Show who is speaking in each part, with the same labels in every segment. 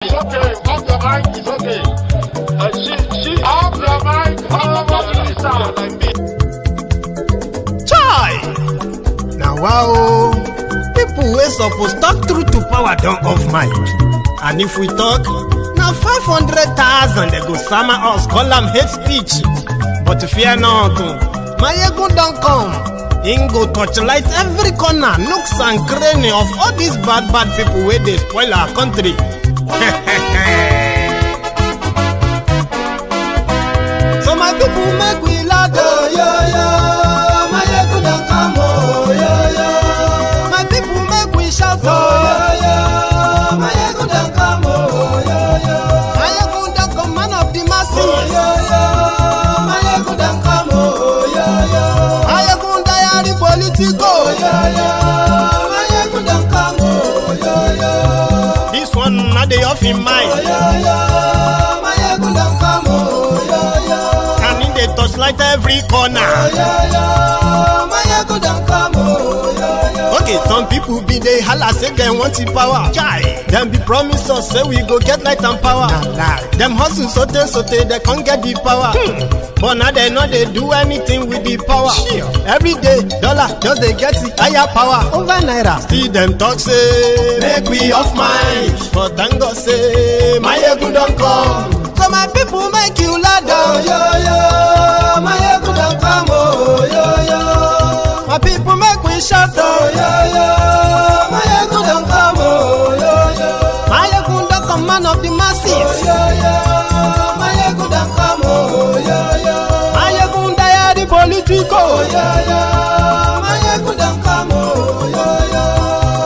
Speaker 1: It's okay. Off your mic. It's okay. She off your mic. Like me.
Speaker 2: Chai! Now wow, people wey suppose talk through to power don't off mic. And if we talk, now 500,000 they go summer us, call them hate speech. But fear not, Maiyegun don't come. Him go torchlight every corner, nooks and cranny of all these bad people where they spoil our country. So my people make we loud, oh, yo, yo. Maiyegun don't come, oh, yo, yo. My people make we shout, oh, yo, yo. Maiyegun don't come, oh, yo, yo. Maiyegun don't come, man of the masses, oh, yo, yo. Maiyegun don't come, oh, yo, yo. Maiyegun diary politico, oh, yo, yo. Maiyegun don't come, oh, yo, yo. This one not the off in mind, oh, yo, yo. Maiyegun don't come, oh, yo, yo. And in the touchlight every corner, oh, yo, yo. Maiyegun don't come, oh, yo, yo. Okay, some people be they holla say they want the power. Chai, them be promise us say we go get light and power. Nah. Them hustle sote they can't get the power. But now they know they do anything with the power. Every day, dollar just they get the higher power over naira. Still them talk say make we off mind. But thank God say Maiyegun don't come. So my people make you loud, oh, yo, yo. Maiyegun don't come, oh, yo, yo. My people make we shout, oh, yo, yo. Maiyegun don't come, oh, yo, yo. Maiyegun don't come, man of the masses, oh, yo, yo. Maiyegun don't come, oh, yo, yo. Maiyegun diary politico, oh, yo, yo. Maiyegun don't come, oh, yo, yo.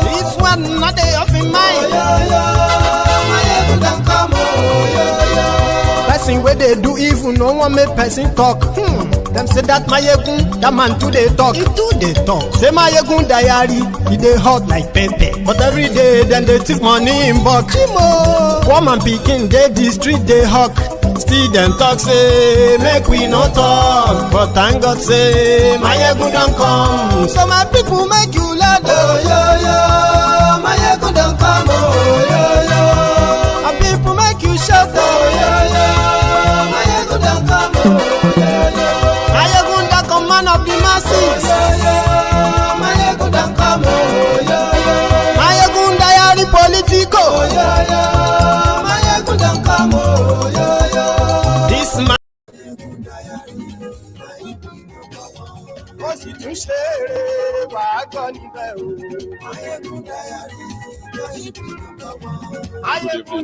Speaker 2: This one not the off in mind, oh, yo, yo. Maiyegun don't come, oh, yo, yo. Person where they do evil, no one make person talk. Them say that Maiyegun, that man too they talk. He too they talk. Say Maiyegun diary, he they hot like pepper. But every day then they take money in bulk. Woman picking, they the street they hawk. Still them talk say make we no talk. But thank God say Maiyegun don't come. So my people make you loud, oh, yo, yo. Maiyegun don't come, oh, yo, yo. My people make you shout, oh, yo, yo. Maiyegun don't come, oh, yo, yo. Maiyegun don't come, man of the masses, oh, yo, yo. Maiyegun don't come, oh, yo, yo. Maiyegun diary politico, oh, yo, yo. Maiyegun don't come, oh, yo, yo. This man ó sì tún ṣe eré wàá gbọ́ níbẹ̀ o. Maiyegun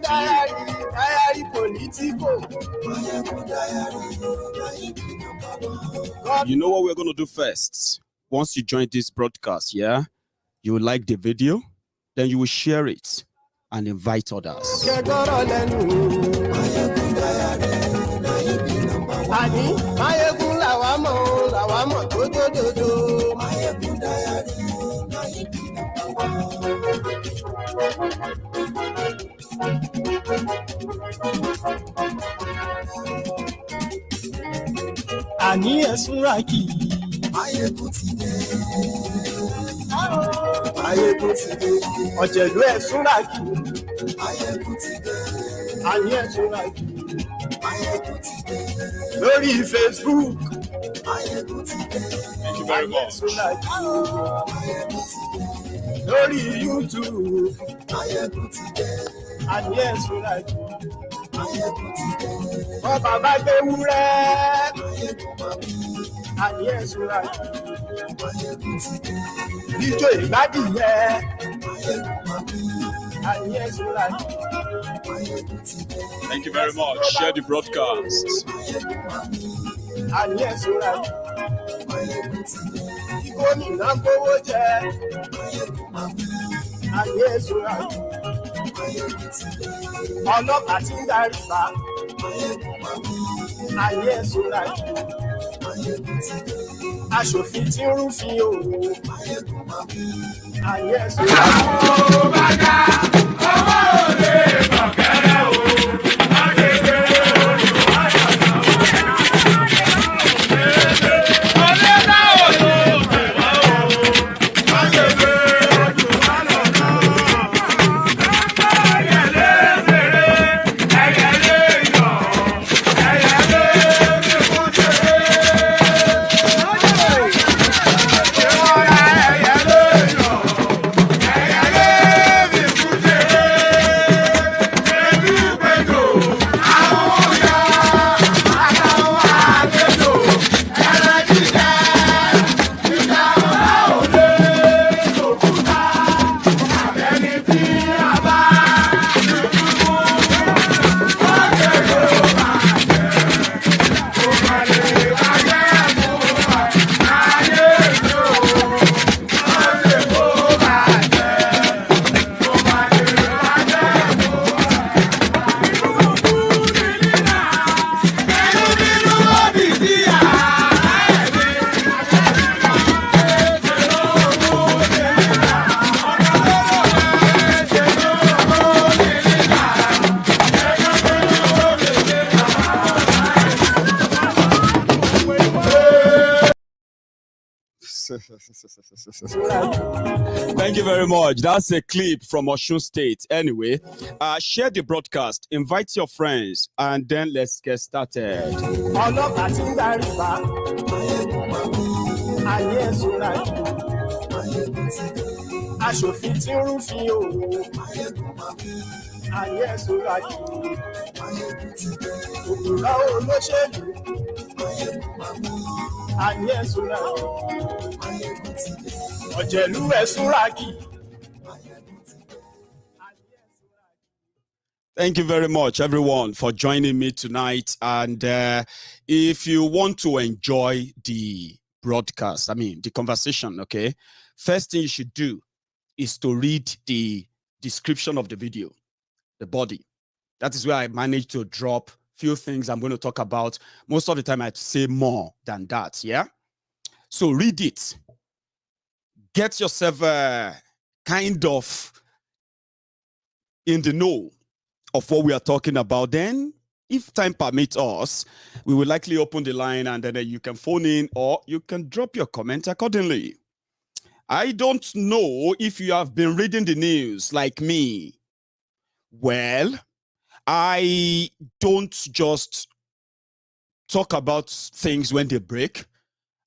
Speaker 2: diary politico.
Speaker 3: You know what we're going to do first? Once you join this broadcast, yeah, you will like the video, then you will share it and invite others.
Speaker 2: Àní ẹ̀sùn rákì.
Speaker 4: Maiyegun ti dé.
Speaker 2: Maiyegun ti dé. Ọ̀jẹ̀lú ẹ̀sùn rákì.
Speaker 4: Maiyegun ti dé.
Speaker 2: Àní ẹ̀sùn rákì.
Speaker 4: Maiyegun ti dé.
Speaker 2: Lórí Facebook.
Speaker 4: Maiyegun ti dé.
Speaker 3: Thank you very much.
Speaker 4: Maiyegun ti dé.
Speaker 2: Lórí YouTube.
Speaker 4: Maiyegun ti dé.
Speaker 2: Àní ẹ̀sùn rákì.
Speaker 4: Maiyegun ti dé.
Speaker 2: Ọba bá gbé wúrẹ́.
Speaker 4: Maiyegun máa bí.
Speaker 2: Àní ẹ̀sùn rákì.
Speaker 4: Maiyegun ti dé.
Speaker 2: Ijó ìgbádìyẹ.
Speaker 4: Maiyegun máa bí.
Speaker 2: Àní ẹ̀sùn rákì.
Speaker 4: Maiyegun ti dé.
Speaker 3: Thank you very much. Share the broadcast.
Speaker 4: Maiyegun máa bí.
Speaker 2: Àní ẹ̀sùn rákì.
Speaker 4: Maiyegun ti dé.
Speaker 2: Gómìnà gbówó jẹ.
Speaker 4: Maiyegun máa bí.
Speaker 2: Àní ẹ̀sùn rákì.
Speaker 4: Maiyegun ti dé.
Speaker 2: Ọlọ́pàá tí ń darí bá.
Speaker 4: Maiyegun máa bí.
Speaker 2: Àní ẹ̀sùn rákì.
Speaker 4: Maiyegun ti dé.
Speaker 2: Aṣòfin tí ń rúfin òwò.
Speaker 4: Maiyegun máa bí.
Speaker 2: Àní ẹ̀sùn rákì.
Speaker 3: Thank you very much. That's a clip from Osun State. Anyway, share the broadcast, invite your friends, and then let's get started.
Speaker 2: ọlọ́pàá tí ń darí bá ayé ẹ̀sùn lájú aṣòfin tí ń rúfin òwò ayé ẹ̀sùn lájú òkúra olóṣèlú ayé ẹ̀sùn lájú ọ̀jẹ̀lú ẹ̀sùn lájú.
Speaker 3: Thank you very much, everyone, for joining me tonight. And if you want to enjoy the broadcast, the conversation, okay, first thing you should do is to read the description of the video, the body. That is where I managed to drop few things I'm going to talk about. Most of the time, I'd say more than that, yeah? So read it. Get yourself kind of in the know of what we are talking about. Then, if time permits us, we will likely open the line and then you can phone in or you can drop your comment accordingly. I don't know if you have been reading the news like me. Well, I don't just talk about things when they break.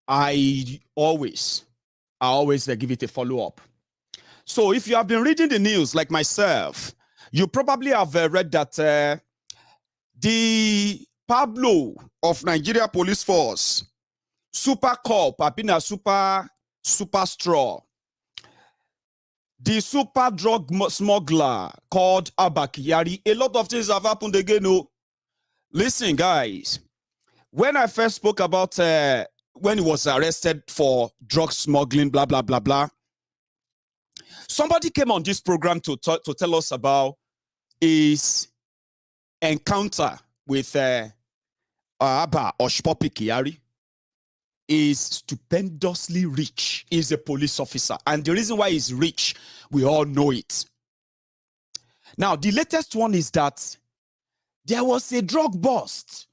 Speaker 3: I always give it a follow-up. So if you have been reading the news like myself, you probably have read that the Pablo of Nigeria Police Force, Super Cop, have been a super straw. The super drug smuggler called Abba Kyari. A lot of things have happened again. Oh. Listen, guys, when I first spoke about when he was arrested for drug smuggling, blah, blah, blah, blah, somebody came on this program to tell us about his encounter with Abba Hushpopi Kyari. Is stupendously rich. He's a police officer. And the reason why he's rich, we all know it. Now, the latest one is that there was a drug bust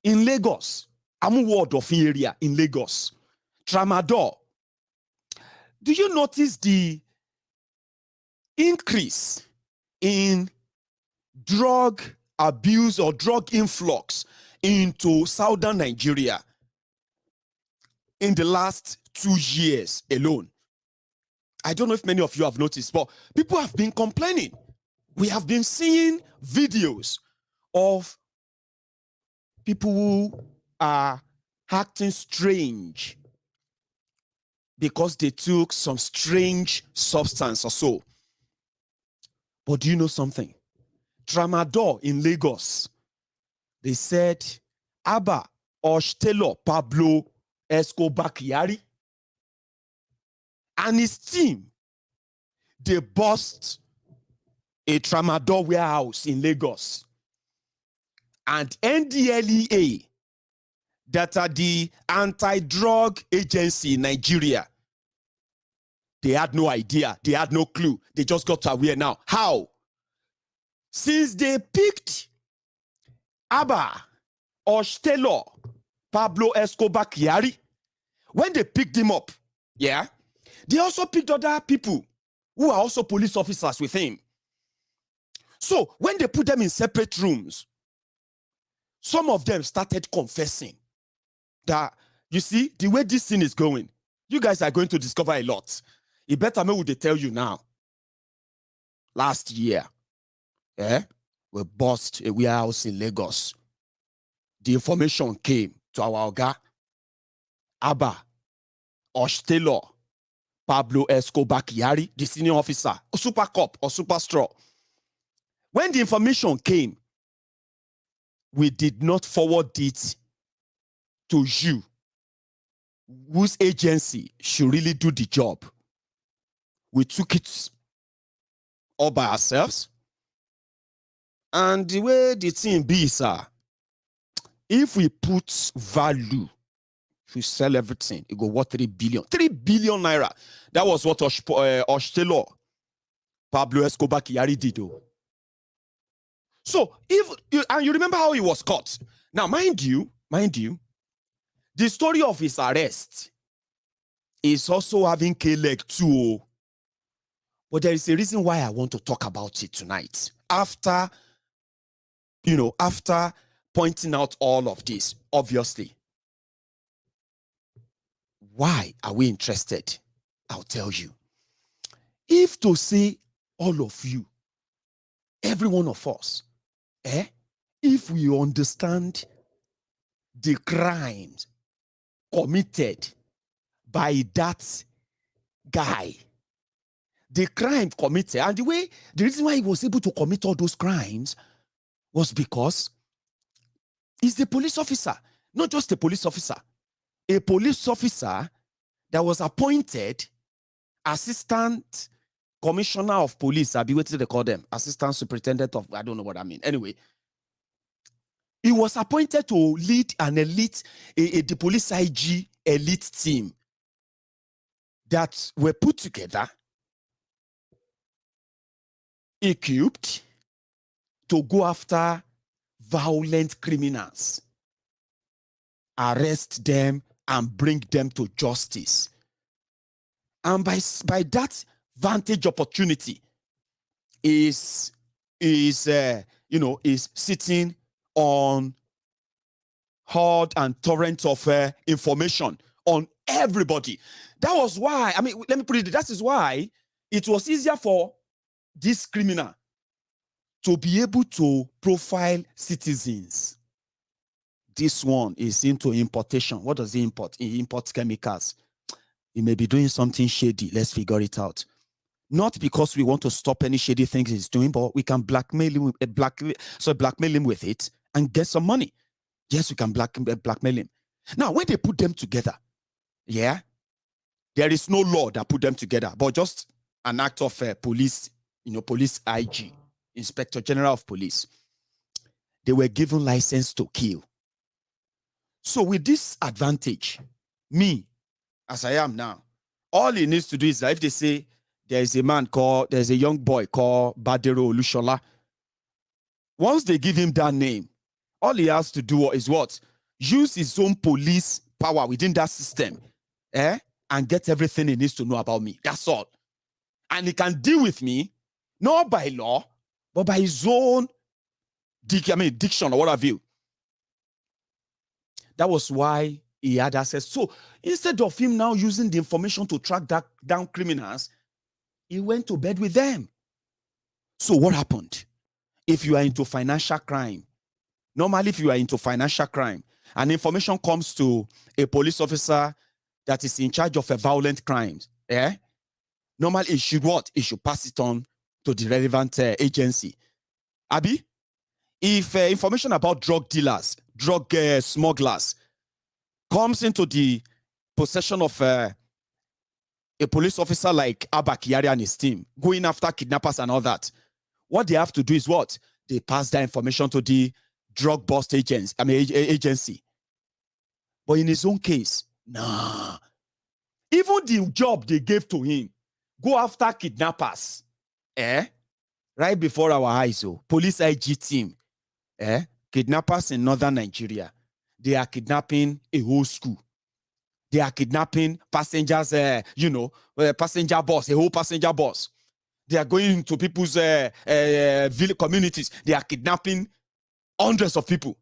Speaker 3: in Lagos, Amu of area in Lagos, Tramadol. Do you notice the increase in drug abuse or drug influx into southern Nigeria in the last 2 years alone? I don't know if many of you have noticed, but people have been complaining. We have been seeing videos of people who are acting strange because they took some strange substance or so. But do you know something? Tramadol in Lagos, they said Abba Hushpopi Pablo Kyari and his team, they bust a Tramadol warehouse in Lagos. And NDLEA, that are the anti-drug agency in Nigeria, they had no idea, they had no clue. They just got aware now. How? Since they picked Abba Hushpopi Pablo Kyari, when they picked him up, yeah, they also picked other people who are also police officers with him. So when they put them in separate rooms, some of them started confessing that, you see, the way this thing is going, you guys are going to discover a lot. It better me what they tell you now. Last year, we bust a warehouse in Lagos. The information came to our Oga, Abba Hushpopi Pablo Kyari, the senior officer, a super cop or super straw. When the information came, we did not forward it to you, whose agency should really do the job. We took it all by ourselves. And the way the thing be, sir, if we put value, if we sell everything, it go worth 3 billion. 3 billion naira. That was what Hushpopi Pablo Kyari did. So, and you remember how he was caught. Now, mind you, the story of his arrest is also having K-leg too. But there is a reason why I want to talk about it tonight. After pointing out all of this, obviously. Why are we interested? I'll tell you. If to say all of you, every one of us, if we understand the crimes committed by that guy, the crime committed, and the reason why he was able to commit all those crimes was because he's the police officer, not just a police officer that was appointed assistant commissioner of police. I'll be waiting to call them assistant superintendent of, I don't know what I mean. Anyway, he was appointed to lead an elite, the police IG elite team that were put together, equipped to go after violent criminals, arrest them, and bring them to justice. And by that vantage opportunity is sitting on horde and torrent of information on everybody. That was why, let me put it, that is why it was easier for this criminal to be able to profile citizens. This one is into importation. What does he import? He imports chemicals. He may be doing something shady. Let's figure it out. Not because we want to stop any shady things he's doing, but we can blackmail him with it and get some money. Yes, we can blackmail him. Now, when they put them together, there is no law that put them together, but just an act of police, police IG, Inspector General of Police. They were given license to kill. So with this advantage, me, as I am now, all he needs to do is that if they say there's a young boy called Badero Olushola, once they give him that name, all he has to do is what? Use his own police power within that system, and get everything he needs to know about me. That's all. And he can deal with me, not by law, but by his own diction or what have you. That was why he had access. So instead of him now using the information to track down criminals, he went to bed with them. So what happened? If you are into financial crime, normally if you are into financial crime, and information comes to a police officer that is in charge of a violent crimes, normally it should what? It should pass it on to the relevant agency. Abi, if information about drug dealers, drug smugglers comes into the possession of a police officer like Abba Kyari and his team, going after kidnappers and all that, what they have to do is what? They pass that information to the drug bust agency. But in his own case, nah. Even the job they gave to him, go after kidnappers, right before our eyes, police IG team, kidnappers in northern Nigeria, they are kidnapping a whole school. They are kidnapping passengers, passenger bus, a whole passenger bus. They are going to people's village communities. They are kidnapping hundreds of people.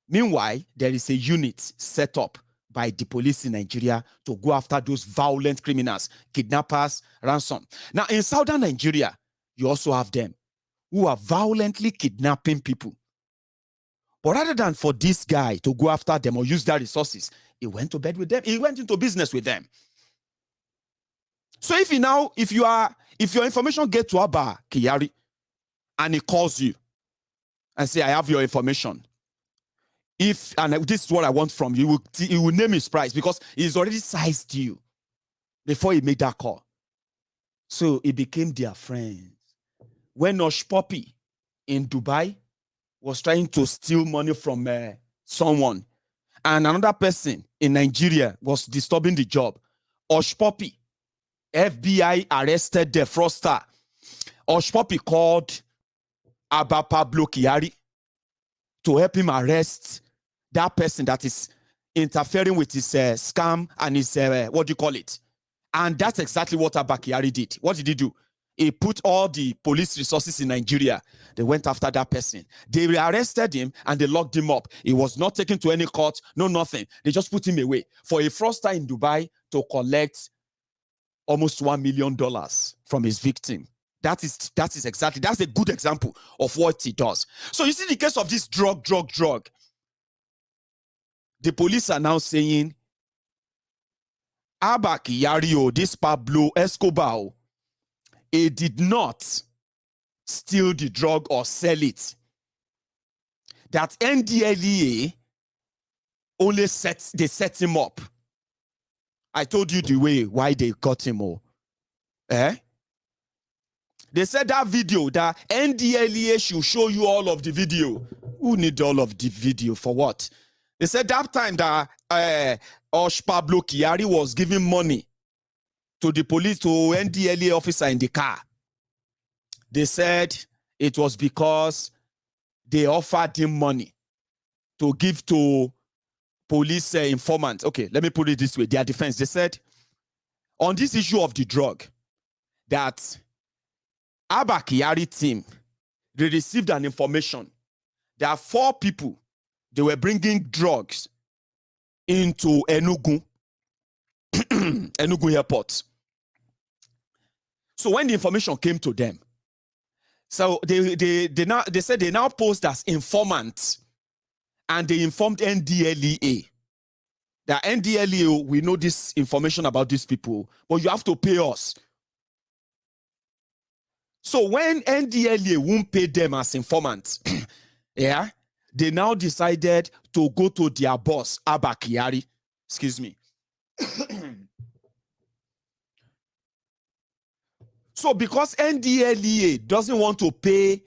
Speaker 3: Meanwhile, there is a unit set up by the police in Nigeria to go after those violent criminals, kidnappers, ransom. Now, in southern Nigeria, you also have them who are violently kidnapping people. But rather than for this guy to go after them or use their resources, he went to bed with them. He went into business with them. So if your information gets to Abba Kyari and he calls you and say, I have your information, and this is what I want from you, he will name his price because he's already sized you before he made that call. So he became their friends. When Hushpopi in Dubai was trying to steal money from someone, and another person in Nigeria was disturbing the job, Hushpopi, FBI arrested the fraudster. Hushpopi called Abba Pablo Kyari to help him arrest that person that is interfering with his scam and his, what do you call it? And that's exactly what Abba Kyari did. What did he do? He put all the police resources in Nigeria. They went after that person. They arrested him and they locked him up. He was not taken to any court, no nothing. They just put him away for a fraudster in Dubai to collect almost $1 million from his victim. That is exactly, that's a good example of what he does. So you see the case of this drug. The police are now saying, Abba Kyari, this Pablo Escobar, he did not steal the drug or sell it. That NDLEA only set him up. I told you the way why they got him. They said that video, that NDLEA should show you all of the video. Who need all of the video for what? They said that time that Pablo Kyari was giving money to the police, to NDLEA officer in the car. They said it was because they offered him money to give to police informants. Okay, let me put it this way. Their defense, they said, on this issue of the drug, that Abba Kyari team, they received an information. There are 4 people, they were bringing drugs into Enugu, Enugu airport. So when the information came to them, so they said they now posed as informants, and they informed NDLEA that NDLEA, we know this information about these people, but you have to pay us. So when NDLEA won't pay them as informants, yeah, they now decided to go to their boss, Abba Kyari. Excuse me. So because NDLEA doesn't want to pay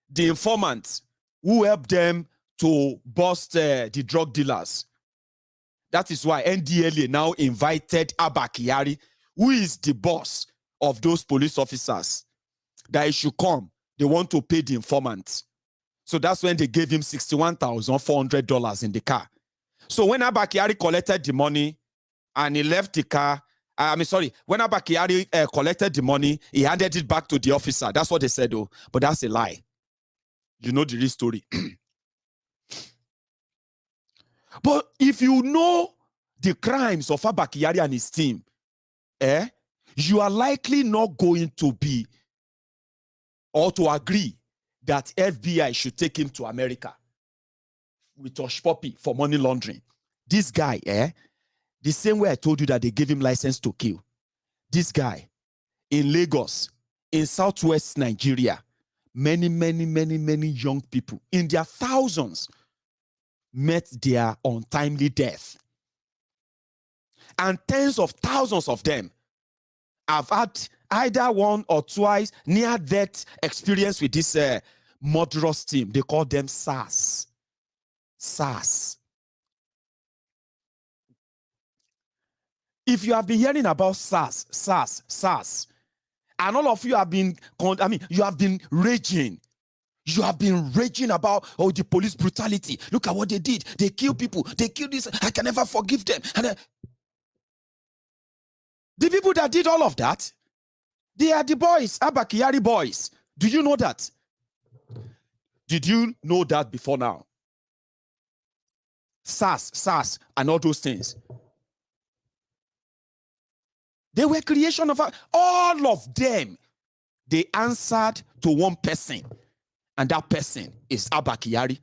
Speaker 3: the informants who helped them to bust the drug dealers, that is why NDLEA now invited Abba Kyari, who is the boss of those police officers, that he should come. They want to pay the informants. So that's when they gave him $61,400 in the car. So when Abba Kyari collected the money and he left the car, when Abba Kyari collected the money, he handed it back to the officer. That's what they said, though. But that's a lie. You know the real story. But if you know the crimes of Abba Kyari and his team, you are likely not going to be or to agree that FBI should take him to America with Hushpopi for money laundering. This guy, the same way I told you that they gave him license to kill. This guy in Lagos, in southwest Nigeria, many young people, in their thousands, met their untimely death. And tens of thousands of them have had either one or twice near-death experience with this murderous team. They call them SARS. SARS. If you have been hearing about SARS, and all of you have been, you have been raging. You have been raging about, the police brutality. Look at what they did. They kill people. They kill this. I can never forgive them. And the people that did all of that, they are the boys, Abba Kyari boys. Do you know that? Did you know that before now? SARS, and all those things. They were creation of all of them. They answered to one person, and that person is Abba Kyari.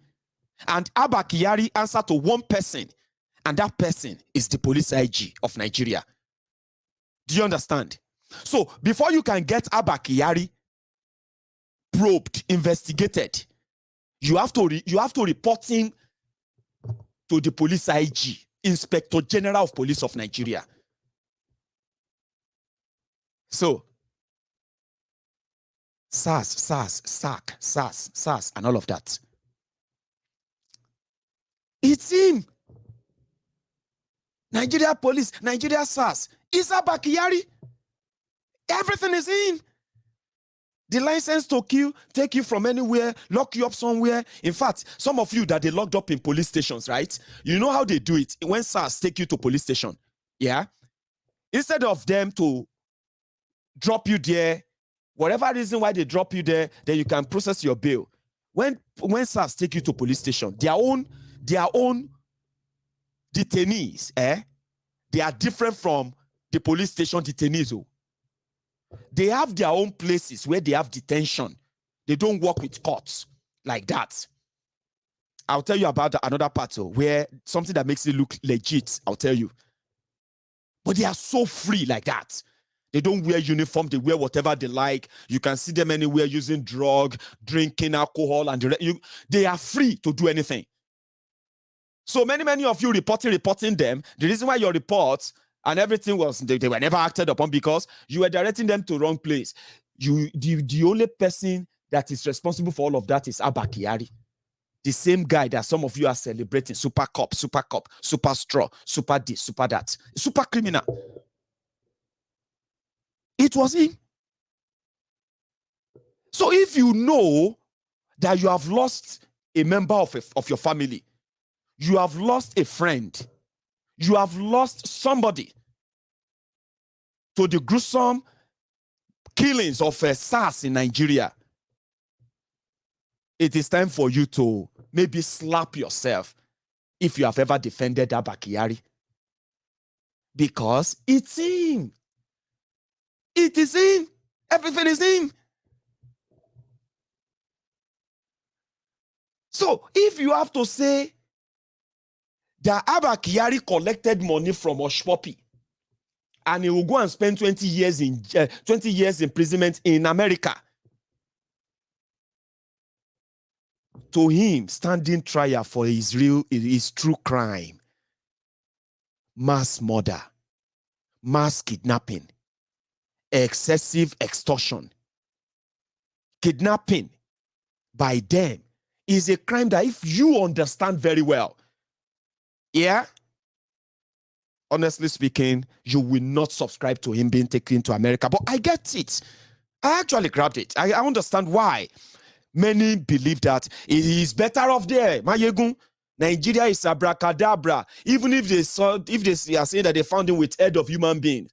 Speaker 3: And Abba Kyari answered to one person, and that person is the police IG of Nigeria. Do you understand? So before you can get Abba Kyari probed, investigated, you have to report him to the police IG, Inspector General of Police of Nigeria. So SARS, and all of that. It's him. Nigeria police, Nigeria SARS. It's Abba Kyari. Everything is in. The license to kill, take you from anywhere, lock you up somewhere. In fact, some of you that they locked up in police stations, right? You know how they do it. When SARS take you to police station, yeah? Instead of them to drop you there, whatever reason why they drop you there, then you can process your bail. When SARS take you to police station, their own detainees, they are different from the police station detainees. Oh. They have their own places where they have detention. They don't work with courts like that. I'll tell you about another part where something that makes it look legit, I'll tell you. But they are so free like that. They don't wear uniform. They wear whatever they like. You can see them anywhere using drug, drinking alcohol, and they are free to do anything. So many of you reporting them. The reason why your reports and everything was they were never acted upon because you were directing them to the wrong place. The only person that is responsible for all of that is Abba Kyari. The same guy that some of you are celebrating, super cop, super straw, super this, super that, super criminal. It was him. So if you know that you have lost a member of your family, you have lost a friend, you have lost somebody to the gruesome killings of SARS in Nigeria, it is time for you to maybe slap yourself if you have ever defended Abba Kyari. Because it's him. It is him. Everything is him. So if you have to say that Abba Kyari collected money from Hushpopi and he will go and spend 20 years imprisonment in America, to him, standing trial for his true crime, mass murder, mass kidnapping, excessive extortion, kidnapping by them is a crime that if you understand very well, yeah, honestly speaking, you will not subscribe to him being taken to America. But I get it. I actually grabbed it. I understand why. Many believe that it is better off there. Maiyegun, Nigeria is abracadabra. Even if they are saying that they found him with head of human being,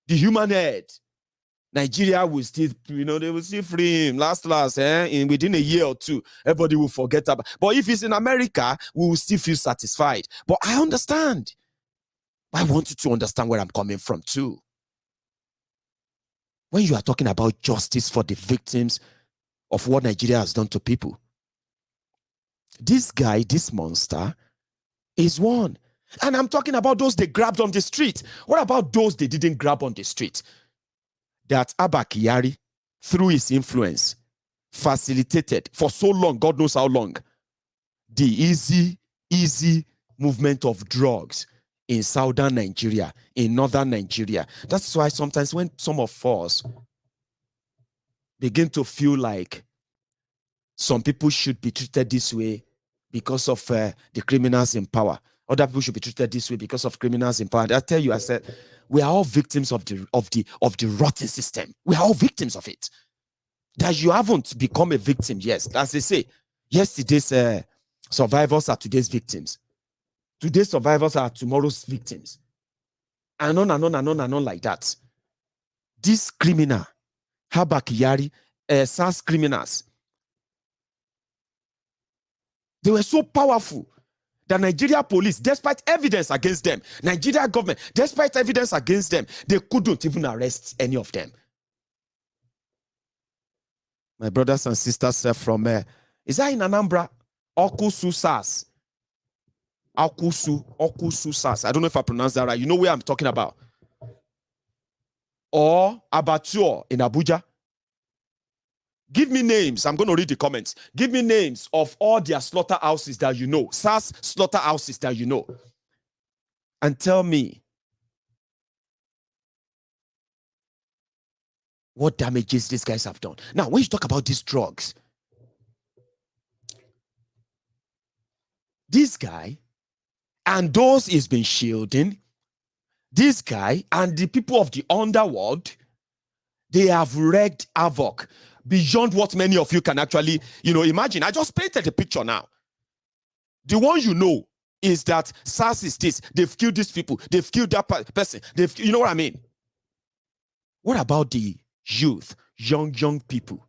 Speaker 3: the human head, Nigeria will still, they will still free him. Last, within a year or two, everybody will forget about. But if he's in America, we will still feel satisfied. But I understand. I want you to understand where I'm coming from too. When you are talking about justice for the victims of what Nigeria has done to people, this guy, this monster, is one. And I'm talking about those they grabbed on the street. What about those they didn't grab on the street? That Abba Kyari, through his influence, facilitated for so long, God knows how long, the easy movement of drugs in southern Nigeria, in northern Nigeria. That's why sometimes when some of us begin to feel like some people should be treated this way because of the criminals in power, other people should be treated this way because of criminals in power. I tell you, I said, we are all victims of the rotten system. We are all victims of it. That you haven't become a victim, yes. As they say, yesterday's survivors are today's victims. Today's survivors are tomorrow's victims. And on and on and on and on like that. This criminal, Abba Kyari, SARS criminals, they were so powerful that Nigeria police, despite evidence against them, Nigeria government, despite evidence against them, they couldn't even arrest any of them. My brothers and sisters from, is that in Anambra? Okusu SARS. Okusu SARS. I don't know if I pronounced that right. You know where I'm talking about. Or Abattoir in Abuja. Give me names. I'm going to read the comments. Give me names of all their slaughterhouses that you know. SARS slaughterhouses that you know. And tell me what damages these guys have done. Now, when you talk about these drugs, this guy and those he's been shielding, this guy and the people of the underworld, They have wreaked havoc beyond what many of you can actually, imagine. I just painted a picture now. The one you know is that SARS is this. They've killed these people. They've killed that person. You know what I mean? What about the youth, young people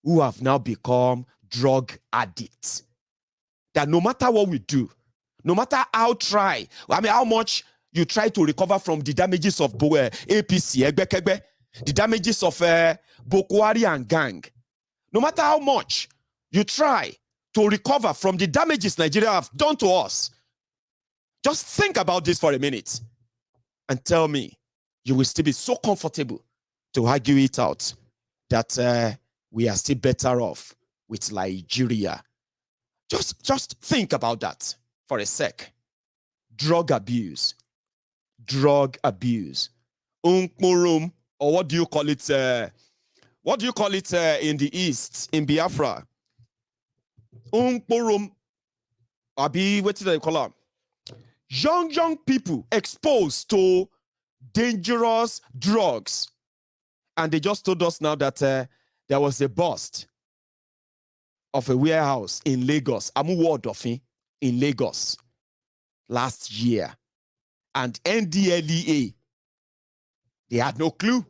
Speaker 3: who have now become drug addicts? That no matter what we do, no matter how how much you try to recover from the damages of APC, the damages of Boko Haram and gang, no matter how much you try to recover from the damages Nigeria have done to us, just think about this for a minute and tell me you will still be so comfortable to argue it out that we are still better off with Nigeria. Just think about that for a sec. Drug abuse. Unkmurum, or what do you call it? What do you call it in the East, in Biafra? Unkmurum. Abi, what did I call them? Young people exposed to dangerous drugs. And they just told us now that there was a bust of a warehouse in Lagos, Amuwodofin, in Lagos last year. And NDLEA, they had no clue.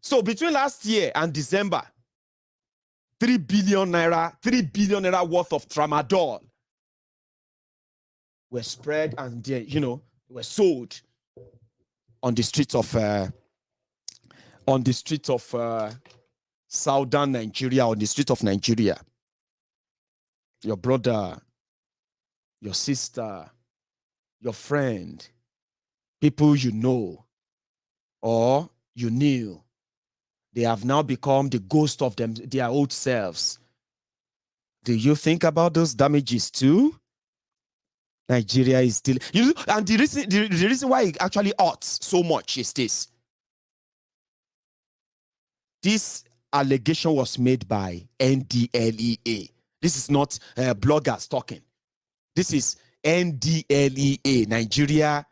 Speaker 3: So between last year and December, 3 billion naira worth of tramadol were spread and were sold on the streets of southern Nigeria, on the street of Nigeria. Your brother, your sister, your friend, people you know or you knew, they have now become the ghost of their old selves. Do you think about those damages too? Nigeria is still, and the reason why it actually hurts so much is this. This allegation was made by NDLEA. This is not bloggers talking. This is NDLEA, Nigeria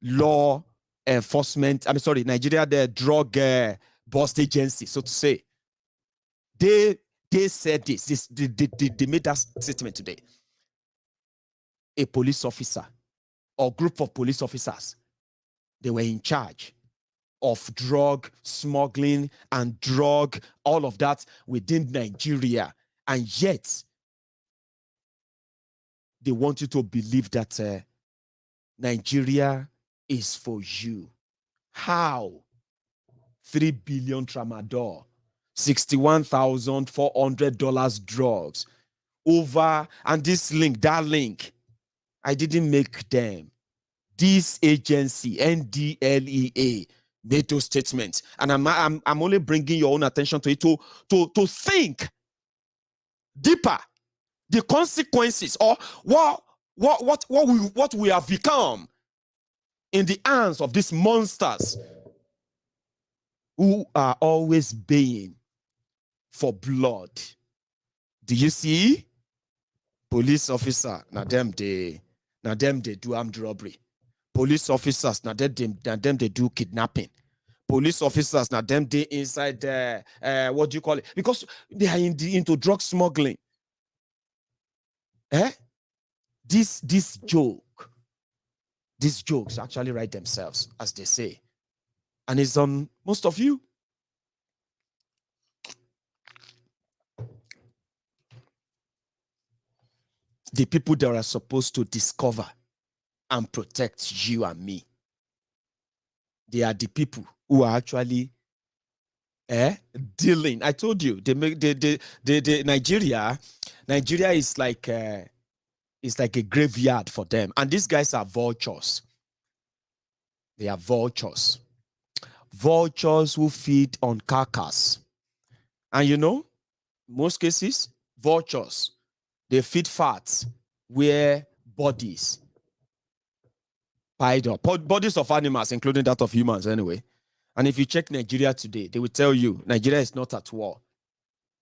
Speaker 3: Law Enforcement. Nigeria the Drug Bust Agency, so to say. They said this. They made that statement today. A police officer or group of police officers, they were in charge of drug smuggling and all of that within Nigeria. And yet, they want you to believe that Nigeria is for you. How? 3 billion tramadol, $61,400 drugs, and this link, that link, I didn't make them. This agency, NDLEA, made those statements, and I'm only bringing your own attention to it to think deeper the consequences or what we have become in the hands of these monsters who are always baying for blood. Do you see? Police officer, now them they do armed robbery. Police officers, now them they do kidnapping. Police officers, now them they inside what do you call it? Because they are into drug smuggling. These jokes actually write themselves, as they say, and it's on most of you. The people that are supposed to discover and protect you and me, they are the people who are actually dealing. I told you, Nigeria is like a graveyard for them, and these guys are vultures. They are vultures who feed on carcass. And most cases, vultures, they feed fats where bodies piled up. Bodies of animals, including that of humans anyway. And if you check Nigeria today, they will tell you Nigeria is not at war.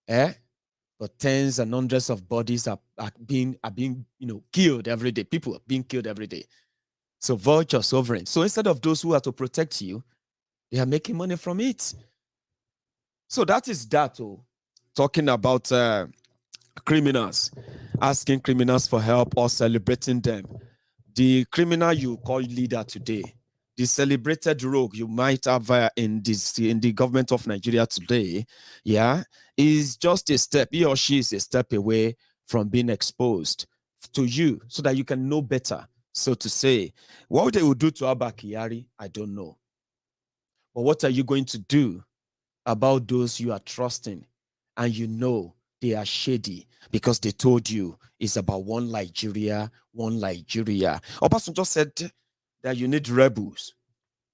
Speaker 3: But tens and hundreds of bodies are being killed every day. People are being killed every day. So vulture sovereign. So instead of those who are to protect you, They are making money from it. So that is that. Talking about criminals, asking criminals for help or celebrating them. The criminal you call leader today, the celebrated rogue you might have in the government of Nigeria today, yeah, is just a step. He or she is a step away from being exposed to you so that you can know better, so to say. What they will do to Abba Kyari, I don't know. But what are you going to do about those you are trusting and you know they are shady because they told you it's about one Nigeria, one Nigeria? Obasanjo said that you need rebels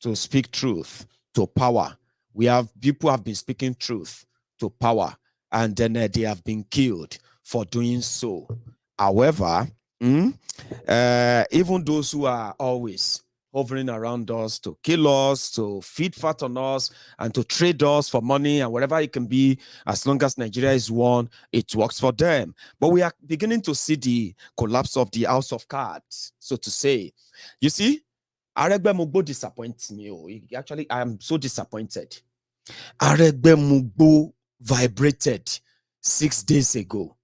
Speaker 3: to speak truth to power. We have people have been speaking truth to power, and then they have been killed for doing so. However, even those who are always hovering around us to kill us, to feed fat on us, and to trade us for money and whatever it can be, as long as Nigeria is one, it works for them. But we are beginning to see the collapse of the house of cards, so to say. You see, Aregbesola disappoints me. Actually, I am so disappointed. Aregbesola vibrated 6 days ago.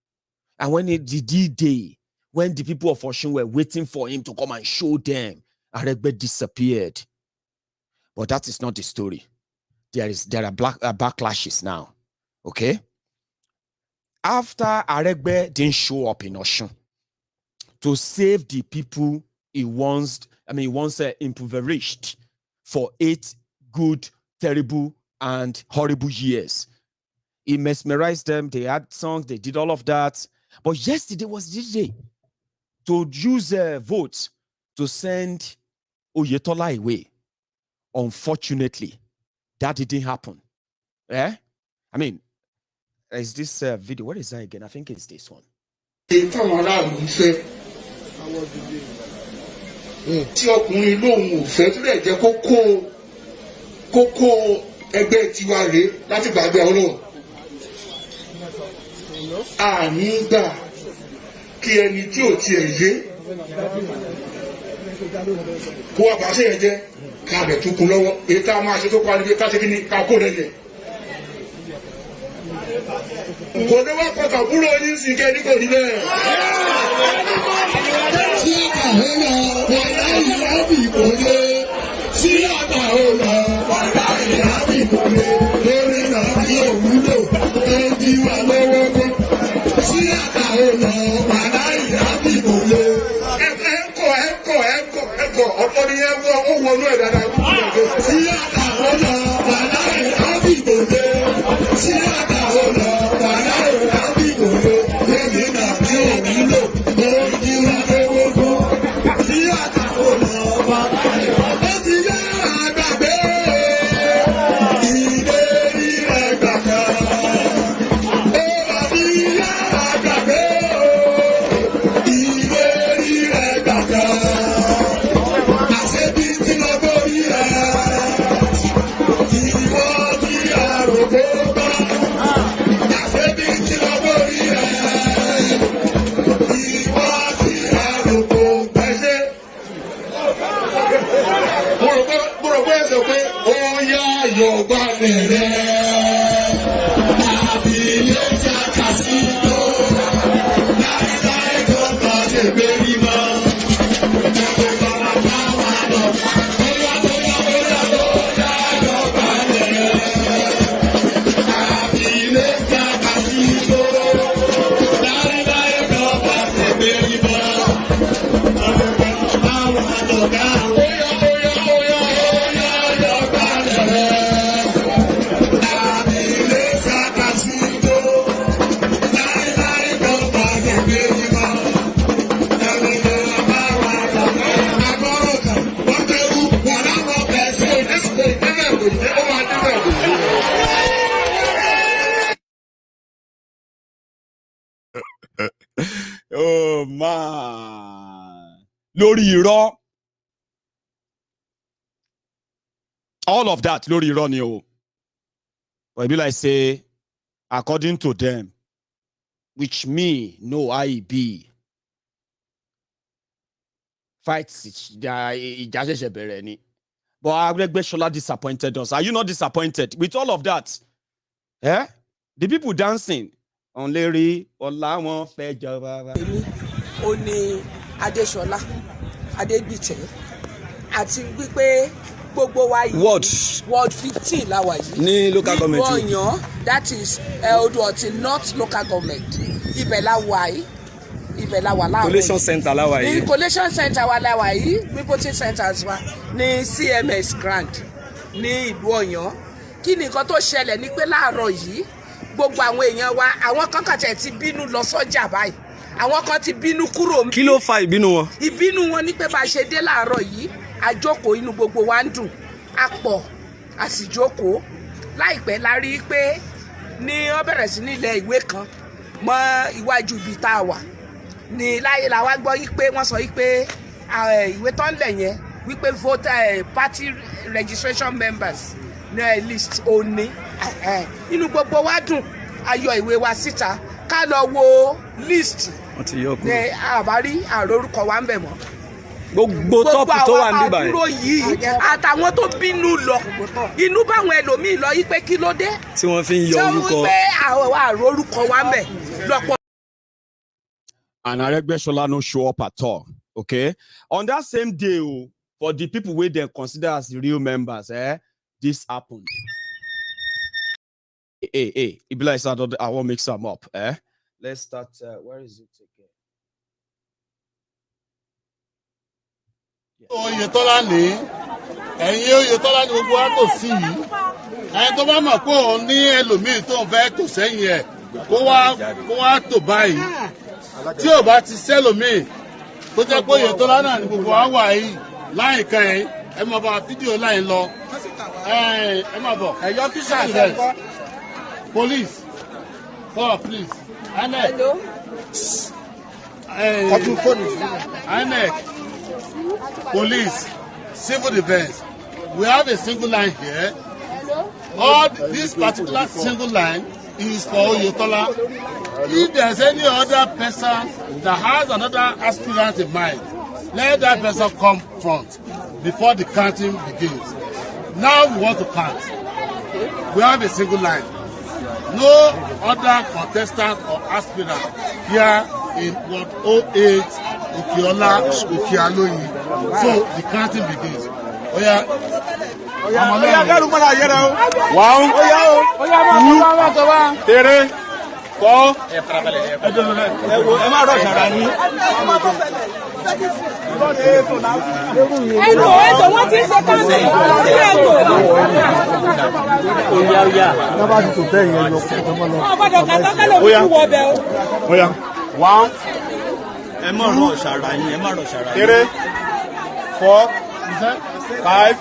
Speaker 3: And when the D-Day, when the people of Osun were waiting for him to come and show them, Aregbe disappeared. But that is not the story. There are backlashes now. Okay? After Aregbe didn't show up in Osun to save the people he once impoverished for 8 good, terrible, and horrible years. He mesmerized them. They had songs. They did all of that. But yesterday was this day to use votes to send Oyetola away. Unfortunately, that didn't happen. I mean, is this video? What is that again? I think it's this one.
Speaker 1: Tí ọkùnrin lóhun ò fẹ́ tó lè jẹ́ kókó ẹgbẹ́ tiwa rèé láti gbàgbé Ọlọ́run. Àní gbà kí ẹni tí ò tiẹ̀ yé kó wá bàṣẹ yẹn jẹ́ ká bẹ̀ tún kun lọ́wọ́. Èyí tá a máa ṣe tó parí bí ká ṣe kí ni ká kó rẹ̀ lẹ̀. Kò ní wá pọ̀tà kúrò yín sí kẹ́ni kò ní bẹ́ẹ̀. Sí àkàhólà wàlá ìyábì kò lé. Sí àkàhólà wàlá ìyábì kò lé. Lórí nàbí òwúlò tó ń jí wa lọ́wọ́ kó. Sí àkàhólà wàlá ìyábì kò lé. Ẹ̀kọ́ ọ̀pọ̀ ni ẹ wọ ó wọnú ẹ̀ dáadáa. Sí àkàhólà wàlá ìyábì kò lé. Sí àkàhólà wàlá ìyábì kò lé. Lórí nàbí òwúlò tó ń jí wa lọ́wọ́ kó. Sí àkàhólà wàlá ìyábì kò lé. Yorùbá bẹ̀rẹ̀ àbílẹ̀ tí a kà sí lọ láìláì gbọ́dọ̀ ṣe gbé rí mọ́. Yorùbá bá wà lọ bóyá Yorùbá bẹ̀rẹ̀ àbílẹ̀ tí a kà sí lọ láìláì gbọ́dọ̀ ṣe gbé rí mọ́. Yorùbá bá wà lọ dáhùn.
Speaker 3: Oh man, lórí irọ́, all of that lórí irọ́ ni o. But it be like say, according to them, which me no I be, fights ìjà ṣẹ̀ṣẹ̀ bẹ̀rẹ̀ ni. But Aregbesola disappointed us. Are you not disappointed with all of that? Eh? The people dancing on Larry or Lawon Fejaba.
Speaker 5: Oni Adesola, Adegbite, àti wípé gbogbo wa yìí ward 15 la wà yìí
Speaker 6: ní local government
Speaker 5: Ọ̀yàn, that is Odo-Oti North local government. Ibẹ̀ la wà yìí. Ibẹ̀ la wà láàárọ̀.
Speaker 6: collation center la wà yìí.
Speaker 5: Ní collation center wa la wà yìí, reporting centers wa ní CMS Grand ní ìlú Ọ̀yàn. Kí ni nǹkan tó ṣẹlẹ̀ ní pé láàárọ̀ yìí gbogbo àwọn èèyàn wa àwọn kan kàn ti bínú lọ sọ́jà báyìí. Àwọn kan ti bínú kúrò.
Speaker 6: Kí ló fa ìbínú wọn?
Speaker 5: Ìbínú wọn ní pé bá ṣe dé láàárọ̀ yìí àjókòó inú gbogbo wa ń dùn àpọ̀ àsìjókòó láìpẹ́ la rí pé ní ó bẹ̀rẹ̀ sí nílẹ̀ ìwé kan mọ́ iwájú ibi tá a wà ní láyé la wá gbọ́ yí pé wọ́n sọ yí pé ìwé tó ń lẹ̀ yẹn wípé voter party registration members ní list òní inú gbogbo wa dùn a yọ ìwé wa síta ká lọ wo list ní àbárí àrórúkọ wa ń bẹ̀ mọ́
Speaker 6: gbogbo tọ́pù tó wà níbí báyìí
Speaker 5: gbogbo àwọn àbúrò yìí àtàwọn tó bínú lọ inú báwọn ẹlòmíì lọ yí pé kí ló dé
Speaker 6: tí wọ́n fi ń yọ orúkọ
Speaker 5: tí wọ́n pé àrórúkọ wa ń bẹ̀ lọ́pọ̀.
Speaker 3: And Aregbesola no show up at all. Okay. On that same day, for the people where they consider as the real members, this happened. Hey, it be like I won't mix them up. Let's start. Where is it again?
Speaker 1: Oyetola ni, ẹ̀yin Oyetola ni gbogbo wa tò sí yìí. Ẹni tó bá mọ̀ pé òun ní ẹlòmíì tó ń fẹ́ tò sẹ́yìn ẹ̀ kó wá tò báyìí. Tí ò bá ti sẹ́lòmíì tó jẹ́ pé Oyetola náà ni gbogbo wa wà yìí láìka ẹ̀ ẹ máa bá fídíò láì lọ. Ẹ máa bọ̀. Ẹ̀yọ́ fíṣà rẹ̀. Police. Please. INEC. INEC. Police. Civil defense. We have a single line here. All this particular single line is for Oyetola. If there's any other person that has another aspirant in mind, let that person come front before the counting begins. Now we want to count. We have a single line. No other contestant or aspirant here in Ward 08, Okiola, Okialoyi. So the counting begins. Oya. Oya, Garumara Yera. 1, 2, 3, 4.
Speaker 5: Wọ́n ti ń ṣe káńtì.
Speaker 1: Oya. 1. 3, 4, 5,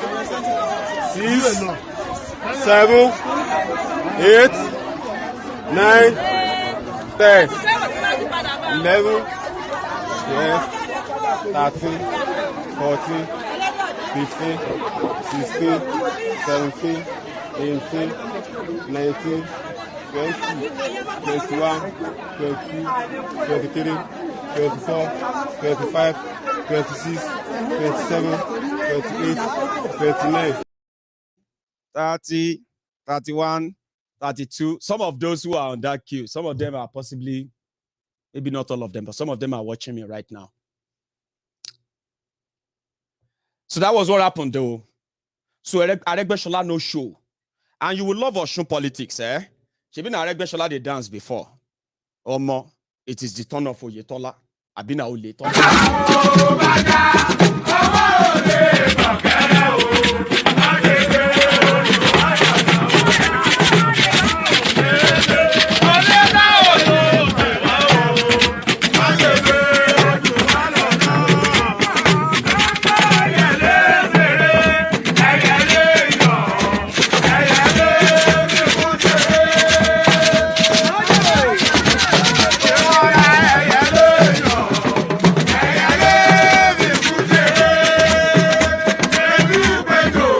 Speaker 1: 6, 7, 8, 9, 10, 11, 12, 13, 14, 15, 16, 17, 18, 19, 20, 21, 22, 23, 24, 25, 26, 27, 28, 29.
Speaker 3: 30, 31, 32. Some of those who are on that queue, some of them are possibly, maybe not all of them, but some of them are watching me right now. So that was what happened though. So Aregbesola no show. And you will love Osun politics, eh? She been Aregbesola they dance before. Omo, it is the turn of Oyetola. I've been out late.
Speaker 1: Go!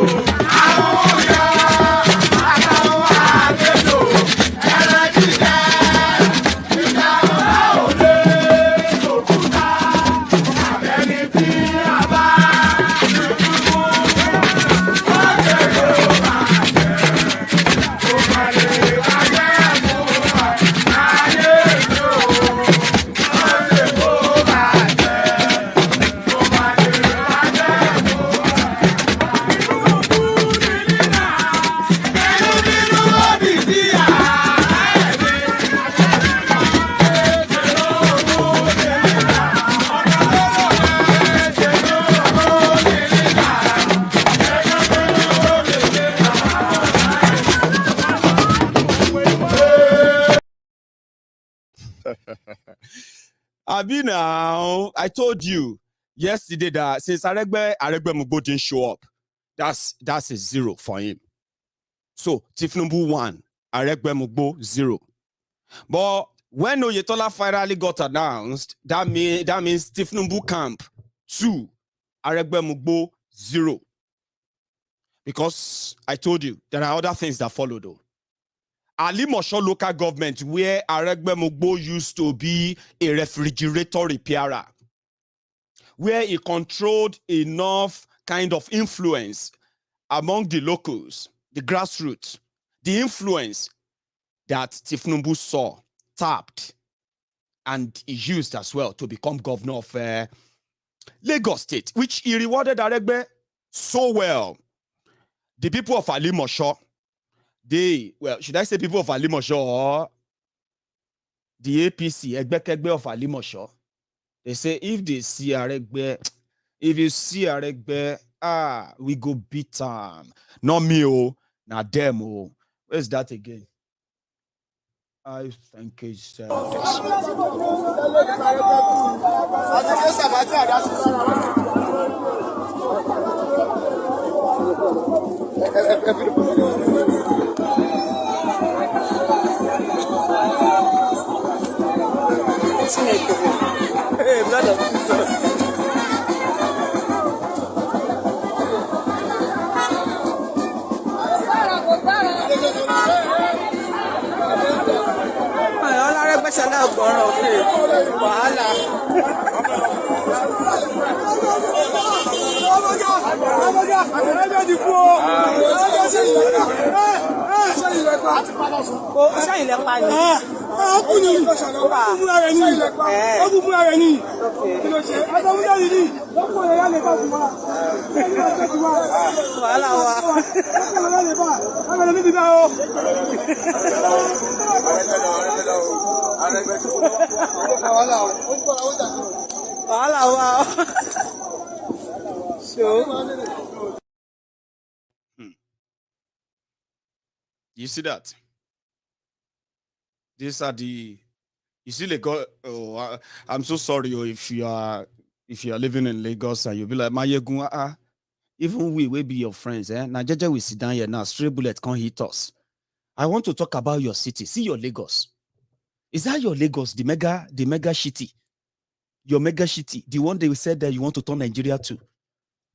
Speaker 3: Abi now, I told you yesterday that since Aregbesola didn't show up, that's a 0 for him. So Tinubu 1, Aregbesola 0. But when Oyetola finally got announced, that means Tinubu camp 2, Aregbesola 0. Because I told you there are other things that follow though. Alimosho local government, where Aregbesola used to be a refrigerator repairer, where he controlled enough kind of influence among the locals, the grassroots, the influence that Tinubu saw, tapped, and he used as well to become governor of Lagos State, which he rewarded Aregbe so well. The people of Alimosho, should I say people of Alimosho or the APC, Egbekegbe of Alimosho, they say if they see Aregbe, if you see Aregbe, we go beat them. Not me, oh, not them, oh. Where's that again? I think it's this. You see that? These are the. You see, Lagos. Oh, I'm so sorry if you are living in Lagos and you'll be like Maiyegun. Even we will be your friends. Now, Jaja will sit down here now. Stray bullet can't hit us. I want to talk about your city. See your Lagos. Is that your Lagos? The mega shitty. Your mega shitty. The one they said that you want to turn Nigeria to.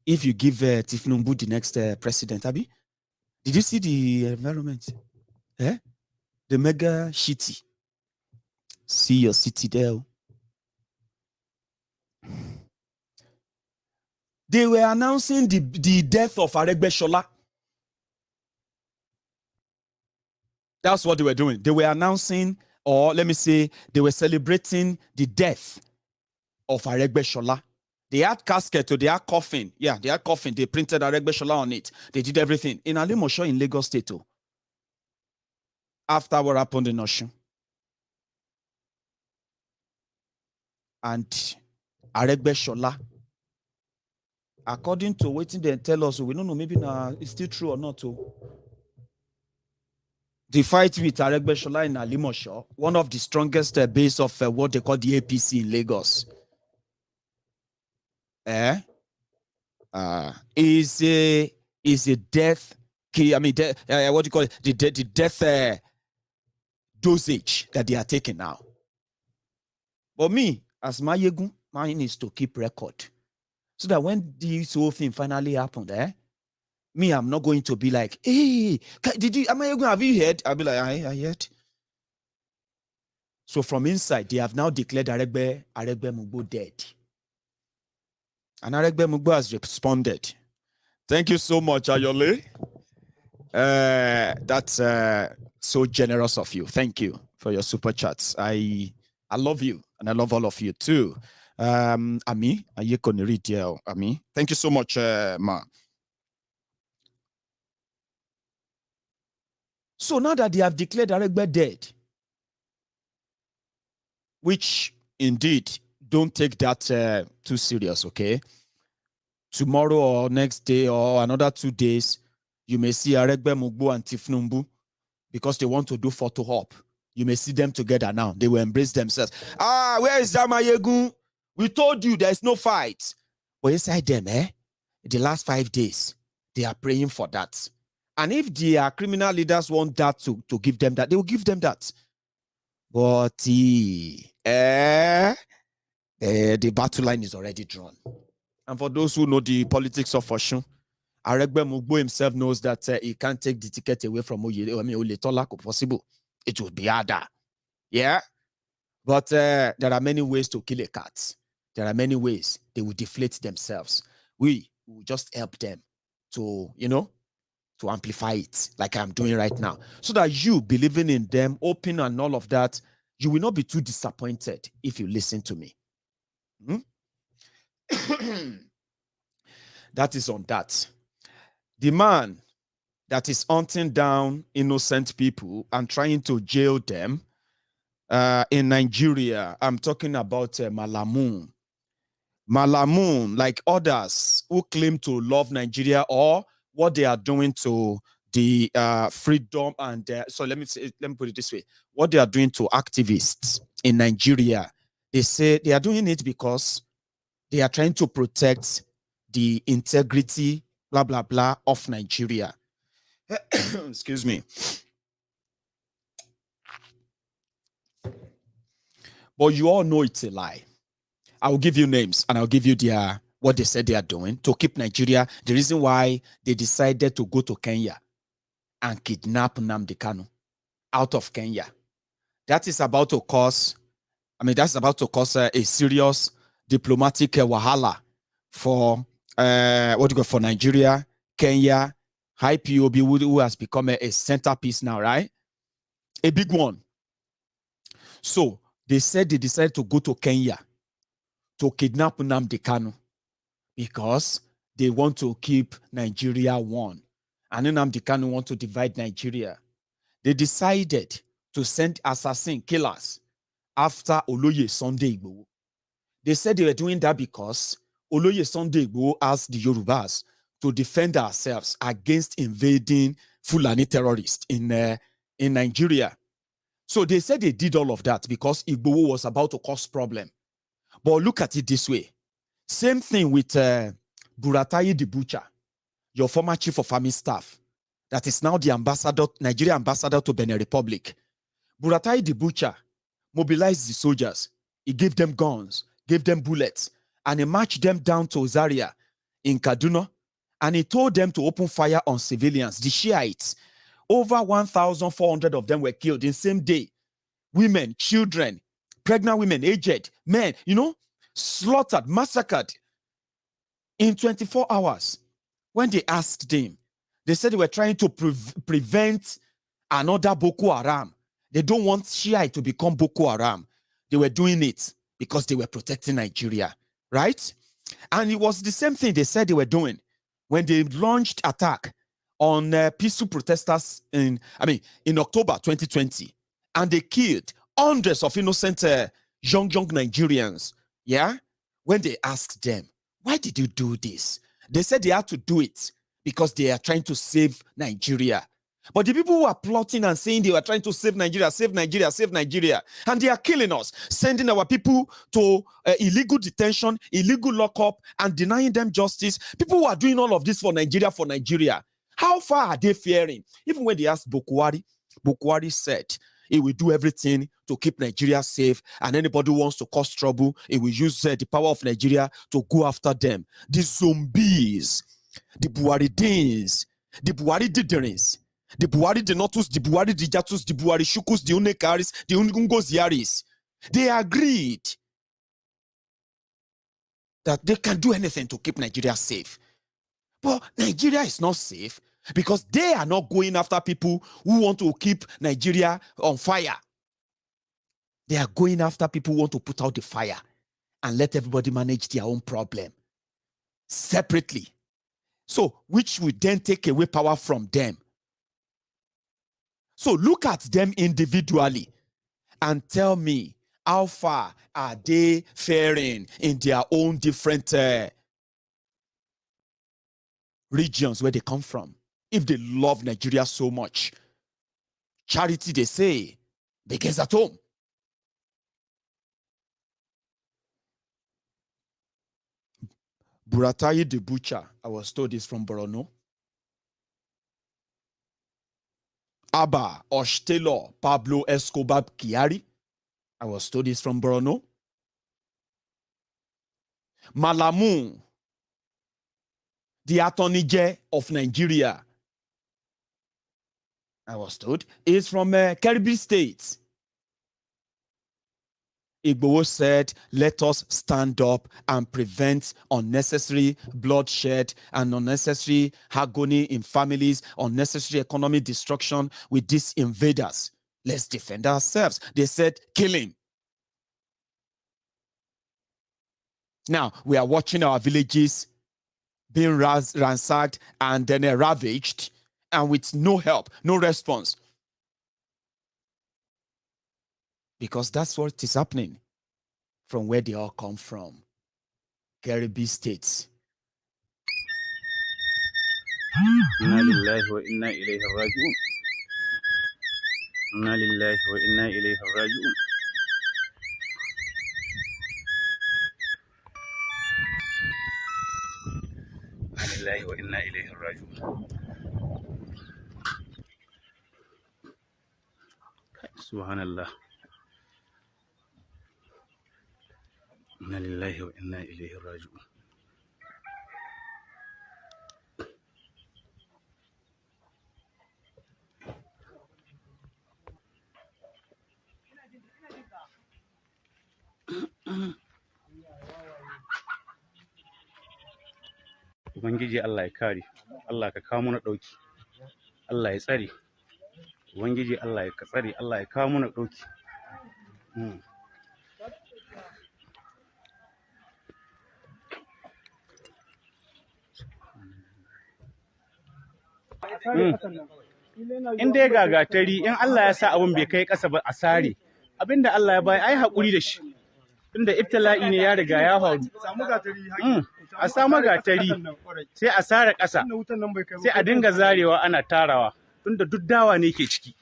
Speaker 3: If you give Tinubu the next president, Abi. Did you see the environment? The mega shitty. See your city there. They were announcing the death of Aregbesola. That's what they were doing. They were announcing, or let me say, they were celebrating the death of Aregbesola. They had casket, or they had coffin. Yeah, they had coffin. They printed Aregbesola on it. They did everything. In Alimosho in Lagos State. After what happened in Osun. And Aregbesola, according to what they tell us, we don't know, maybe now it's still true or not. The fight with Aregbesola in Alimosho, one of the strongest base of what they call the APC in Lagos, is a death key. I mean, what do you call it? The death dosage that they are taking now. But me, as Maiyegun, mine is to keep record. So that when this whole thing finally happened, me, I'm not going to be like, hey, Maiyegun, have you heard? I'll be like, I heard. So from inside, they have now declared Aregbesola dead. And Aregbesola has responded. Thank you so much, Ayole. That's so generous of you. Thank you for your super chats. I love you, and I love all of you too. Ami, Ami. Thank you so much, Ma. So now that they have declared Aregbesola dead, which indeed don't take that too serious, okay? Tomorrow or next day or another 2 days, you may see Aregbesola and Tinubu because they want to do photo op You may see them together now. They will embrace themselves. Ah, where is that Maiyegun? We told you there's no fight. But inside them, the last 5 days, they are praying for that. And if their criminal leaders want that to give them that, they will give them that. But the battle line is already drawn. And for those who know the politics of Osun, Aregbesola himself knows that he can't take the ticket away from Oyetola if possible. It would be harder. Yeah? But there are many ways to kill a cat. There are many ways they will deflate themselves. We will just help them to, to amplify it like I'm doing right now. So that you, believing in them, open and all of that, you will not be too disappointed if you listen to me. That is on that. The man that is hunting down innocent people and trying to jail them in Nigeria, I'm talking about Malamun. Malamun, like others who claim to love Nigeria or what they are doing to the freedom and so let me put it this way: what they are doing to activists in Nigeria. They say they are doing it because they are trying to protect the integrity, blah blah blah, of Nigeria. Excuse me. But you all know it's a lie. I will give you names and I'll give you their what they said they are doing to keep Nigeria. The reason why they decided to go to Kenya and kidnap Nnamdi Kanu out of Kenya. That is about to cause, a serious diplomatic wahala for for Nigeria, Kenya, IPOB, who has become a centerpiece now, right? A big one. So they said they decided to go to Kenya to kidnap Nnamdi Kanu because they want to keep Nigeria one. And Nnamdi Kanu want to divide Nigeria. They decided to send assassin killers after Oloye Sunday Igboho. They said they were doing that because Oloye Sunday Igboho asked the Yorubas to defend ourselves against invading Fulani terrorists in Nigeria. So they said they did all of that because Igboho was about to cause problem. But look at it this way. Same thing with Buratai the Butcher, your former chief of army staff, that is now the ambassador, Nigeria ambassador to Benin Republic. Buratai the Butcher mobilized the soldiers. He gave them guns, gave them bullets, and he marched them down to Zaria in Kaduna, and he told them to open fire on civilians, the Shiites. Over 1,400 of them were killed in the same day. Women, children, pregnant women, aged, men, slaughtered, massacred in 24 hours. When they asked them, they said they were trying to prevent another Boko Haram. They don't want Shia to become Boko Haram. They were doing it because they were protecting Nigeria, right? And it was the same thing they said they were doing when they launched attack on peaceful protesters in October 2020. And they killed hundreds of innocent young Nigerians. Yeah? When they asked them, why did you do this? They said they had to do it because they are trying to save Nigeria. But the people who are plotting and saying they were trying to save Nigeria, and they are killing us, sending our people to illegal detention, illegal lockup, and denying them justice. People who are doing all of this for Nigeria. How far are they fearing? Even when they asked Buhari said he will do everything to keep Nigeria safe, and anybody who wants to cause trouble, he will use the power of Nigeria to go after them. The zombies, the Buharidins, the Buhari Diderins, the Buhari Denotus, the Buhari Dijatus, the Buhari Shukus, the Unekaris, the Ungungoziaris, they agreed that they can do anything to keep Nigeria safe. But Nigeria is not safe because they are not going after people who want to keep Nigeria on fire. They are going after people who want to put out the fire and let everybody manage their own problem separately. So, which will then take away power from them. So look at them individually and tell me, how far are they faring in their own different regions where they come from? If they love Nigeria so much, charity, they say, begins at home. Buratai the butcher, I was told, is from Borno. Abba Hushpopi Pablo Kyari, I was told, is from Borno. Malamu, the Attorney General of Nigeria, I was told, is from Kebbi State. Igboho said, let us stand up and prevent unnecessary bloodshed and unnecessary agony in families, unnecessary economic destruction with these invaders. Let's defend ourselves. They said, kill him. Now, we are watching our villages being ransacked and then ravaged, and with no help, no response. Because that's what is happening from where they all come from. Kebbi States.
Speaker 7: Inna lillahi wa inna ilayhi raji'un. Inna lillahi wa inna ilayhi raji'un. Inna lillahi wa inna ilayhi raji'un. Subhanallah. Inna lillahi wa inna ilayhi raji'un. Ubangiji Allah ya kare, Allah ka kawo mana ɗauki, Allah ya tsare, Ubangiji Allah ya tsare, Allah ya kawo mana ɗauki. In dai gagatari, in Allah ya sa abin bai kai ƙasa ba a sare, abinda Allah ya bai ai haƙuri da shi. Tunda ibtila'i ne ya riga ya faru. A samu gatari sai a sare ƙasa, sai a dinga zarewa ana tarawa, tunda duk dawa ne ke ciki.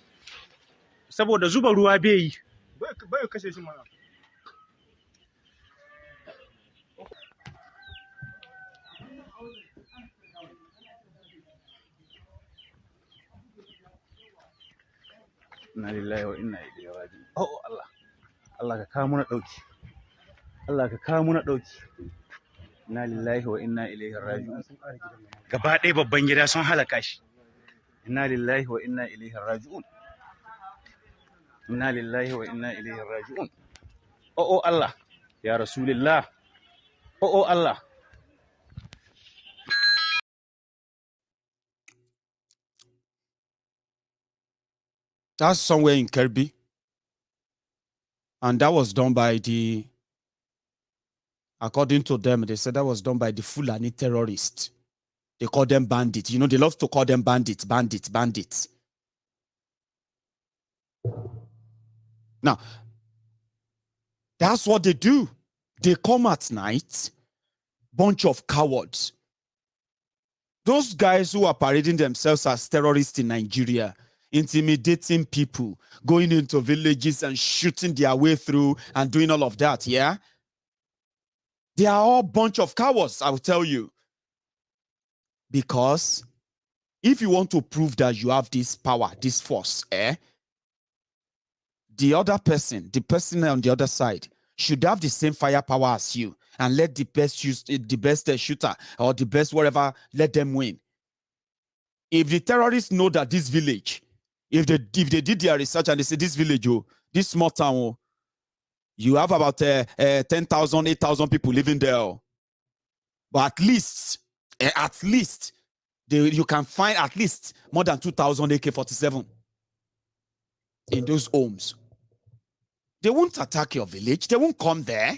Speaker 7: Saboda zuba ruwa bai yi. Bai kashe shi mana. Inna lillahi wa inna ilaihi raji'un. Oh Allah. Allah ka kawo mana ɗauki. Allah ka kawo mana ɗauki. Inna lillahi wa inna ilaihi raji'un. Gaba ɗaya babban gida sun halaka shi. Inna lillahi wa inna ilaihi raji'un. Inna lillahi wa inna ilaihi raji'un. Oh Allah, ya Rasulullah. Oh Allah.
Speaker 3: That's somewhere in Kebbi. And that was done by the, according to them, they said that was done by the Fulani terrorists. They call them bandits. You know, they love to call them bandits. Now, that's what they do. They come at night, bunch of cowards. Those guys who are parading themselves as terrorists in Nigeria, intimidating people, going into villages and shooting their way through and doing all of that, yeah? They are all bunch of cowards, I will tell you. Because if you want to prove that you have this power, this force, the other person, the person on the other side, should have the same firepower as you and let the best shooter or the best whatever, let them win. If the terrorists know that this village, if they did their research and they say this village, this small town, you have about 10,000, 8,000 people living there. But at least, you can find at least more than 2,000 AK-47 in those homes. They won't attack your village. They won't come there.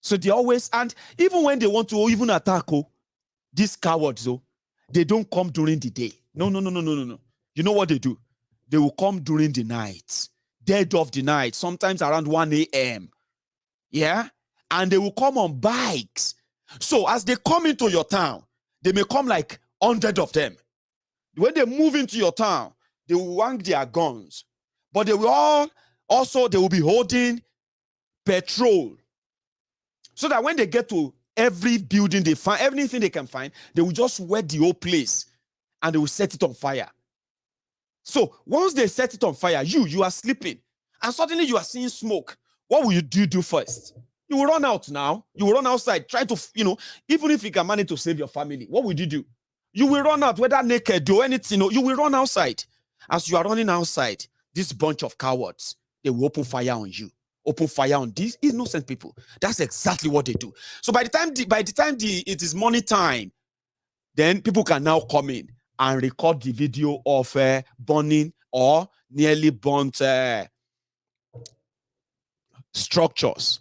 Speaker 3: So they always, and even when they want to even attack these cowards, they don't come during the day. No. You know what they do? They will come during the night, dead of the night, sometimes around 1 a.m. Yeah? And they will come on bikes. So as they come into your town, they may come like 100 of them. When they move into your town, they will wang their guns. But they will they will be holding petrol. So that when they get to every building they find, everything they can find, they will just wet the whole place and they will set it on fire. So once they set it on fire, you are sleeping and suddenly you are seeing smoke. What will you do first? You will run out now. You will run outside, try to, even if you can manage to save your family, what would you do? You will run out, whether naked or anything, you will run outside. As you are running outside, this bunch of cowards, they will open fire on you. Open fire on these innocent people. That's exactly what they do. So by the time it is morning time, then people can now come in and record the video of burning or nearly burnt structures.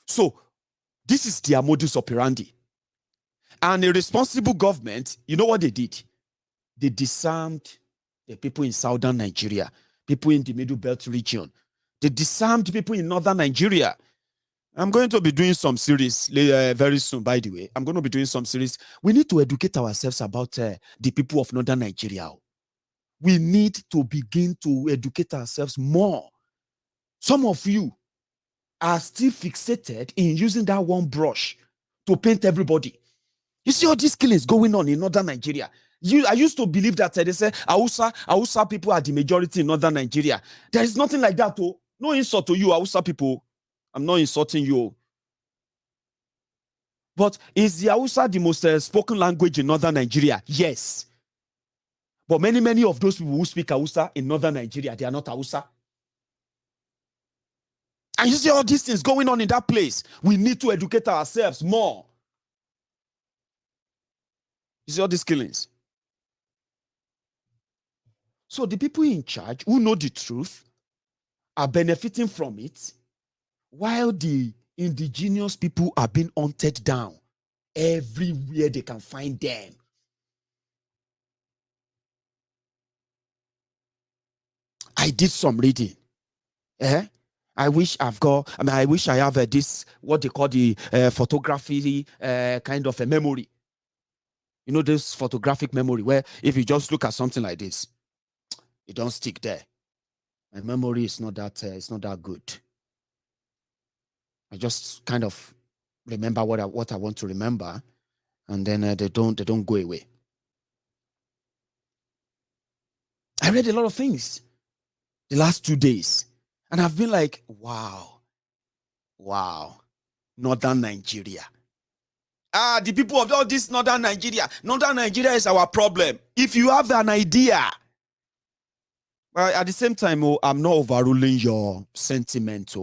Speaker 3: So this is their modus operandi. And a responsible government, you know what they did? They disarmed the people in southern Nigeria, people in the Middle Belt region. They disarmed people in northern Nigeria. I'm going to be doing some series very soon, by the way. I'm going to be doing some series. We need to educate ourselves about the people of northern Nigeria. We need to begin to educate ourselves more. Some of you are still fixated in using that one brush to paint everybody. You see all these killings going on in northern Nigeria. I used to believe that they say Hausa people are the majority in northern Nigeria. There is nothing like that. Oh. No insult to you, Hausa people. I'm not insulting you. But is the Hausa the most spoken language in northern Nigeria? Yes. But many of those people who speak Hausa in northern Nigeria, they are not Hausa. And you see all these things going on in that place. We need to educate ourselves more. You see all these killings. So the people in charge who know the truth are benefiting from it, while the indigenous people are being hunted down everywhere they can find them. I did some reading. I wish I have this, what they call the photography kind of a memory. You know, this photographic memory where if you just look at something like this, it don't stick there. My memory is not that good. I just kind of remember what I want to remember, and then they don't go away. I read a lot of things the last 2 days, and I've been like, wow, northern Nigeria. The people of all this northern Nigeria is our problem. If you have an idea, but at the same time, I'm not overruling your sentiment.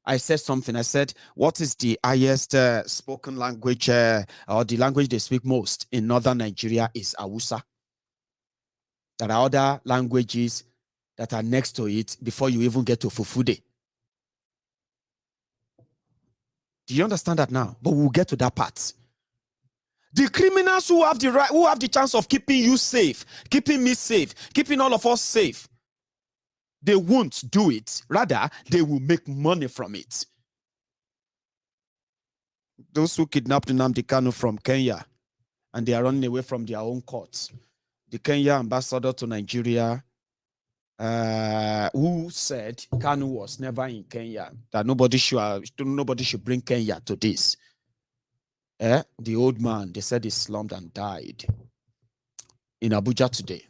Speaker 3: I said something. I said, what is the highest spoken language or the language they speak most in northern Nigeria is Hausa. There are other languages that are next to it before you even get to Fufude. Do you understand that now? But we'll get to that part. The criminals who have the right, who have the chance of keeping you safe, keeping me safe, keeping all of us safe, they won't do it. Rather, they will make money from it. Those who kidnapped Nnamdi Kanu from Kenya and they are running away from their own courts. The Kenya ambassador to Nigeria, who said Kanu was never in Kenya, that nobody should bring Kenya to this. The old man, they said he slumped and died in Abuja today.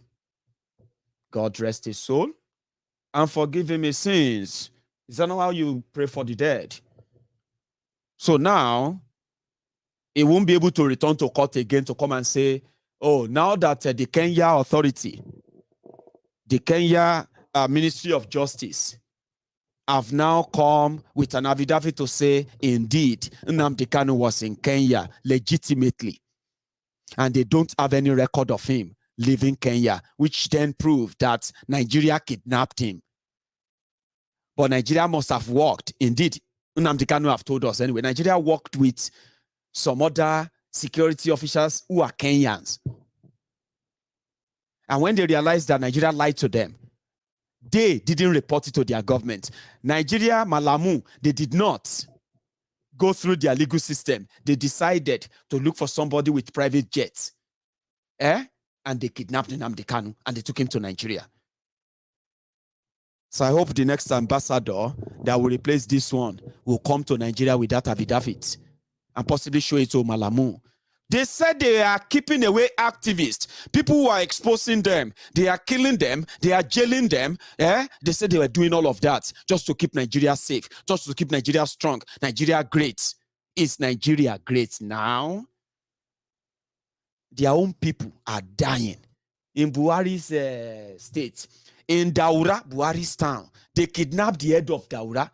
Speaker 3: God rest his soul and forgive him his sins. Is that not how you pray for the dead? So now, he won't be able to return to court again to come and say, oh, now that the Kenya authority, the Kenya Ministry of Justice, have now come with an affidavit to say, indeed, Nnamdi Kanu was in Kenya legitimately. And they don't have any record of him leaving Kenya, which then proved that Nigeria kidnapped him. But Nigeria must have worked. Indeed, Nnamdi Kanu have told us anyway, Nigeria worked with some other security officials who are Kenyans. And when they realized that Nigeria lied to them, they didn't report it to their government. Nigeria, Malamu, they did not go through their legal system. They decided to look for somebody with private jets. And and they kidnapped Nnamdi Kanu and they took him to Nigeria. So I hope the next ambassador that will replace this one will come to Nigeria with that affidavit and possibly show it to Malamu. They said they are keeping away activists, people who are exposing them. They are killing them. They are jailing them. They said they were doing all of that just to keep Nigeria safe, just to keep Nigeria strong, Nigeria great. Is Nigeria great now? Their own people are dying. In Buhari's state, in Daura, Buhari's town, they kidnapped the head of Daura,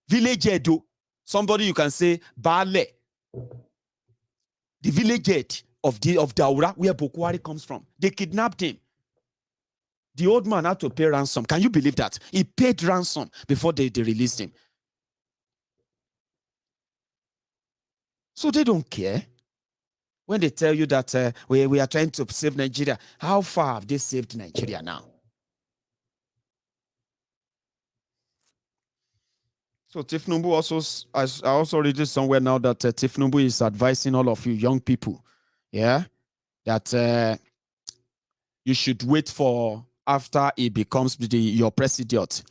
Speaker 3: village Edo. Somebody you can say, Bale. The village head of Daura, where Boko Haram comes from. They kidnapped him. The old man had to pay ransom. Can you believe that? He paid ransom before they released him. So they don't care. When they tell you that we are trying to save Nigeria, how far have they saved Nigeria now? So Tinubu also, I also read it somewhere now that Tinubu is advising all of you young people, that you should wait for after he becomes your president,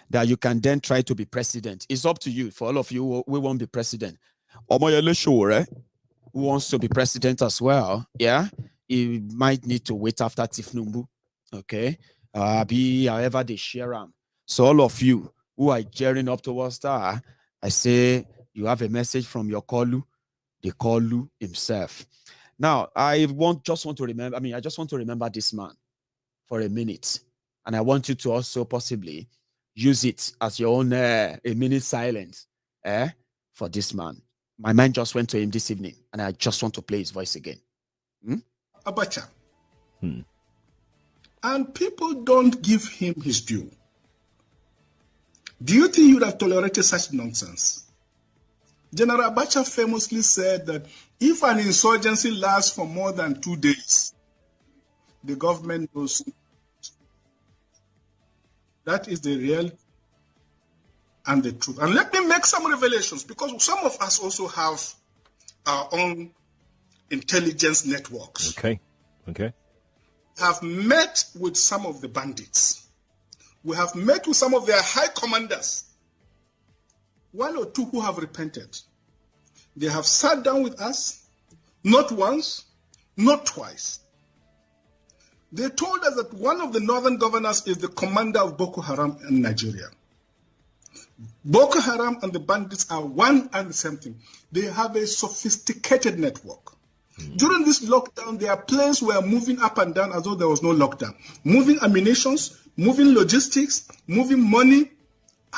Speaker 3: that you can then try to be president. It's up to you. For all of you who won't be president. Omoyele who wants to be president as well, he might need to wait after Tinubu, okay? However they share him. So all of you who are gearing up towards that, I say you have a message from your Kolu, the Kolu himself. Now, I just want to remember this man for a minute. And I want you to also possibly use it as your own a minute silence for this man. My mind just went to him this evening, and I just want to play his voice again.
Speaker 1: Abacha. And people don't give him his due. Do you think you would have tolerated such nonsense? General Abacha famously said that if an insurgency lasts for more than 2 days, the government knows. That is the real and the truth. And let me make some revelations, because some of us also have our own intelligence networks.
Speaker 8: Okay.
Speaker 1: Have met with some of the bandits. We have met with some of their high commanders. 1 or 2 who have repented. They have sat down with us, not once, not twice. They told us that one of the northern governors is the commander of Boko Haram in Nigeria. Boko Haram and the bandits are one and the same thing. They have a sophisticated network. During this lockdown, their planes were moving up and down as though there was no lockdown. Moving ammunitions, moving logistics, moving money,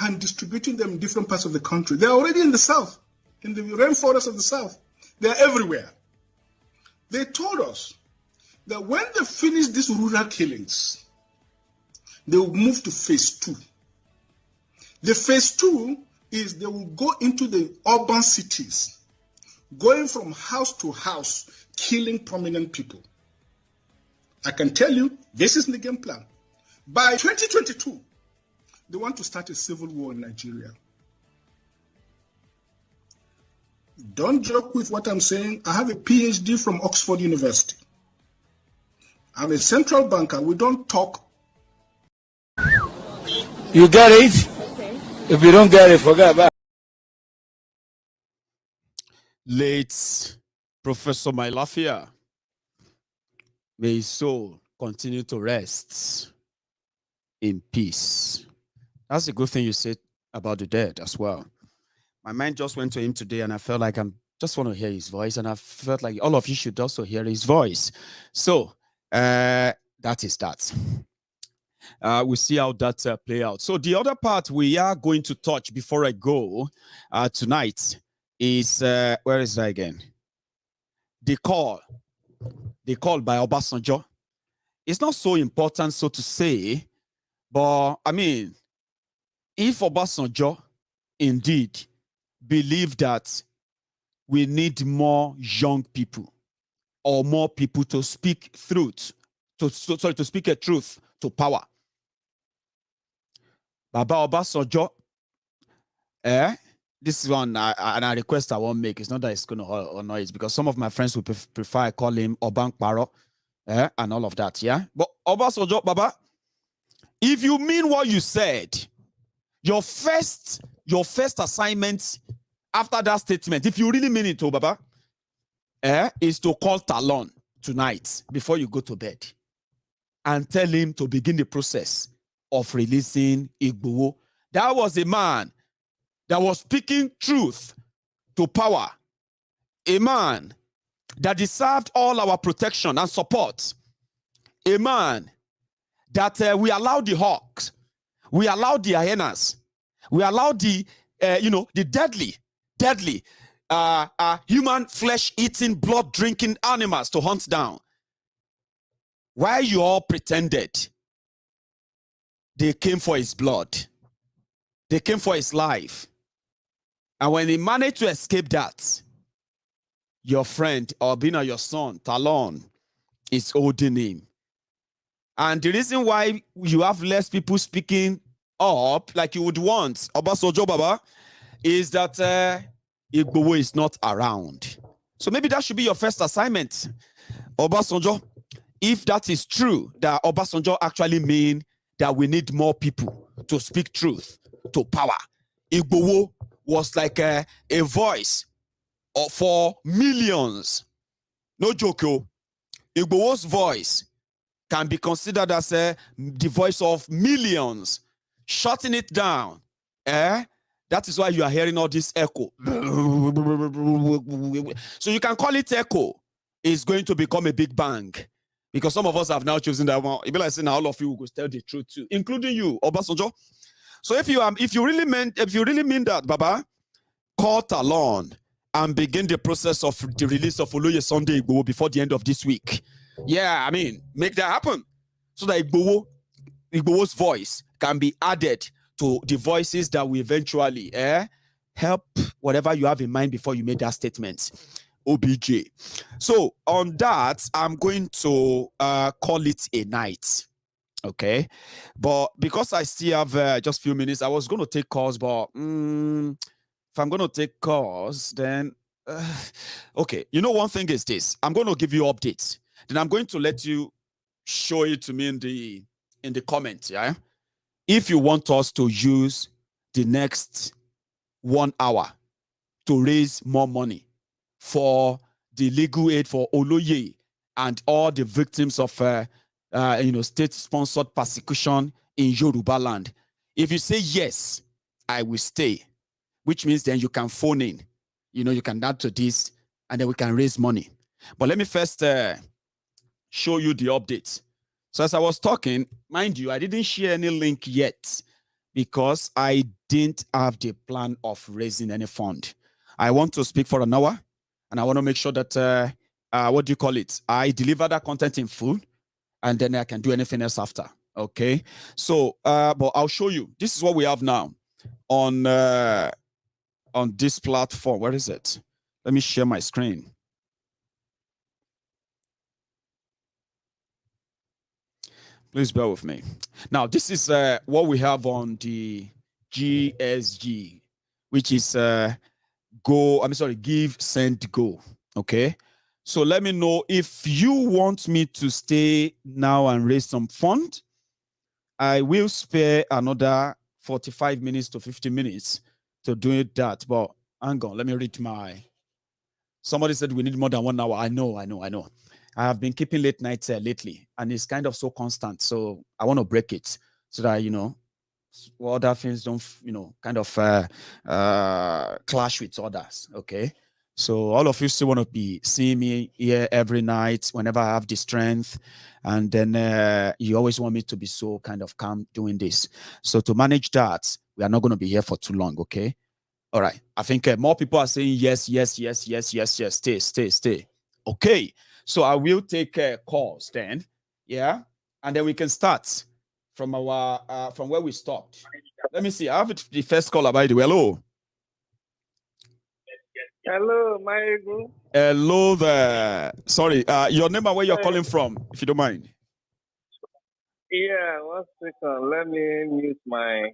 Speaker 1: and distributing them in different parts of the country. They're already in the south, in the rainforest of the south. They're everywhere. They told us that when they finish these rural killings, they will move to phase 2. The phase 2 is they will go into the urban cities, going from house to house, killing prominent people. I can tell you, this is the game plan. By 2022, they want to start a civil war in Nigeria. Don't joke with what I'm saying. I have a PhD from Oxford University. I'm a central banker. We don't talk.
Speaker 8: You get it? Okay. If you don't get it, forget about it.
Speaker 3: Late Professor Mailafia, may his soul continue to rest in peace. That's a good thing you said about the dead as well. My mind just went to him today, and I felt like I just want to hear his voice, and I felt like all of you should also hear his voice. So that is that. We'll see how that play out. So the other part we are going to touch before I go tonight is, where is that again? The call by Obasanjo. It's not so important, so to say, but I mean, if Obasanjo indeed believe that we need more young people or more people to speak truth, to speak a truth to power, Baba Obasanjo, this is one and a request I won't make. It's not that it's going to annoy it, because some of my friends would prefer I call him Oban Paro. and all of that, yeah? But Obasanjo, Baba, if you mean what you said, your first assignment after that statement, if you really mean it, Baba, is to call Talon tonight before you go to bed and tell him to begin the process of releasing Igboho. That was a man that was speaking truth to power. A man that deserved all our protection and support. A man that we allowed the hawks, we allowed the hyenas, we allowed the, the deadly human flesh-eating, blood-drinking animals to hunt down. While you all pretended they came for his blood, they came for his life. And when he managed to escape that, your friend, or being your son, Talon, is holding him. And the reason why you have less people speaking up like you would want, Obasanjo Baba, is that Igboho is not around. So maybe that should be your first assignment, Obasanjo. If that is true, that Obasanjo actually mean that we need more people to speak truth to power. Igboho was like a voice for millions. No joke, yo. Igboho's voice can be considered as the voice of millions. Shutting it down. That is why you are hearing all this echo. So you can call it echo. It's going to become a big bang. Because some of us have now chosen that one. It be like saying all of you will tell the truth too, including you, Obasanjo. So if you really mean that, Baba, call Talon and begin the process of the release of Oloye Sunday Igboho before the end of this week. Yeah, I mean, make that happen so that Igboho's voice can be added to the voices that will eventually help whatever you have in mind before you made that statement. OBJ. So on that, I'm going to call it a night. Okay, but because I still have just a few minutes, I was going to take calls, but if I'm going to take calls, then okay. You know, one thing is this: I'm going to give you updates. Then I'm going to let you show it to me in the comments. Yeah, if you want us to use the next 1 hour to raise more money for the legal aid for Oloye and all the victims of state-sponsored persecution in Yoruba land. If you say yes, I will stay, which means then you can phone in. You can add to this, and then we can raise money. But let me first show you the updates. So as I was talking, mind you, I didn't share any link yet because I didn't have the plan of raising any fund. I want to speak for an hour, and I want to make sure that, I deliver that content in full, and then I can do anything else after. Okay. So, but I'll show you. This is what we have now on this platform. Where is it? Let me share my screen. Please bear with me. Now, this is what we have on the GSG, which is give, send, go. Okay. So let me know if you want me to stay now and raise some fund. I will spare another 45 minutes to 50 minutes to do that. But hang on, let me read somebody said we need more than 1 hour. I know. I have been keeping late nights lately, and it's kind of so constant. So I want to break it so that, other things don't, kind of clash with others. Okay. So all of you still want to be seeing me here every night whenever I have the strength. And then you always want me to be so kind of calm doing this. So to manage that, we are not going to be here for too long. Okay. All right. I think more people are saying yes. Stay. Okay. So I will take calls then. Yeah. And then we can start from from where we stopped. Let me see. I have the first caller, by the way. Hello.
Speaker 9: Hello, Maiyegun.
Speaker 3: Hello there. Sorry, your name and where you're calling from, if you don't mind.
Speaker 9: Yeah, 1 second. Let me mute my...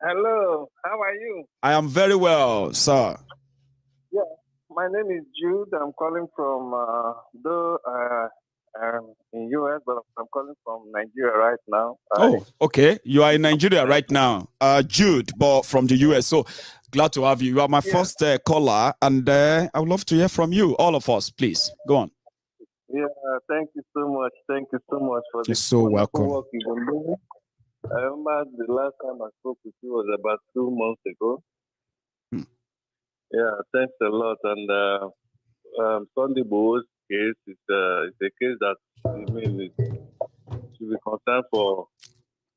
Speaker 9: Hello, how are you?
Speaker 3: I am very well, sir.
Speaker 9: Yeah, My name is Jude. I'm calling from, though I'm in US, but I'm calling from Nigeria right now.
Speaker 3: Oh, okay. You are in Nigeria right now. Jude, but from the US. So glad to have you. You are my first caller, and I would love to hear from you, all of us, please. Go on.
Speaker 9: Yeah, thank you so much. Thank you so much for
Speaker 3: You're
Speaker 9: this
Speaker 3: so
Speaker 9: wonderful
Speaker 3: welcome.
Speaker 9: work you've been doing. I remember the last time I spoke with you was about 2 months ago. Yeah, thanks a lot. And Sunday Bo's case is a case that it should be concerned for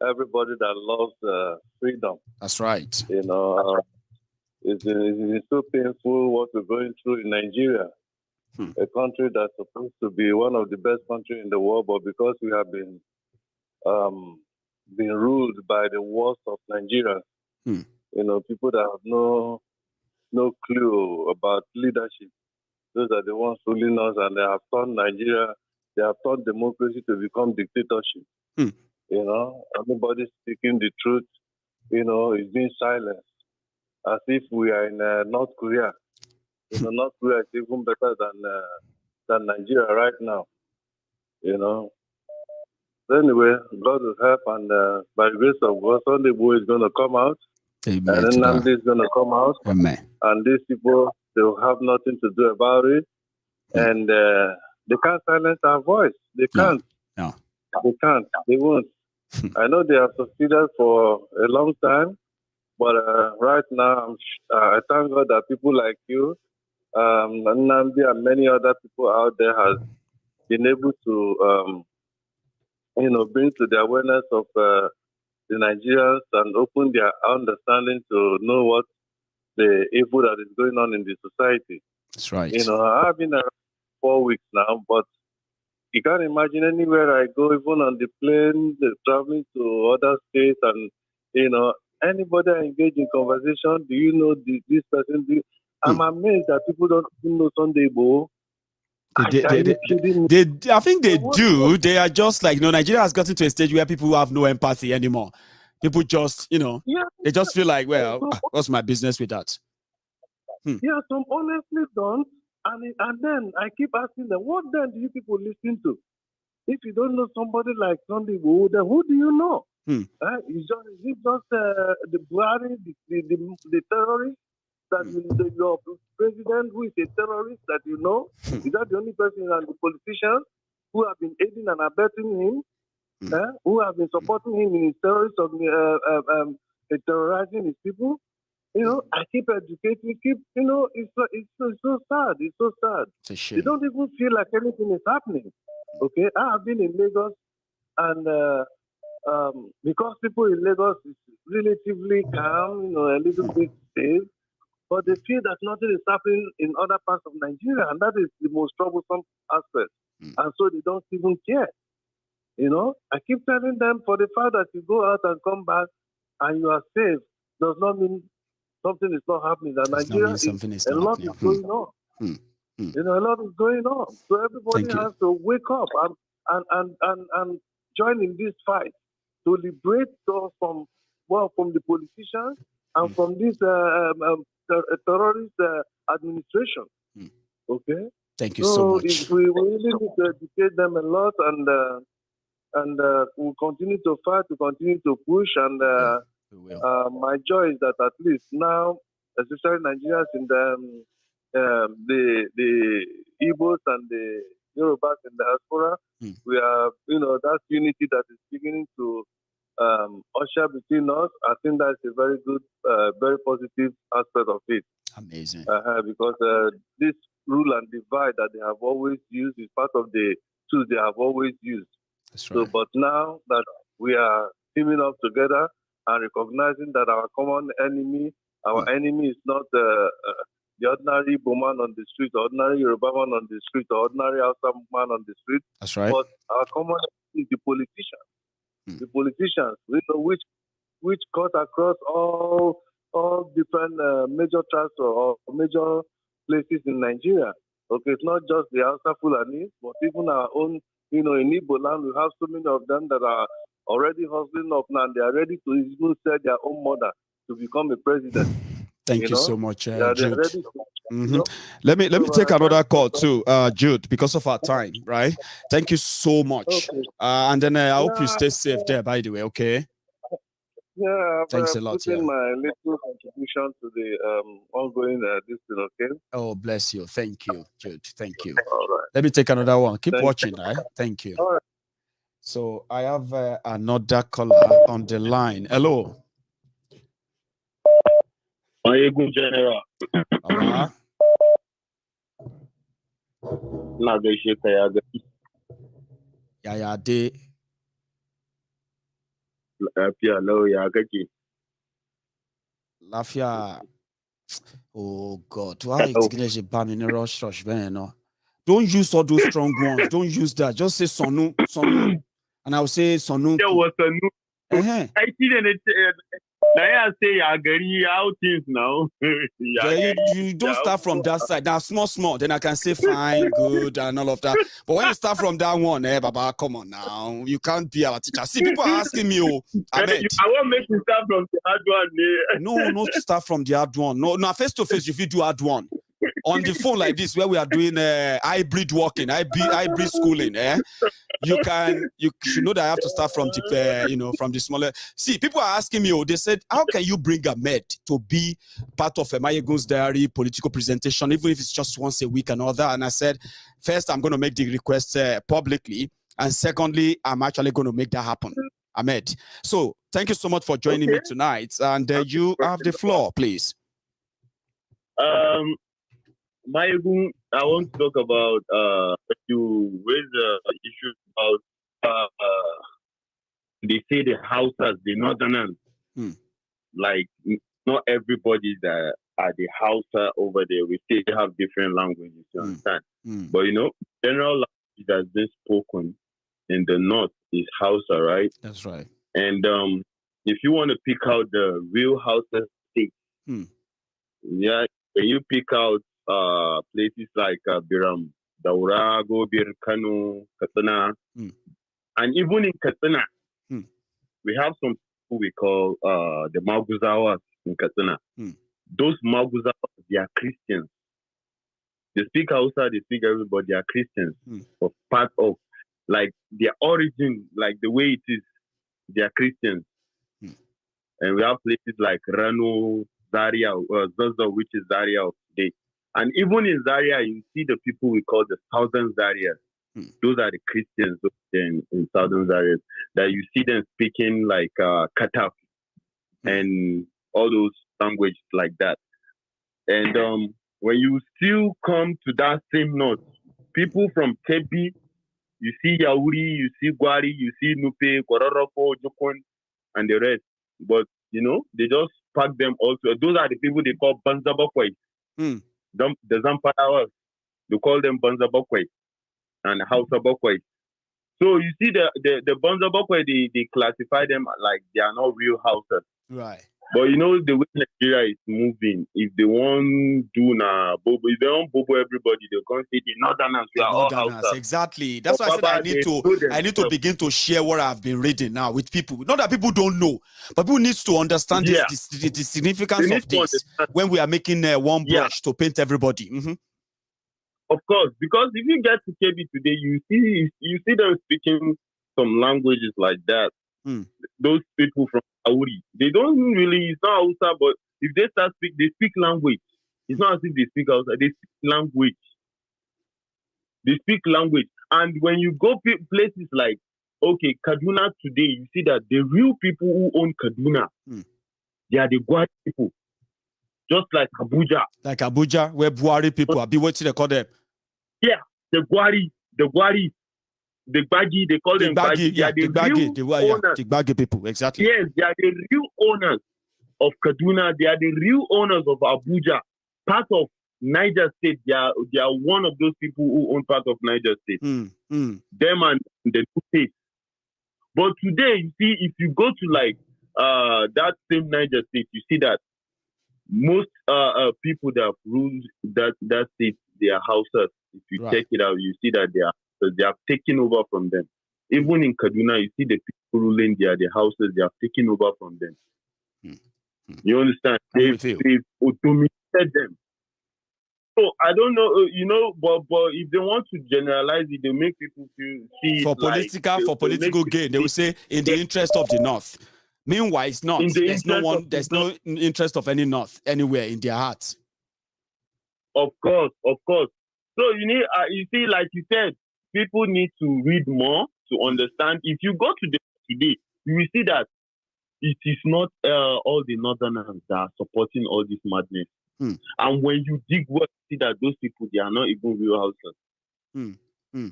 Speaker 9: everybody that loves freedom.
Speaker 3: That's right.
Speaker 9: You know, it's so painful what we're going through in Nigeria, a country that's supposed to be one of the best countries in the world, but because we have been ruled by the worst of Nigerians, you know, people that have no clue about leadership. Those are the ones ruling us, and they have turned Nigeria, they have turned democracy to become dictatorship. You know, everybody speaking the truth, you know, is being silenced, as if we are in North Korea. You know, North Korea is even better than Nigeria right now. You know. So anyway, God will help, and by the grace of God, Sunday Boy is going to come out.
Speaker 3: Amen.
Speaker 9: And then Namdi is going to come out.
Speaker 3: Amen.
Speaker 9: And these people, they will have nothing to do about it. And they can't silence our voice. They can't.
Speaker 3: No.
Speaker 9: They can't. They won't. I know they have succeeded for a long time, but right now, I thank God that people like you, Namdi, and many other people out there have been able to, you know, bring to the awareness of the Nigerians and open their understanding to know what the evil that is going on in the society.
Speaker 3: That's right.
Speaker 9: You know, I've been around 4 weeks now, but you can't imagine anywhere I go, even on the plane, traveling to other states, and, you know, anybody I engage in conversation, do you know this person? I'm amazed that people don't even know Sunday Igboho.
Speaker 3: I think they do. They are just like, you know, Nigeria has gotten to a stage where people have no empathy anymore. People just, you know, they just feel like, well, what's my business with that?
Speaker 9: Yeah, some honestly don't. And then I keep asking them, what then do you people listen to? If you don't know somebody like Sunday Igboho, then who do you know? Is it just the Buhari, the terrorist? That your president who is a terrorist that you know? Is that the only person, and the politicians who have been aiding and abetting him, who have been supporting him in his terrorist terrorizing his people? You know, I keep educating, you know, it's so sad. It's so sad.
Speaker 3: It's a shame.
Speaker 9: You don't even feel like anything is happening. Okay, I have been in Lagos, and because people in Lagos is relatively calm, you know, a little bit safe, but they feel that nothing is happening in other parts of Nigeria, and that is the most troublesome aspect. And so they don't even care. You know, I keep telling them, for the fact that you go out and come back and you are safe does not mean something is not happening. And Nigeria a lot is going on. You know, a lot is going on. So everybody has to wake up and join in this fight to liberate us from the politicians and from this terrorist administration. Okay?
Speaker 3: Thank you so much.
Speaker 9: We really need to educate them a lot, and we'll continue to fight, to continue to push, and my joy is that at least now, especially Nigerians in the Igbos and the Yorubas in the diaspora, we are, you know, that unity that is beginning to usher between us. I think that's a very good, very positive aspect of it.
Speaker 3: Amazing.
Speaker 9: Because this rule and divide that they have always used is part of the tools they have always used.
Speaker 3: That's right.
Speaker 9: So, but now that we are teaming up together and recognizing that our common enemy, our enemy is not the ordinary Igbo man on the street, ordinary Yoruba man on the street, ordinary Hausa man on the street.
Speaker 3: That's right.
Speaker 9: But our common enemy is the politicians. The politicians, you know, which cut across all different major tracts or major places in Nigeria. Okay, it's not just the Hausa Fulani, but even our own, you know, in Igbo land, we have so many of them that are already hustling up now, and they are ready to even sell their own mother to become a president.
Speaker 3: Thank you so much,
Speaker 9: they're
Speaker 3: Jude.
Speaker 9: ready to,
Speaker 3: Let me take another call too, Jude, because of our time, right? Thank you so much.
Speaker 9: Okay.
Speaker 3: And then I hope you stay safe there, by the way, okay?
Speaker 9: Yeah,
Speaker 3: Thanks a lot.
Speaker 9: Putting my little contribution to the ongoing this thing, okay?
Speaker 3: Oh, bless you. Thank you, Jude. Thank you.
Speaker 9: All right.
Speaker 3: Let me take another one. Keep
Speaker 9: Thank
Speaker 3: watching, right? Thank you.
Speaker 9: All right.
Speaker 3: So I have another caller on the line. Hello.
Speaker 10: Maiyegun General. Na gaishe ka ya gari.
Speaker 3: Yaya dai.
Speaker 10: Lafiya lau ya kake.
Speaker 3: Lafiya. Oh God, why is it ban in a rush, man? No. Don't use all those strong ones. Don't use that. Just say Sonu, Sonu. And I'll say Sonu.
Speaker 10: There was Sonu. I see it. I say Yagari, how things now.
Speaker 3: Yeah, you don't start from that side. Now small. Then I can say fine, good, and all of that. But when you start from that one, Baba, come on now. You can't be our teacher. See, people are asking me, Ahmed.
Speaker 10: I won't make you start from the hard one.
Speaker 3: No, not start from the hard one. No, face to face, if you do hard one. On the phone like this, where we are doing hybrid working, hybrid schooling, you should know that I have to start from the from the smaller. See, people are asking me, they said, how can you bring Ahmed to be part of Maiyegun's diary political presentation, even if it's just once a week and all that? And I said, first, I'm going to make the request publicly, and secondly, I'm actually going to make that happen, Ahmed. So, thank you so much for joining me tonight, and you have the floor, please.
Speaker 10: Maiyegun, I want to talk about you raise the issue about they say the Hausas, the Northerners, like not everybody that are the Hausa over there. We still have different languages, you understand? But general language that's been spoken in the North is Hausa, right?
Speaker 3: That's right.
Speaker 10: And if you want to pick out the real Hausa state, yeah, when you pick out places like Biram, Daura, Gobir, Kano, Katsina, and even in Katsina, we have some people we call the Maguzawas in Katsina. Those Maguzawas, they are Christians. They speak Hausa, they speak everybody, they are Christians. But part of, like, their origin, like the way it is, they are Christians. And we have places like Rano, Zaria, Zaza, which is Zaria of today. And even in Zaria, you see the people we call the Southern Zaria. Those are the Christians in Southern Zaria. That you see them speaking like Kataf and all those languages like that. And when you still come to that same north, people from Tebi, you see Yauri, you see Gwari, you see Nupe, Kororoko, Jokon, and the rest. But, they just pack them also. Those are the people they call Banzabakwai. The Zamparawas, they call them Banzabakwai and Hausabakwai. So you see the Banzabakwai, they classify them like they are not real Hausas.
Speaker 3: Right.
Speaker 10: But the way Nigeria is moving, if they want do bobo, if they want bobo everybody, they can't say the Northerners, we are all Hausas.
Speaker 3: Exactly. That's why I said I need to begin to share what I've been reading now with people. Not that people don't know, but people need to understand the significance of this when we are making one brush to paint everybody.
Speaker 10: Of course, because if you get to KB today, you see them speaking some languages like that. Those people from Auri, they don't really, it's not Hausa, but if they start speak, they speak language. It's not as if they speak Hausa, they speak language. They speak language. And when you go places like, Kaduna today, you see that the real people who own Kaduna, they are the Gwari people. Just like Abuja.
Speaker 3: Like Abuja, where Buhari people are. Be what they call them.
Speaker 10: Yeah, the Gwari, the Baggy, they call them Baggy.
Speaker 3: Yeah, the Baggy people, exactly.
Speaker 10: Yes, they are the real owners of Kaduna. They are the real owners of Abuja. Part of Niger State, they are one of those people who own part of Niger State. Them and the two states. But today, you see, if you go to like that same Niger State, you see that most people that have ruled that state, they are Hausas. If you check it out, you see that they have taken over from them. Even in Kaduna, you see the people ruling there, the houses, they have taken over from them. You understand? They've dominated them. So I don't know, but if they want to generalize it, they make people see
Speaker 3: for
Speaker 10: it
Speaker 3: political gain. They will say in the interest of the North. Meanwhile, it's not. There's no interest of any North anywhere in their hearts.
Speaker 10: Of course. So you see, like you said, people need to read more to understand. If you go to the today, you will see that it is not all the Northerners that are supporting all this madness. And when you dig well, you see that those people, they are not even real houses.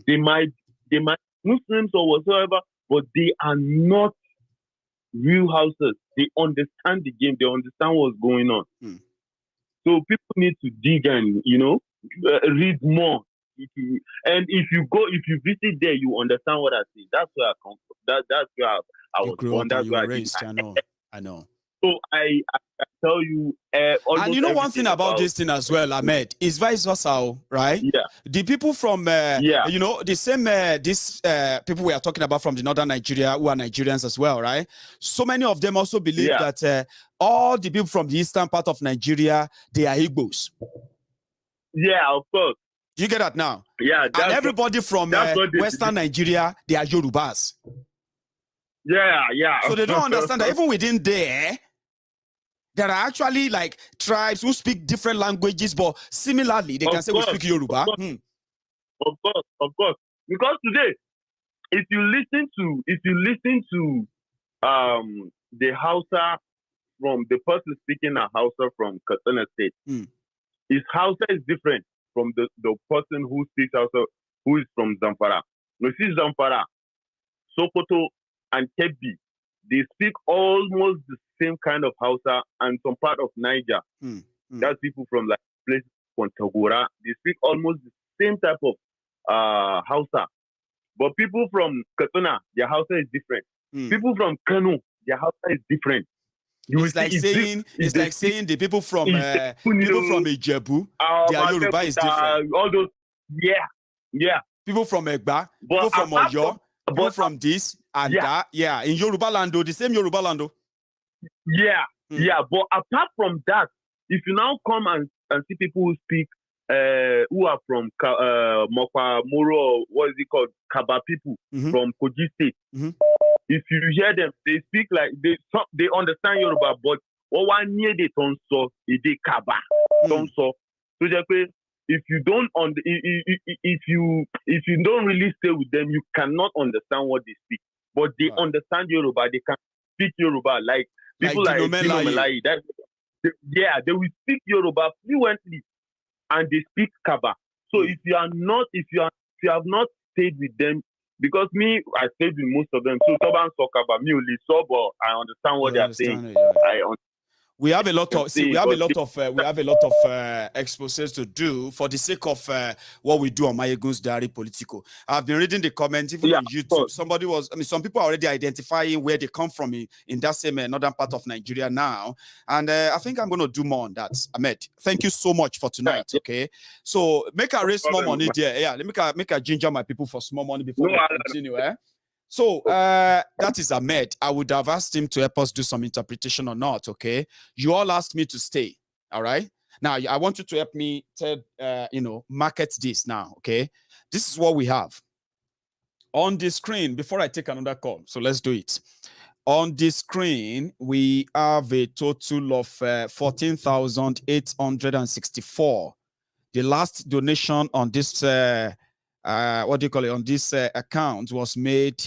Speaker 10: They might Muslims or whatsoever, but they are not real houses. They understand the game. They understand what's going on. So people need to dig and read more. And if you visit there, you understand what I say. That's where I come from. That's where I was born. That's where
Speaker 3: I know.
Speaker 10: So I tell you,
Speaker 3: and you know one thing about this thing as well, Ahmed, is vice versa, right?
Speaker 10: Yeah.
Speaker 3: The people from the same these people we are talking about from the northern Nigeria who are Nigerians as well, right? So many of them also believe that all the people from the eastern part of Nigeria, they are Igbos.
Speaker 10: Yeah, of course.
Speaker 3: You get that now?
Speaker 10: Yeah.
Speaker 3: And everybody from western Nigeria, they are Yorubas.
Speaker 10: Yeah.
Speaker 3: So they don't understand that even within there are actually like tribes who speak different languages, but similarly they can say we speak Yoruba.
Speaker 10: Of course. Because today, if you listen to the Hausa from the person speaking a Hausa from Kasala State, his Hausa is different from the person who speaks Hausa who is from Zamfara. You see Zamfara, Sokoto, and Kebbi, they speak almost the same kind of Hausa, and some part of Niger. That's people from like places from Tagora. They speak almost the same type of Hausa. But people from Katuna, their Hausa is different. People from Kano, their Hausa is different.
Speaker 3: It's like saying the people from Ijebu, their Yoruba is different.
Speaker 10: All those, yeah.
Speaker 3: People from Egba, people from Oyo, people from this and that. Yeah, in Yoruba Lando, the same Yoruba Lando.
Speaker 10: Yeah. But apart from that, if you now come and see people who speak, who are from Mokwa, Moro, what is it called, Kaba people from Kogi State. If you hear them, they speak like they understand Yoruba, but what near they don't so they Kaba don't so. So if you don't if you don't really stay with them, you cannot understand what they speak. But they understand Yoruba. They can speak Yoruba like people like Malai. They will speak Yoruba fluently, and they speak Kaba. So if you have not stayed with them, because I stayed with most of them. So Toban so Kaba, me only so, but I understand what they are saying.
Speaker 3: We have a lot of exposés to do for the sake of what we do on Maiyegun's Diary Political. I've been reading the comments even on YouTube. Some people are already identifying where they come from in that same northern part of Nigeria now. And I think I'm going to do more on that. Ahmed, thank you so much for tonight. Okay, so make a raise small money there. Yeah, let me make a ginger my people for small money before we continue. So that is Ahmed. I would have asked him to help us do some interpretation or not, okay? You all asked me to stay, all right? Now, I want you to help me market this now, okay? This is what we have. On the screen, before I take another call, so let's do it. On the screen, we have a total of 14,864. The last donation on this, on this account was made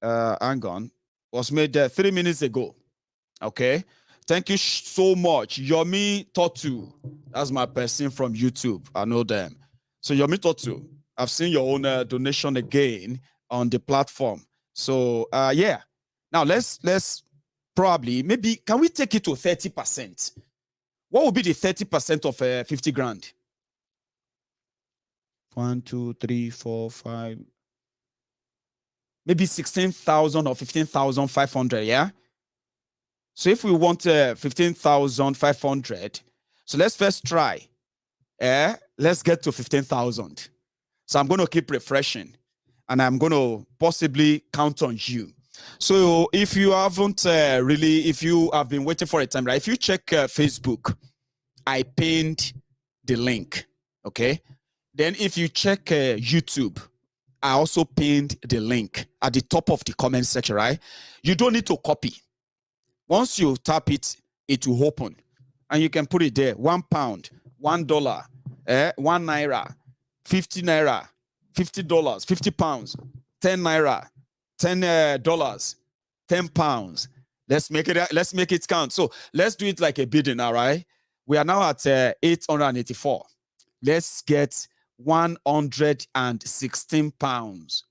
Speaker 3: was made 3 minutes ago. Okay, thank you so much, Yomi Totu. That's my person from YouTube. I know them. So Yomi Totu, I've seen your own donation again on the platform. So yeah, now let's probably maybe can we take it to 30%? What would be the 30% of 50 grand? 1, 2, 3, 4, 5. Maybe 16,000 or 15,500, yeah? So if we want 15,500, so let's first try. Let's get to 15,000. So I'm going to keep refreshing, and I'm going to possibly count on you. So if you haven't if you have been waiting for a time, right? If you check Facebook, I pinned the link, okay? Then if you check YouTube, I also pinned the link at the top of the comment section, right? You don't need to copy. Once you tap it, it will open. And you can put it there. £1, $1, £1, $50, $50, £50, £10, $10, £10. Let's make it count. So let's do it like a bidding, all right? We are now at 884. Let's get £116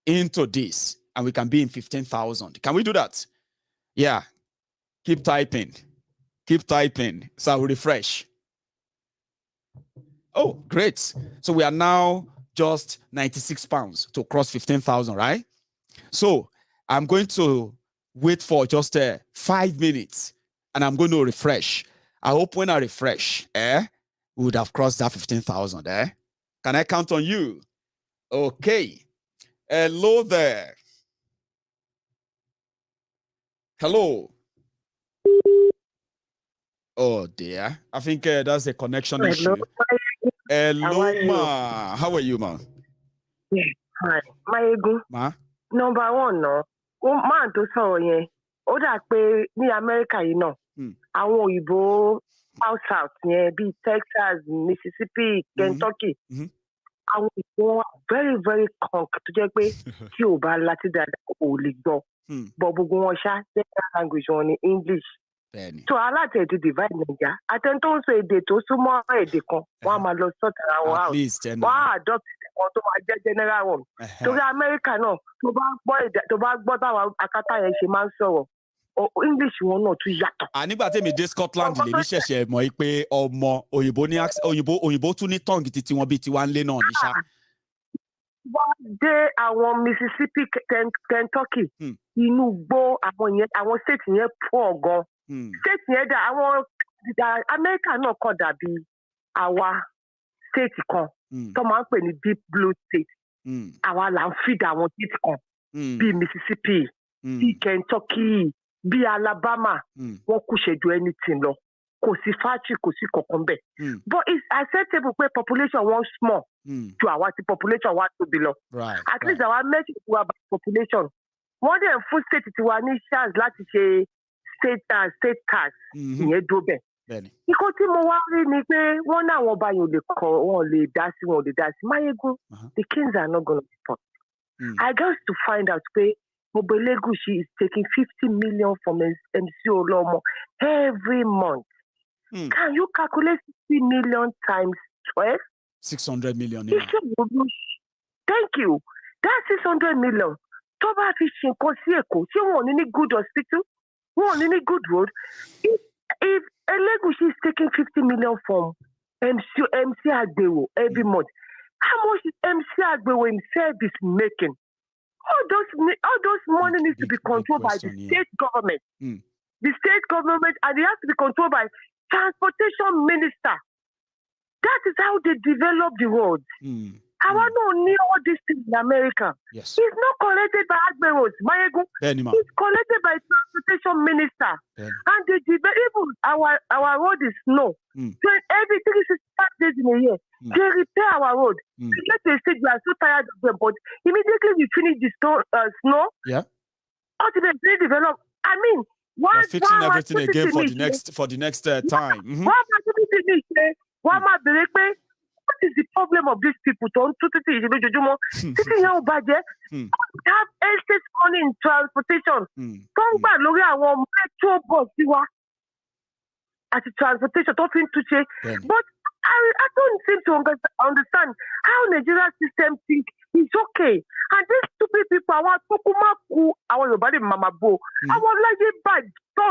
Speaker 3: into this, and we can be in 15,000. Can we do that? Yeah. Keep typing. Keep typing. So I'll refresh. Oh, great. So we are now just £96 to cross 15,000, right? So I'm going to wait for just 5 minutes, and I'm going to refresh. I hope when I refresh, we would have crossed that 15,000, Can I count on you? Okay. Hello there. Hello. Oh dear. I think that's a connection issue. Hello, ma. How are you, ma?
Speaker 11: Yeah, hi. Maiyegun.
Speaker 3: Ma?
Speaker 11: Number one, no. Man tó sọ̀rọ̀ yẹn, ó dà pé ní Amẹ́ríkà yìí náà, àwọn òyìnbó south yẹn bíi Texas, Mississippi, Kentucky, àwọn òyìnbó very very conk tó jẹ́ pé tí ò bá láti dáadáa ò lè gbọ́. But gbogbo wọn ṣá general language wọn ní English. So alátẹ̀dù divide Naija. Àtẹ̀ntó ń sọ èdè tó súnmọ́ èdè kan, wọ́n á máa lọ sọ́tara wọn out. Wọ́n á adopt wọn tó máa jẹ́ general one. Torí Amẹ́ríkà náà tó bá gbọ́ táwọn akátá yẹn ṣe máa ń sọ̀rọ̀, English wọn náà tún yàtọ̀.
Speaker 3: Nígbà tèmi dé Scotland lèmi ṣẹ̀ṣẹ̀ mọ̀ pé ọmọ òyìnbó tún ní tongue títí wọn bíi tiwa ń lé náà ní ṣá.
Speaker 11: Wọ́n dé àwọn Mississippi, Kentucky, inú gbó àwọn state yẹn pọ̀ gan. State yẹn dà àwọn Amẹ́ríkà náà kọ̀ dàbí àwa state kan tó máa ń pè ní deep blue state. Àwa là ń feed àwọn state kan bíi Mississippi, bíi Kentucky, bíi Alabama, wọ́n kù ṣèjú anything lọ. Kò sí factory, kò sí kankan bẹ́ẹ̀. But it's acceptable pé population wọn small ju àwa ti population wa tóbi lọ. At least àwa mẹ́sì tiwa by population. Wọ́n dẹ̀ fún state tiwa ní chance láti ṣe state tax ìyẹn dó bẹ́ẹ̀. Ikọ́ tí mo wá rí ni pé wọ́n ní àwọn ọba yẹn ò lè kọ́ wọn ò lè dá sí wọn ò lè dá sí. Maiyegun, the kings are not gonna support. I got to find out pé Mobelegushi is taking 50 million from MC Olomo every month. Can you calculate 50 million times 12?
Speaker 3: 600 million.
Speaker 11: Thank you. That's 600 million. Tó bá fi ṣe nǹkan sí Èkó, ṣé wọn ò ní good hospital? Wọn ò ní good road? If Elegushi is taking 50 million from MC Agbewo every month, how much is MC Agbewo himself is making? All those money needs to be controlled by the state government. The state government, and it has to be controlled by transportation minister. That is how they develop the roads. I want to know all these things in America.
Speaker 3: Yes.
Speaker 11: It's not collected by Agberos, Maiyegun. It's collected by transportation minister. And they develop, even our road is snow. So every 365 days in a year, they repair our road. We get to a stage we are so tired of them, but immediately we finish the snow, ultimately they develop. I mean,
Speaker 3: they're fixing everything again for the next time.
Speaker 11: What is the problem of these people? Have excess money in transportation. Metro bus as a transportation, but I don't seem to understand how Nigerian system think it's okay. And these stupid people, our body mamabo, our like bad, they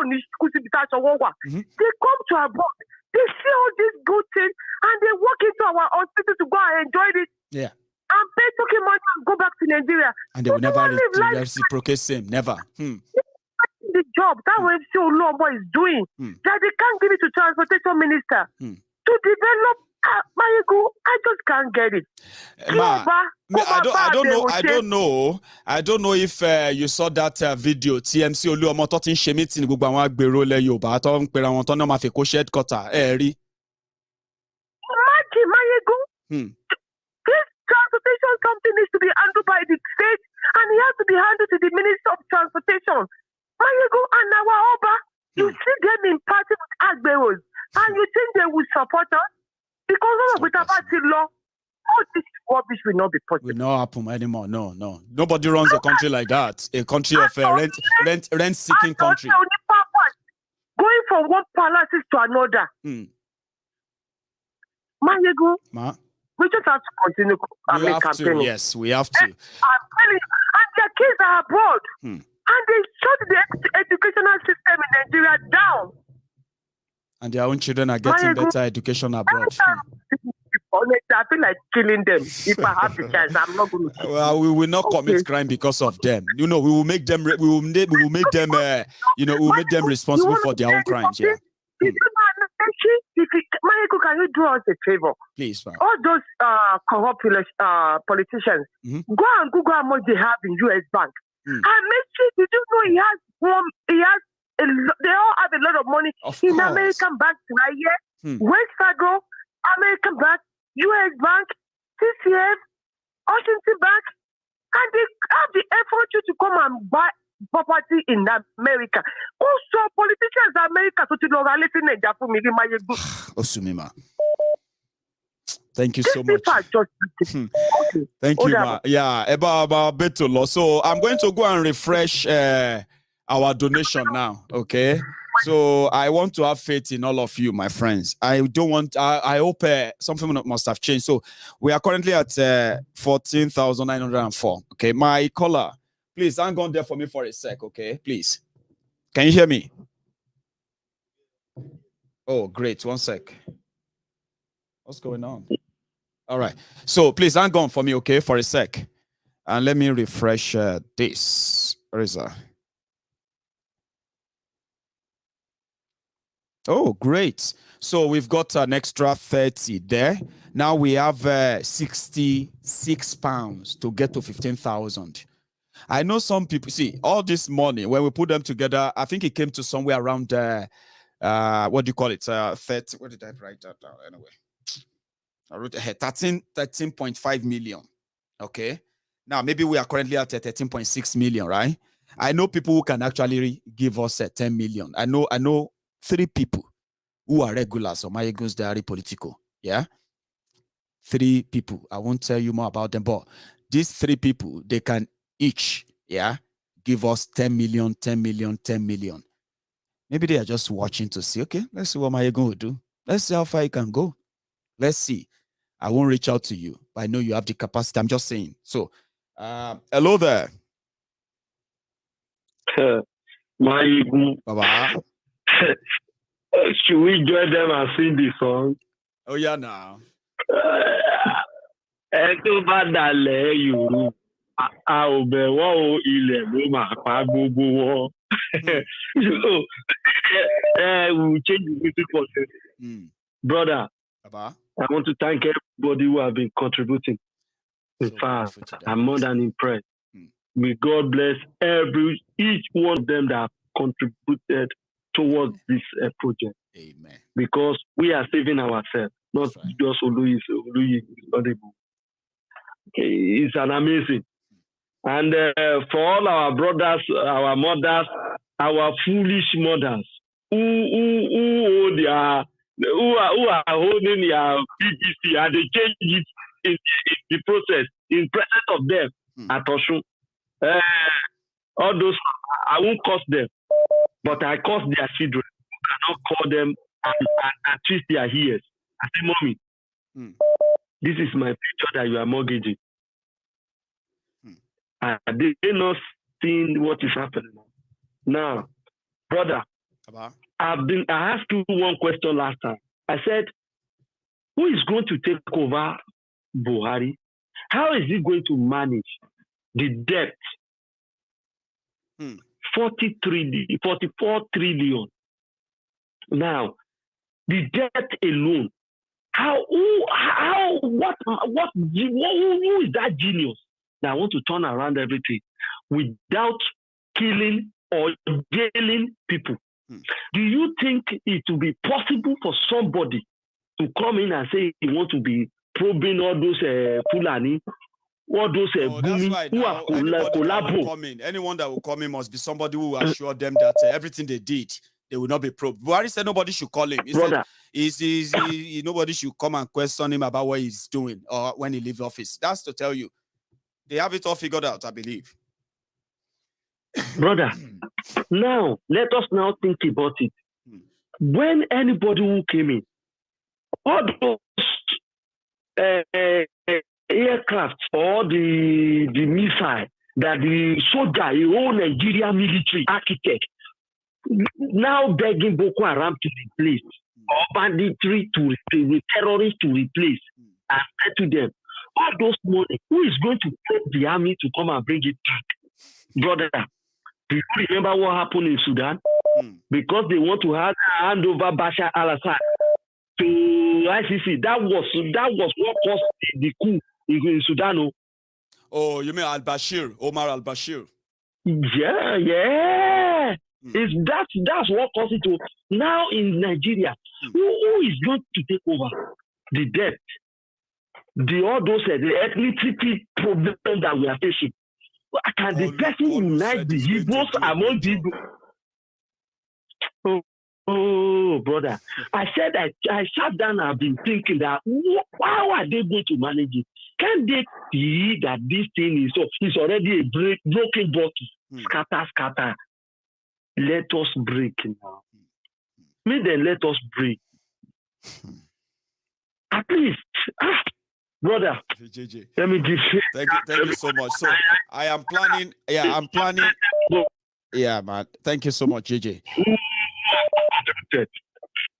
Speaker 11: come to our board. They see all these good things and they walk into our hospital to go and enjoy it.
Speaker 3: Yeah.
Speaker 11: And pay token money and go back to Nigeria.
Speaker 3: And they will never reciprocate same. Never.
Speaker 11: The job that MC Olomo is doing, that they can't give it to transportation minister to develop Maiyegun, I just can't get it.
Speaker 3: I don't know if you saw that video TMC Oluomo tó tin ṣe meeting gbogbo àwọn agbèrò le Yorùbá tó ń pera wọn tó na ma fi kó headquarter rí.
Speaker 11: Imagine, Maiyegun. This transportation company needs to be handled by the state, and it has to be handled to the Minister of Transportation. Maiyegun and our Oba, you see them in party with Agberos, and you think they will support us? Because of the law, all this rubbish will not be possible.
Speaker 3: Will not happen anymore. No. Nobody runs a country like that. A country of rent-seeking country.
Speaker 11: Going from one palace to another. Maiyegun, we just have to continue campaigning.
Speaker 3: Yes, we have to.
Speaker 11: I'm telling you, and their kids are abroad. And they shut the educational system in Nigeria down.
Speaker 3: And their own children are getting better education abroad.
Speaker 11: I feel like killing them. If I have the chance, I'm not going to.
Speaker 3: Well, we will not commit crime because of them. We will make them. We will make them. We will make them responsible for their own crimes. Yeah.
Speaker 11: Maiyegun, can you do us a favor?
Speaker 3: Please, ma'am.
Speaker 11: All those corrupt politicians, go and Google how much they have in U.S. Bank. And make sure, did you know they all have a lot of money in American banks right here. West Fargo, American Bank, U.S. Bank, TCF, Washington Bank, and they have the effort to come and buy property in America. Also, politicians in America to Nigeria for me,
Speaker 3: Osumima. Thank you so much. Thank you, ma. Yeah, Abba Betolo. So I'm going to go and refresh our donation now. Okay. So I want to have faith in all of you, my friends. I hope something must have changed. So we are currently at 14,904. Okay. My caller, please hang on there for me for a sec. Okay. Please. Can you hear me? Oh, great. One sec. What's going on? All right. So please hang on for me, okay, for a sec. And let me refresh this. Where is that? Oh, great. So we've got an extra 30 there. Now we have 66 pounds to get to 15,000. I know some people, see, all this money, when we put them together, I think it came to somewhere around, what do you call it? 30, what did I write that down? Anyway. I wrote 13.5 million. Okay. Now, maybe we are currently at 13.6 million, right? I know people who can actually give us 10 million. I know 3 people who are regulars on Maiyegun's Diary Political. Yeah. 3 people. I won't tell you more about them, but these 3 people, they can each, give us 10 million, 10 million, 10 million. Maybe they are just watching to see, okay, let's see what Maiyegun will do. Let's see how far he can go. Let's see. I won't reach out to you, but I know you have the capacity. I'm just saying. So, hello there.
Speaker 12: Baba. Should we join them and sing the song?
Speaker 3: Oh, yeah, now.
Speaker 12: We'll change the music process. Brother,
Speaker 3: Baba.
Speaker 12: I want to thank everybody who have been contributing. In fact, I'm more than impressed. May God bless each one of them that have contributed towards this project.
Speaker 3: Amen.
Speaker 12: Because we are saving ourselves, not just Oluyi. It's an amazing. And for all our brothers, our mothers, our foolish mothers who are holding their BBC and they change it in the process in presence of them at Osun. All those, I won't curse them, but I curse their children. I cannot call them and twist their ears. I say, Mommy, this is my future that you are mortgaging. They not seeing what is happening now. Brother, I asked you one question last time. I said, who is going to take over Buhari? How is he going to manage the debt? 44 trillion. Now, the debt alone Who is that genius that want to turn around everything without killing or jailing people? Do you think it will be possible for somebody to come in and say he want to be probing all those Fulani, all those Gumi who are collabo?
Speaker 3: Anyone that will come in must be somebody who assure them that everything they did, they will not be probed. Buhari said nobody should call him. He said nobody should come and question him about what he's doing or when he leaves office. That's to tell you, they have it all figured out, I believe.
Speaker 12: Brother, now let us now think about it. When anybody who came in, all those aircraft or the missile that the soldier, the whole Nigeria military architect, now begging Boko Haram to replace, or banditry to replace, with terrorists to replace, and say to them, all those money, who is going to take the army to come and bring it back? Brother, do you remember what happened in Sudan? Because they want to hand over Bashar al-Assad to ICC. That was what caused the coup in Sudan.
Speaker 3: Oh, you mean al-Bashir, Omar al-Bashir?
Speaker 12: Yeah. That's what caused it. Now in Nigeria, who is going to take over the debt? All those the ethnicity problem that we are facing. Can the person unite the Igbos among the Igbos? Oh, brother. I sat down and I've been thinking that how are they going to manage it? Can they see that this thing is already a broken bottle? Scatter. Let us break now. Then let us break. At least, brother.
Speaker 3: JJ.
Speaker 12: Let me give you.
Speaker 3: Thank you so much. So I am planning. Yeah, I'm planning. Yeah, man. Thank you so much, JJ.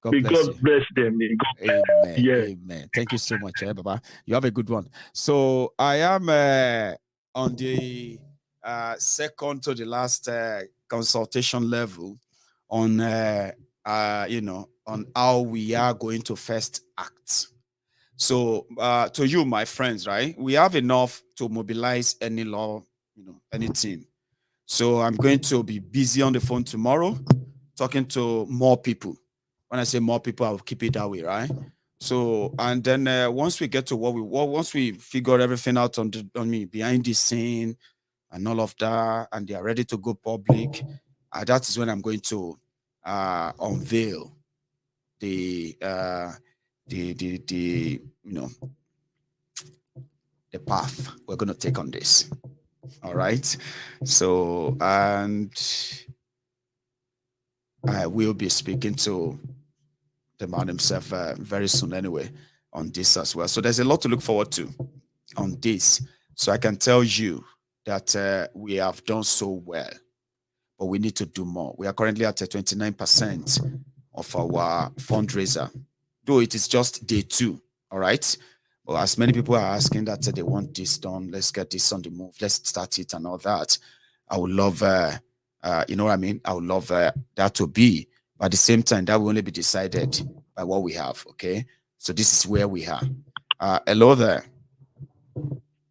Speaker 12: God bless them.
Speaker 3: Amen. Yeah. Amen. Thank you so much, Baba. You have a good one. So I am on the second to the last consultation level on on how we are going to first act. So to you, my friends, right? We have enough to mobilize any law, any team. So I'm going to be busy on the phone tomorrow, talking to more people. When I say more people, I'll keep it that way, right? So, and then once we get to once we figure everything out on me behind the scene and all of that, and they are ready to go public, that is when I'm going to unveil the path we're going to take on this. All right. So, and I will be speaking to the man himself very soon anyway on this as well. So there's a lot to look forward to on this. So I can tell you that we have done so well, but we need to do more. We are currently at 29% of our fundraiser, though it is just day 2. All right. Well, as many people are asking that they want this done, let's get this on the move, let's start it and all that. I would love, you know what I mean? I would love that to be. But at the same time, that will only be decided by what we have. Okay. So this is where we are. Hello there.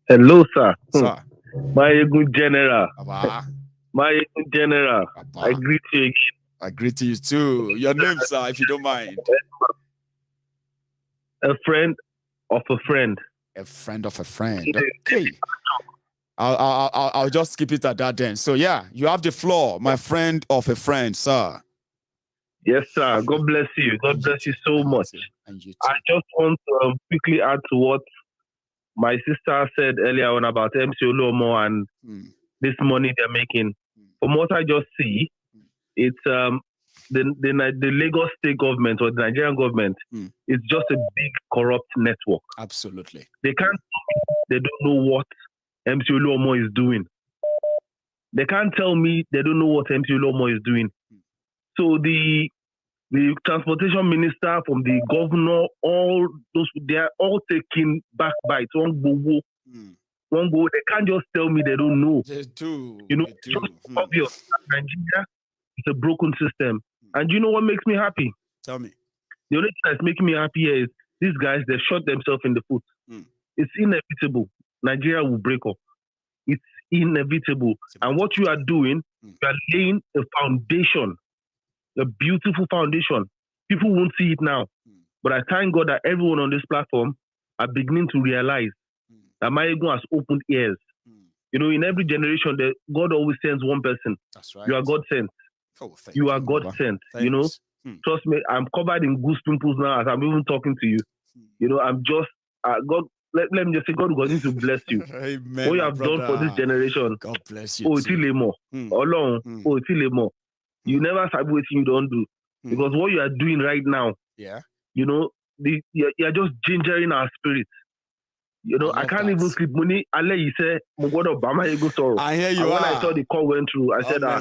Speaker 9: Hello, sir.
Speaker 3: Sir.
Speaker 9: Maiyegun General.
Speaker 3: Abba.
Speaker 9: Maiyegun General.
Speaker 3: Abba.
Speaker 9: I greet you again.
Speaker 3: I greet you too. Your name, sir, if you don't mind.
Speaker 9: A friend of a friend.
Speaker 3: A friend of a friend. Okay. I'll just keep it at that then. So yeah, you have the floor, my friend of a friend, sir.
Speaker 9: Yes, sir. God bless you. God bless you so much.
Speaker 3: And you too.
Speaker 9: I just want to quickly add to what my sister said earlier on about MC Oluomo and this money they're making. From what I just see, it's the Lagos state government or the Nigerian government is just a big corrupt network.
Speaker 3: Absolutely.
Speaker 9: They don't know what MC Oluomo is doing. They can't tell me they don't know what MC Oluomo is doing. So the transportation minister from the governor, all those, they are all taking back bites. One go. They can't just tell me they don't know.
Speaker 3: They do.
Speaker 9: You know, it's obvious. Nigeria is a broken system. And you know what makes me happy?
Speaker 3: Tell me.
Speaker 9: The only thing that's making me happy is
Speaker 13: these guys, they shot themselves in the foot. It's inevitable. Nigeria will break up. It's inevitable. And what you are doing, you are laying a foundation, a beautiful foundation. People won't see it now. But I thank God that everyone on this platform are beginning to realize that Maiyegun has opened ears. You know, in every generation, God always sends one person. That's right. You are God sent. Oh, you are God sent. Thanks. You know, trust me, I'm covered in goose pimples now as I'm even talking to you. You know, I'm just, God, let me just say, God will continue to bless you.
Speaker 3: Amen,
Speaker 13: what you have done for this generation.
Speaker 3: God bless you.
Speaker 13: Oh, it's more. Alone. Oh, it's more. You never sabi what you don't do. Because what you are doing right now, you know, you're just gingering our spirits. You know, I can't even sleep. Money, you say, I
Speaker 3: hear you.
Speaker 13: And when I saw the call went through, I said, I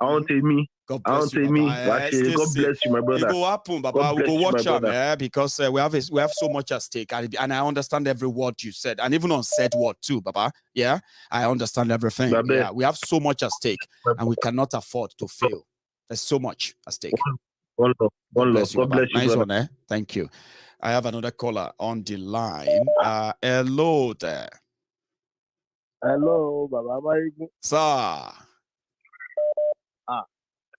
Speaker 13: want to me.
Speaker 3: God bless you,
Speaker 13: God bless you, my brother.
Speaker 3: It go happen, Baba. We go watch out, because we have so much at stake, and I understand every word you said, and even unsaid word too, Baba. Yeah, I understand everything. Yeah, we have so much at stake, and we cannot afford to fail. There's so much at stake.
Speaker 13: God bless you,
Speaker 3: God bless you, nice
Speaker 13: brother.
Speaker 3: one, Thank you. I have another caller on the line. Hello there.
Speaker 14: Hello, Baba Maiyegun.
Speaker 3: Sir.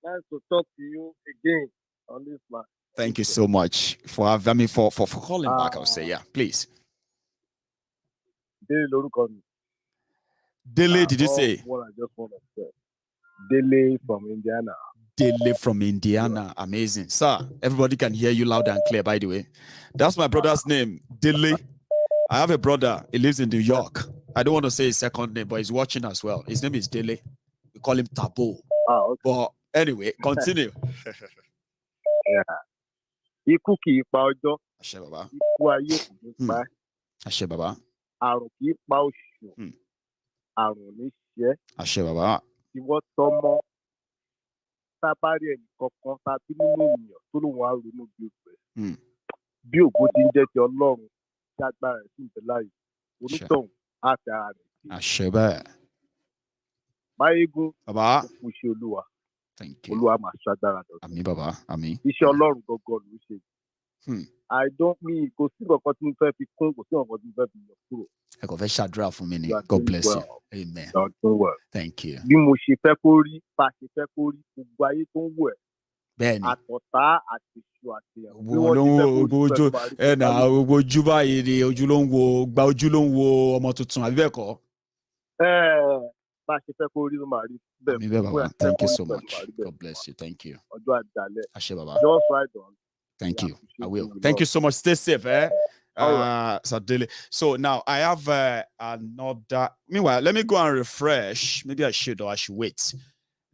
Speaker 14: Nice to talk to you again on this man.
Speaker 3: Thank you so much for having me for calling back. I'll say, yeah, please.
Speaker 14: Dele lorúkọ mi.
Speaker 3: Dele, did you say?
Speaker 14: What I just want to say. Dele from Indiana.
Speaker 3: Dele from Indiana. Amazing. Sir, everybody can hear you loud and clear, by the way. That's my brother's name, Dele. I have a brother. He lives in New York. I don't want to say his second name, but he's watching as well. His name is Dele. We call him Tabo.
Speaker 14: Okay.
Speaker 3: But anyway, continue.
Speaker 14: Ikú kì í pa ọjọ́.
Speaker 3: Àṣẹ bàbá.
Speaker 14: Ikú ayé kò ní pa.
Speaker 3: Àṣẹ bàbá.
Speaker 14: Àrùn kì í pa oṣù. Àrùn ní ṣẹ́.
Speaker 3: Àṣẹ bàbá.
Speaker 14: Ìwọ tọmọ tábàárí ẹnì kankan tàbí nínú ènìyàn tó lóun á ronú bí òpè. Bí ògo ti ń jẹ́ ti Ọlọ́run tí agbára rẹ̀ sì ń bẹ láàyè. Onítọ̀hún á fi ara rẹ̀ sí.
Speaker 3: Àṣẹ bẹ́ẹ̀.
Speaker 14: Maiyegun.
Speaker 3: Bàbá.
Speaker 14: Kò ṣe Olúwa.
Speaker 3: Thank you.
Speaker 14: Olúwa máa ṣàgbára lọ.
Speaker 3: Àmín bàbá. Àmín.
Speaker 14: Iṣẹ́ Ọlọ́run gangan ló ṣe. I don't mean kò sí nǹkan tí mo fẹ́ fi kún, kò sí nǹkan tí mo fẹ́ fi yọ kúrò.
Speaker 3: Ẹ kò fẹ́ ṣàdúrà fún mi ni. God bless you. Amen. Thank you.
Speaker 14: Bí mo ṣe fẹ́ kó rí, bá ṣe fẹ́ kó rí, gbogbo ayé tó ń wò ẹ́.
Speaker 3: Bẹ́ẹ̀ni.
Speaker 14: Àtọ̀tá àti ìṣù àti ẹ̀wọ̀n.
Speaker 3: Gbogbo ojú báyìí ni ojú ló ń wo, gba ojú ló ń wo ọmọ tuntun, àbí bẹ́ẹ̀ kọ́?
Speaker 14: Bá ṣe fẹ́ kó rí ló máa rí.
Speaker 3: Thank you so much. God bless you. Thank you.
Speaker 14: Ọjọ́ àdàlẹ̀.
Speaker 3: Àṣẹ bàbá.
Speaker 14: Just right on.
Speaker 3: Thank you. I will. Thank you so much. Stay safe, So now I have another. Meanwhile, let me go and refresh. Maybe I should, or I should wait.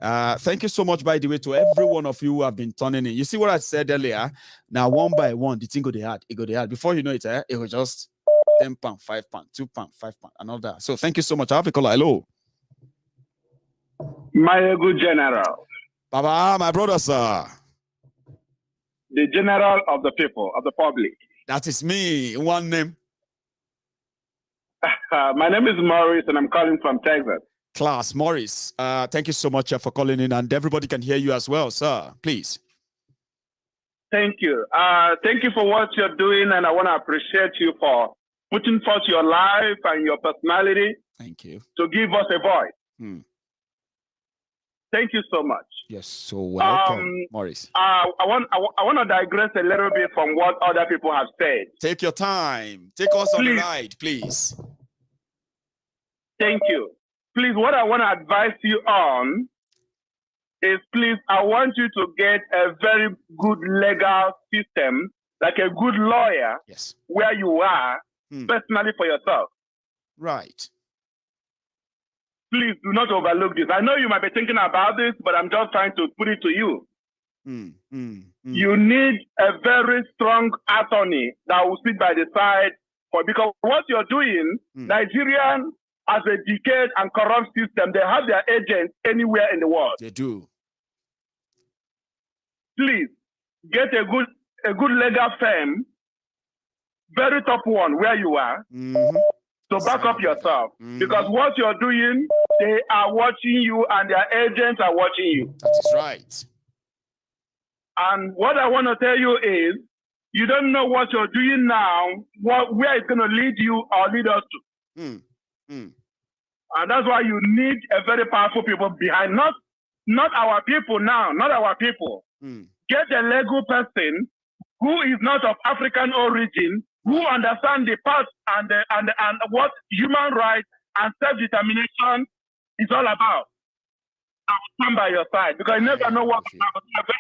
Speaker 3: Thank you so much, by the way, to every one of you who have been turning in. You see what I said earlier? Now, one by one, the thing go they had. It go they had. Before you know it, it was just 10 pounds, 5 pounds, 2 pounds, 5 pounds, and all that. So thank you so much. I have a caller. Hello.
Speaker 15: Maiyegun General.
Speaker 3: Baba, my brother, sir.
Speaker 15: The general of the people, of the public.
Speaker 3: That is me. One name.
Speaker 15: My name is Maurice, and I'm calling from Texas.
Speaker 3: Class, Maurice. Thank you so much for calling in, and everybody can hear you as well, sir. Please.
Speaker 15: Thank you. Thank you for what you're doing, and I want to appreciate you for putting forth your life and your personality.
Speaker 3: Thank you.
Speaker 15: To give us a voice. Thank you so much.
Speaker 3: Yes, so welcome, Maurice.
Speaker 15: I want to digress a little bit from what other people have said.
Speaker 3: Take your time. Take us on the ride, please.
Speaker 15: Thank you. Please, what I want to advise you on is, please, I want you to get a very good legal system, like a good lawyer, where you are, personally for yourself.
Speaker 3: Right.
Speaker 15: Please do not overlook this. I know you might be thinking about this, but I'm just trying to put it to you. You need a very strong attorney that will sit by the side because what you're doing, Nigerian as a decayed and corrupt system, they have their agents anywhere in the world.
Speaker 3: They do.
Speaker 15: Please get a good legal firm, very top one where you are. So back up yourself, because what you're doing, they are watching you and their agents are watching you.
Speaker 3: That is right.
Speaker 15: And what I want to tell you is, you don't know what you're doing now, where it's going to lead you or lead us to. And that's why you need a very powerful people behind, not our people now, not our people. Get a legal person who is not of African origin, who understands the past and what human rights and self-determination is all about. I will stand by your side because you never know what will happen.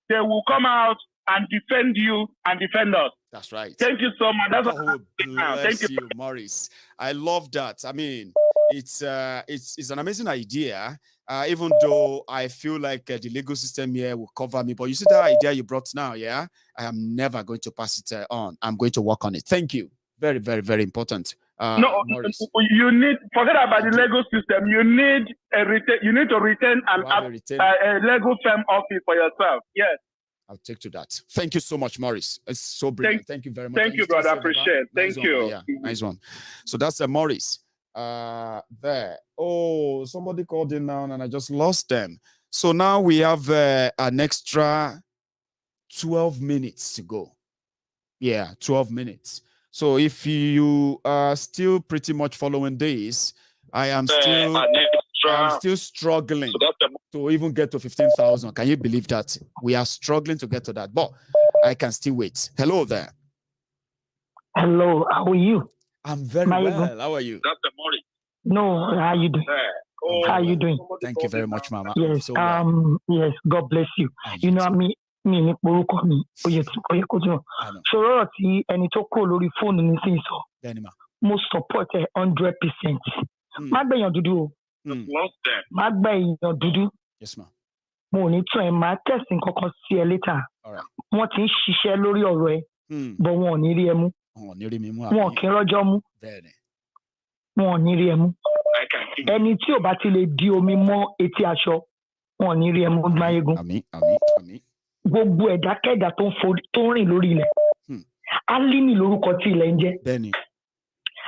Speaker 15: They will come out and defend you and defend us.
Speaker 3: That's right.
Speaker 15: Thank you so much. That's
Speaker 3: God bless you, Maurice. I love that. I mean, it's an amazing idea. Even though I feel like the legal system here will cover me, but you see that idea you brought now, yeah? I am never going to pass it on. I'm going to work on it. Thank you. Very, very, very important.
Speaker 15: No,
Speaker 3: Maurice.
Speaker 15: you need forget about the legal system. You need to retain a legal firm office for yourself. Yes.
Speaker 3: I'll take to that. Thank you so much, Maurice. It's so brilliant. Thank you very much.
Speaker 15: Thank you, brother. Appreciate it. Thank you.
Speaker 3: Yeah, nice one. So that's Maurice. There. Oh, somebody called in now and I just lost them. So now we have an extra 12 minutes to go. Yeah, 12 minutes. So if you are still pretty much following this, I am still struggling to even get to 15,000. Can you believe that? We are struggling to get to that, but I can still wait. Hello there.
Speaker 16: Hello, how are you?
Speaker 3: I'm very well. How are you?
Speaker 10: Dr. Morris.
Speaker 16: No, how are you doing? How are you doing?
Speaker 3: Thank you very much, Mama.
Speaker 16: Yes,
Speaker 3: So well.
Speaker 16: yes, God bless you. You know, me ní orúkọ mi Oyetola. Ṣòro tí ẹni tó kúrò lórí fóònù ní sí sọ. Mo support 100%. Má gbẹ̀yàn dúdú o. Má gbẹ̀yàn dúdú.
Speaker 3: Yes, ma.
Speaker 16: Mo ní tún ẹ máa tẹ̀sìn kankan sí ẹ later. Wọ́n ti ń ṣiṣẹ́ lórí ọ̀rọ̀ ẹ. Bọ̀ wọn ò ní rí ẹ mú. Wọn kì í rọ́jọ́ mú. Wọn ò ní rí ẹ mú. Ẹni tí ò bá ti lè di omi mọ́ etí aṣọ, wọn ò ní rí ẹ mú Maiyegun.
Speaker 3: Àmín.
Speaker 16: Gbogbo ẹ̀dákẹ́dà tó ń rìn lórí ilẹ̀. Alimi lórúkọ tí ilẹ̀ ń jẹ́.
Speaker 3: Bẹ́ẹ̀ni.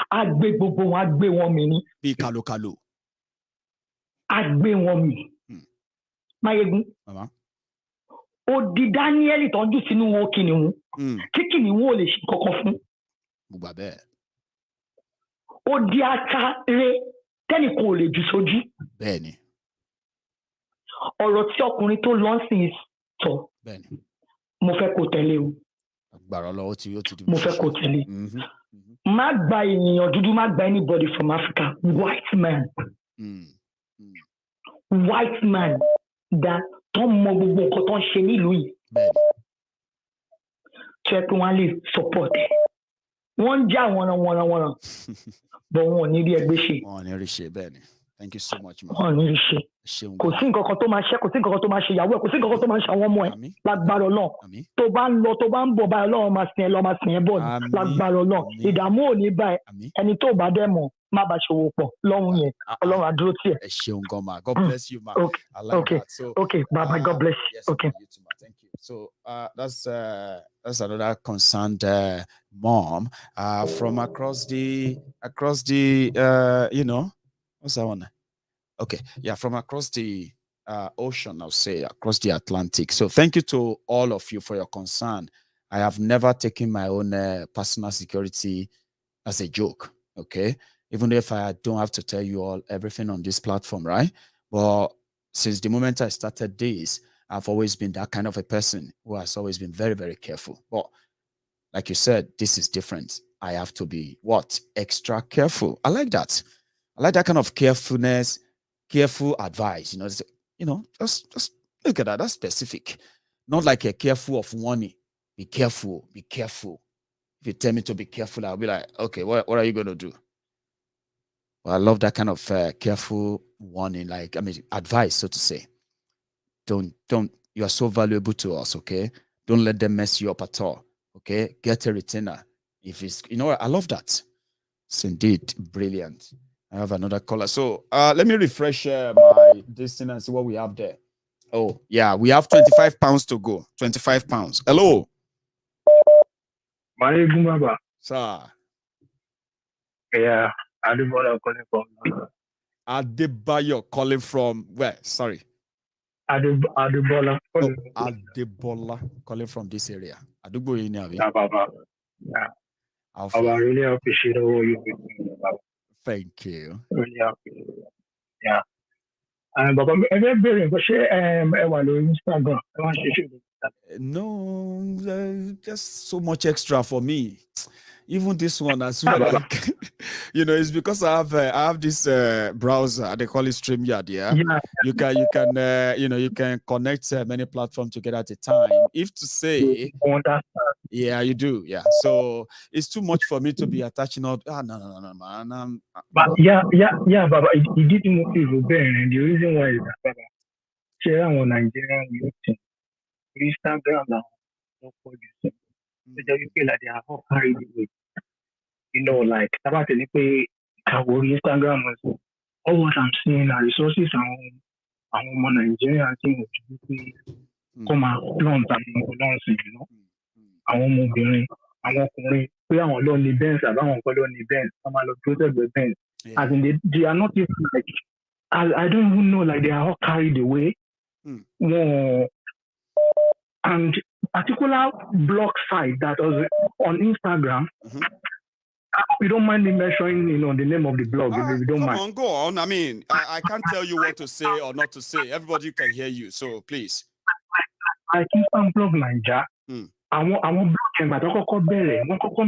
Speaker 16: A gbé gbogbo wọn, a gbé wọn mì ní.
Speaker 3: Bí kàlòkàlò.
Speaker 16: A gbé wọn mì. Maiyegun. Ó di Daniel tó ń jù sínú wo kìnìún. Kí kìnìún ò lè ṣe kankan fún.
Speaker 3: Gbogbo bẹ́ẹ̀.
Speaker 16: Ó di atare tẹ́nì kò lè jù sójú.
Speaker 3: Bẹ́ẹ̀ni.
Speaker 16: Ọ̀rọ̀ tí ọkùnrin tó lọ́sìn sọ.
Speaker 3: Bẹ́ẹ̀ni.
Speaker 16: Mo fẹ́ kó tẹ̀lé o.
Speaker 3: Agbára Ọlọ́run tí yóò ti di.
Speaker 16: Mo fẹ́ kó tẹ̀lé. Má gba ènìyàn dúdú, má gba anybody from Africa. White man. White man that tó mọ gbogbo nǹkan tó ń ṣe nílùú yìí.
Speaker 3: Bẹ́ẹ̀ni.
Speaker 16: Tó yẹ kí wọ́n lè support. Wọ́n ń já wọ̀nràn. But wọn ò ní rí ẹgbẹ́ ṣe.
Speaker 3: Wọn ò ní rí ṣe bẹ́ẹ̀ ni. Thank you so much, ma.
Speaker 16: Wọn ò ní rí ṣe. Kò sí nǹkan kan tó máa ṣe, kò sí nǹkan kan tó máa ṣe ìyàwó ẹ̀, kò sí nǹkan kan tó máa ṣe àwọn ọmọ ẹ̀. Lágbára Ọlọ́run. Tó bá ń lọ, tó bá ń bọ̀ báyìí Ọlọ́run máa sìn ẹ́ lọ, máa sìn ẹ́ bọ̀ ní. Lágbára Ọlọ́run. Ìdààmú ò ní bá ẹ. Ẹni tó bá dẹ̀ mọ̀ má bá ṣòwò pọ̀ lọ́hùn yẹn. Ọlọ́run á dúró tì ẹ́.
Speaker 3: Ẹ ṣeun gan ma. God bless you, ma. I like that. So,
Speaker 16: okay. Bye. God bless you.
Speaker 3: Yes,
Speaker 16: okay.
Speaker 3: You too, ma. Thank you. So that's another concerned mom from across the you know, what's that one? Okay, yeah, from across the ocean, I'll say, across the Atlantic. So thank you to all of you for your concern. I have never taken my own personal security as a joke, okay? Even if I don't have to tell you all everything on this platform, right? But since the moment I started this, I've always been that kind of a person who has always been very, very careful. But like you said, this is different. I have to be, extra careful. I like that. I like that kind of carefulness, careful advice. Just look at that. That's specific. Not like a careful of warning. Be careful. Be careful. If you tell me to be careful, I'll be like, okay, what are you going to do? Well, I love that kind of careful warning, advice, so to say. Don't, you are so valuable to us, okay? Don't let them mess you up at all, okay? Get a retainer. If it's, I love that. It's indeed brilliant. I have another caller. So let me refresh my thing and see what we have there. Oh, yeah, we have 25 pounds to go. 25 pounds. Hello.
Speaker 17: Maiyegun Baba.
Speaker 3: Sir.
Speaker 17: Yeah, Adebayo calling from.
Speaker 3: Adebayo calling from where? Sorry.
Speaker 17: Adebola.
Speaker 3: Oh, Adebola calling from this area. Adugbo Inavi.
Speaker 17: Yeah. I really appreciate all you doing.
Speaker 3: Thank you.
Speaker 17: Really appreciate it. Yeah. Baba, everybody, but share Instagram.
Speaker 3: No, just so much extra for me. Even this one as well, like, it's because I have this browser. They call it StreamYard. Yeah, you can connect many platforms together at a time. If to say, yeah, you do. Yeah, so it's too much for me to be attaching all. No, man.
Speaker 17: But yeah, Baba, it didn't move people there, and the reason why is that, Baba, share on Nigerian youth, Instagram now, no police. They feel like they are all carried away. Like about our Instagram, all what I'm seeing are resources and Nigerian thing come out long and àwọn ọmọbìnrin àwọn ọkùnrin pé àwọn lọ ní Benz àbáwọn kan lọ ní Benz wọ́n máa lọ protect the Benz as in they are not even like I don't even know, like they are all carried away. And particular blog site that was on Instagram. We don't mind me mentioning, the name of the blog. If you don't mind.
Speaker 3: Come on, go on. I mean, I can't tell you what to say or not to say. Everybody can hear you, so please.
Speaker 17: I keep on blog Nigeria. Àwọn blog yẹn gbàtọ́ kọ́kọ́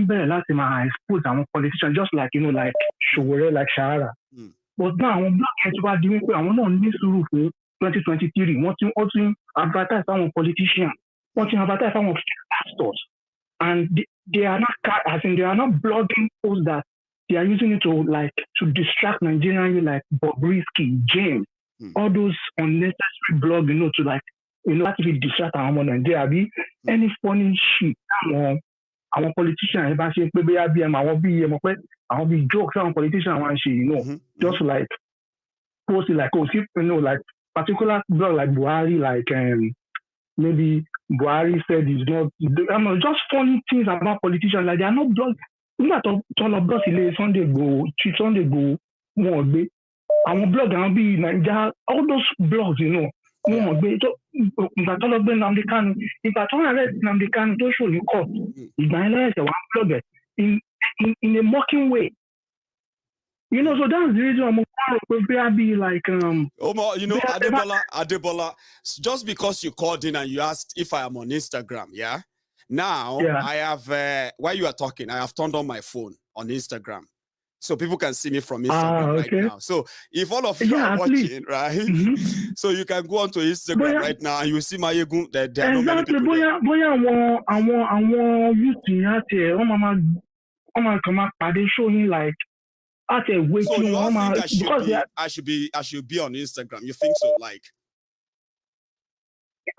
Speaker 17: bẹ̀rẹ̀ láti máa expose àwọn politicians just like like Sowore, like Shahara. But now àwọn blog yẹn ti wá di wípé àwọn náà ní sùúrù fún 2023 wọ́n ti advertise àwọn politicians, wọ́n ti advertise àwọn pastors, and they are not blogging posts that they are using it to distract Nigerian, like Bobrisky, James, all those unnecessary blogging, to actually distract our money. There be any funny shit. Our politicians, if I say maybe I will be jokes on politicians one shit, just like post it like like particular blog like Buhari, like maybe Buhari said he's not. Just funny things about politicians, like they are not blogs. Not all of those Sunday go more be. Our blog and be Nigeria, all those blogs, if I told them if I told them don't show you court, if I one blogger in a mocking way. So that's the reason I'm be like
Speaker 3: Adebola, just because you called in and you asked if I am on Instagram, yeah? Now I have while you are talking, I have turned on my phone on Instagram. So people can see me from Instagram right now. So if all of you are watching, right? So you can go onto Instagram right now and you see Maiyegun. There are not many people there. So you all think I should be on Instagram? You think so? Like,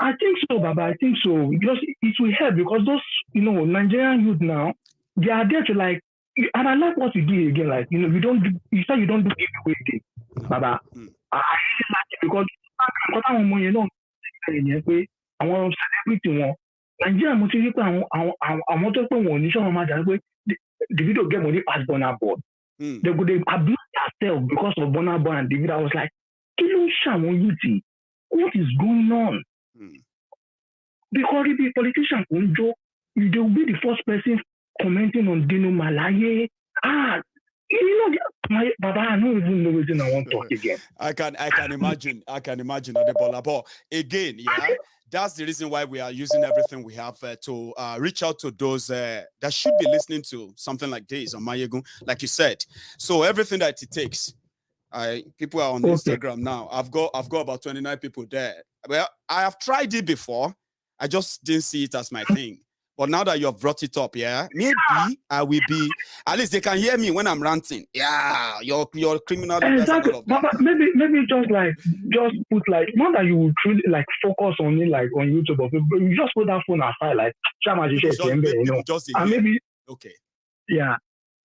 Speaker 17: I think so, Baba. I think so, because it will help, because those Nigerian youth now, they are there to and I like what you did again. Like, you don't do, you say you don't do giveaway again, Baba. I really like it because I want celebrity Nigeria mo ti rí pé àwọn tó pé wọn ò ní sọ wọn máa dà pé the video get money pass Burna Boy. They abuse themselves because of Burna Boy and David. I was like, what is going on? Because if the politician can joke, they will be the first person commenting on Dino Malaye. Baba, I don't even know what I want to talk again.
Speaker 3: I can imagine, Adebola. But again, that's the reason why we are using everything we have to reach out to those that should be listening to something like this on Maiyegun, like you said. So everything that it takes. People are on Instagram now. I've got about 29 people there. Well, I have tried it before. I just didn't see it as my thing. But now that you have brought it up, maybe I will be, at least they can hear me when I'm ranting. Yeah, your criminal.
Speaker 17: Exactly. Maybe just put not that you would truly focus on it on YouTube, but you just put that phone aside, and maybe
Speaker 3: okay.
Speaker 17: Yeah.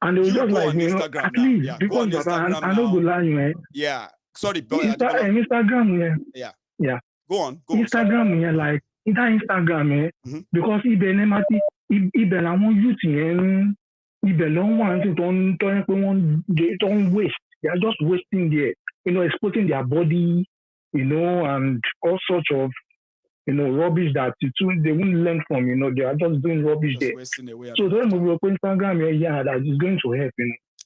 Speaker 17: And they will just
Speaker 3: Instagram
Speaker 17: at least because I don't go lie, man.
Speaker 3: Yeah. Sorry, but
Speaker 17: Instagram, yeah.
Speaker 3: Go on.
Speaker 17: Instagram, Instagram, because ibẹ̀ làwọn youth yẹn ibẹ̀ ló ń wà tó don't waste. They are just wasting there, exposing their body, and all sorts of, rubbish that they won't learn from, they are just doing rubbish there. So then we will put Instagram here, that is going to help,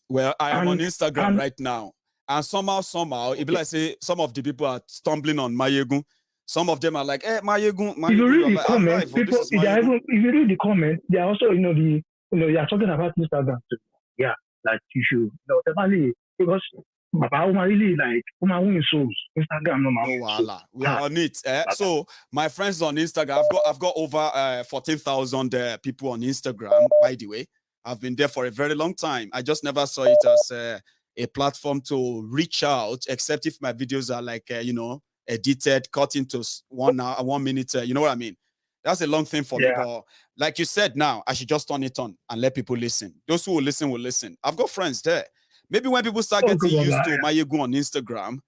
Speaker 3: Well, I am on Instagram right now. And somehow, it be like say some of the people are stumbling on Maiyegun. Some of them are like, Maiyegun.
Speaker 17: If you read the comments, people, if you read the comments, they are also, they are talking about Instagram too. Yeah, like you should, definitely, because Papa really like win souls. Instagram no
Speaker 3: matter. We are on it. So my friends on Instagram, I've got over 14,000 people on Instagram. By the way, I've been there for a very long time. I just never saw it as a platform to reach out, except if my videos are like edited, cut into 1 hour, 1 minute. You know what I mean? That's a long thing for me. But like you said, now I should just turn it on and let people listen. Those who will listen. I've got friends there. Maybe when people start getting used to Maiyegun on Instagram,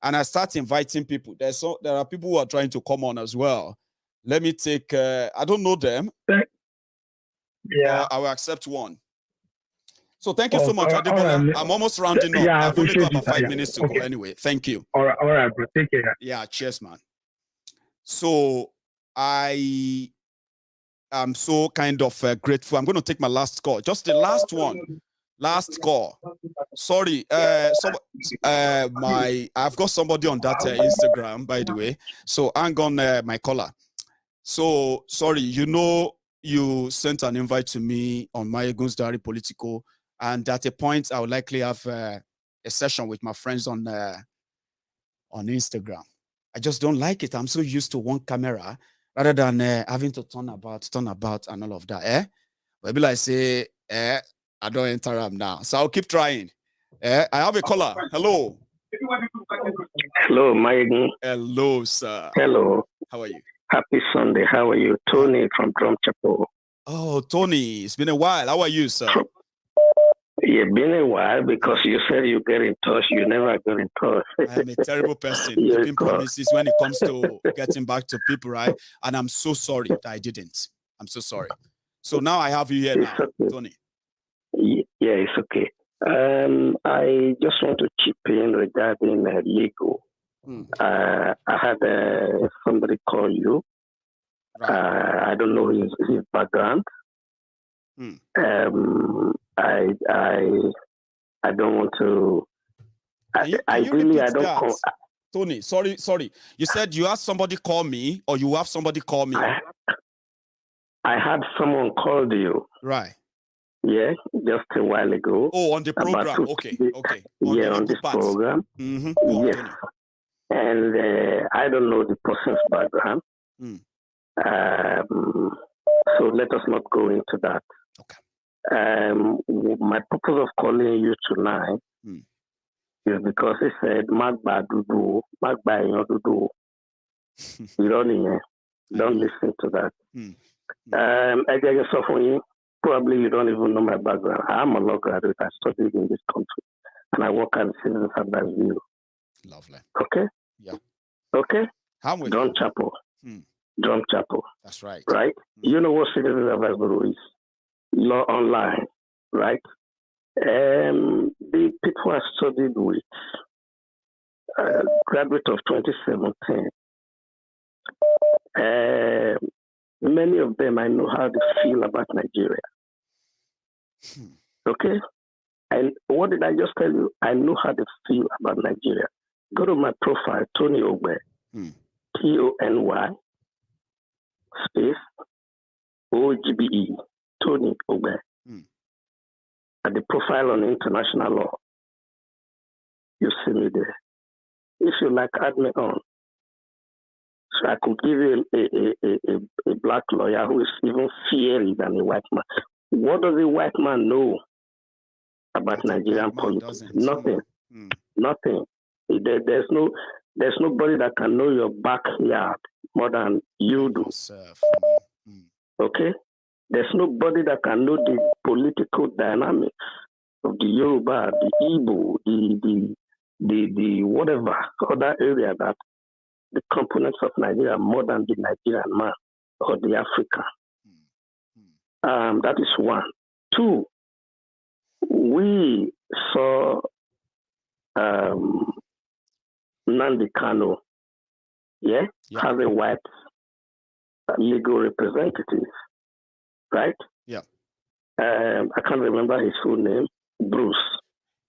Speaker 3: and I start inviting people, there are people who are trying to come on as well. Let me take, I don't know them.
Speaker 17: Yeah.
Speaker 3: I will accept one. So thank you so much, Adebola. I'm almost rounding up. I've only got about 5 minutes to go anyway. Thank you.
Speaker 17: All right, bro. Take care.
Speaker 3: Yeah, cheers, man. So I am so kind of grateful. I'm going to take my last call. Just the last one. Last call. Sorry. I've got somebody on that Instagram, by the way. So hang on, my caller. So sorry, you sent an invite to me on Maiyegun's Diary Political, and at a point I would likely have a session with my friends on Instagram. I just don't like it. I'm so used to one camera rather than having to turn about and all of that. Maybe like say, I don't enter them now. So I'll keep trying. I have a caller. Hello.
Speaker 18: Hello, Maiyegun.
Speaker 3: Hello, sir.
Speaker 18: Hello.
Speaker 3: How are you?
Speaker 18: Happy Sunday. How are you? Tony from Drum Chapel.
Speaker 3: Oh, Tony. It's been a while. How are you, sir?
Speaker 18: It's been a while because you said you get in touch. You never get in touch.
Speaker 3: I'm a terrible person. Keeping promises when it comes to getting back to people, right? And I'm so sorry that I didn't. I'm so sorry. So now I have you here now, okay. Tony.
Speaker 18: Yeah, it's okay. I just want to chip in regarding legal. I had somebody call you. Right. I don't know his background. I don't want to.
Speaker 3: Tony, sorry. You said you had somebody call me, or you have somebody call me.
Speaker 18: I had someone called you.
Speaker 3: Right.
Speaker 18: Yeah, just a while ago.
Speaker 3: Oh, on the program. Okay.
Speaker 18: On this program.
Speaker 3: Mm-hmm.
Speaker 18: Yes. And I don't know the person's background. So let us not go into that.
Speaker 3: Okay.
Speaker 18: My purpose of calling you tonight is because he said, Magba Dudu. Don't listen to that. I just saw for you. Probably you don't even know my background. I'm a law graduate. I studied in this country. And I work as a citizen service bureau.
Speaker 3: Lovely.
Speaker 18: Okay?
Speaker 3: Yeah.
Speaker 18: Okay?
Speaker 3: I'm with
Speaker 18: Drum Chapel. Drum Chapel.
Speaker 3: That's right.
Speaker 18: Right? You know what citizen service bureau is? Law online. Right? The people I studied with, graduate of 2017, many of them, I know how they feel about Nigeria. Okay? And what did I just tell you? I know how they feel about Nigeria. Go to my profile, Tony Ogbe. Tony space OGBE. Tony Ogbe. At the profile on international law. You see me there. If you like, add me on. So I could give you a black lawyer who is even fiery than a white man. What does a white man know about Nigerian politics? Nothing. Nothing. There's nobody that can know your backyard more than you do. Okay? There's nobody that can know the political dynamics of the Yoruba, the Igbo, the whatever other area that the components of Nigeria more than the Nigerian man or the African. That is one. Two, we saw Nnamdi Kanu, has a white legal representative, right?
Speaker 3: Yeah.
Speaker 18: I can't remember his full name. Bruce.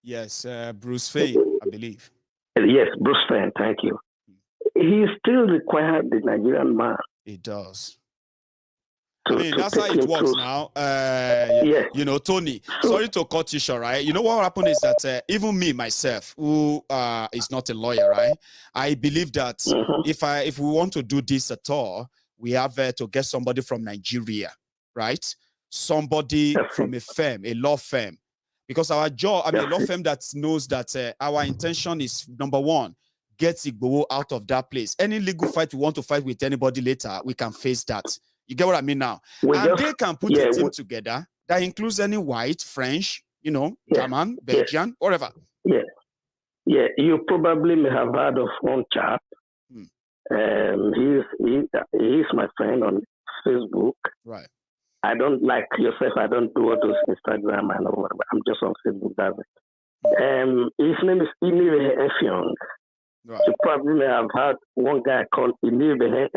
Speaker 3: Yes, Bruce Fain, I believe.
Speaker 18: Yes, Bruce Fain, thank you. He still requires the Nigerian man.
Speaker 3: He does.
Speaker 18: To,
Speaker 3: that's how it works now. You know, Tony, sorry to cut you short, right? You know what happened is that even me, myself, who is not a lawyer, right? I believe that if we want to do this at all, we have to get somebody from Nigeria, right? Somebody from a firm, a law firm. Because our job, a law firm that knows that our intention is, number one, get Igboho out of that place. Any legal fight we want to fight with anybody later, we can face that. You get what I mean now? They can put a team together that includes any white, French, you know, German, Belgian, whatever.
Speaker 18: Yeah. You probably may have heard of one chap. He's my friend on Facebook.
Speaker 3: Right.
Speaker 18: I don't like yourself. I don't do all those Instagram and whatever. I'm just on Facebook. That's it. His name is N3billion. Right. You probably may have heard one guy called N3billion.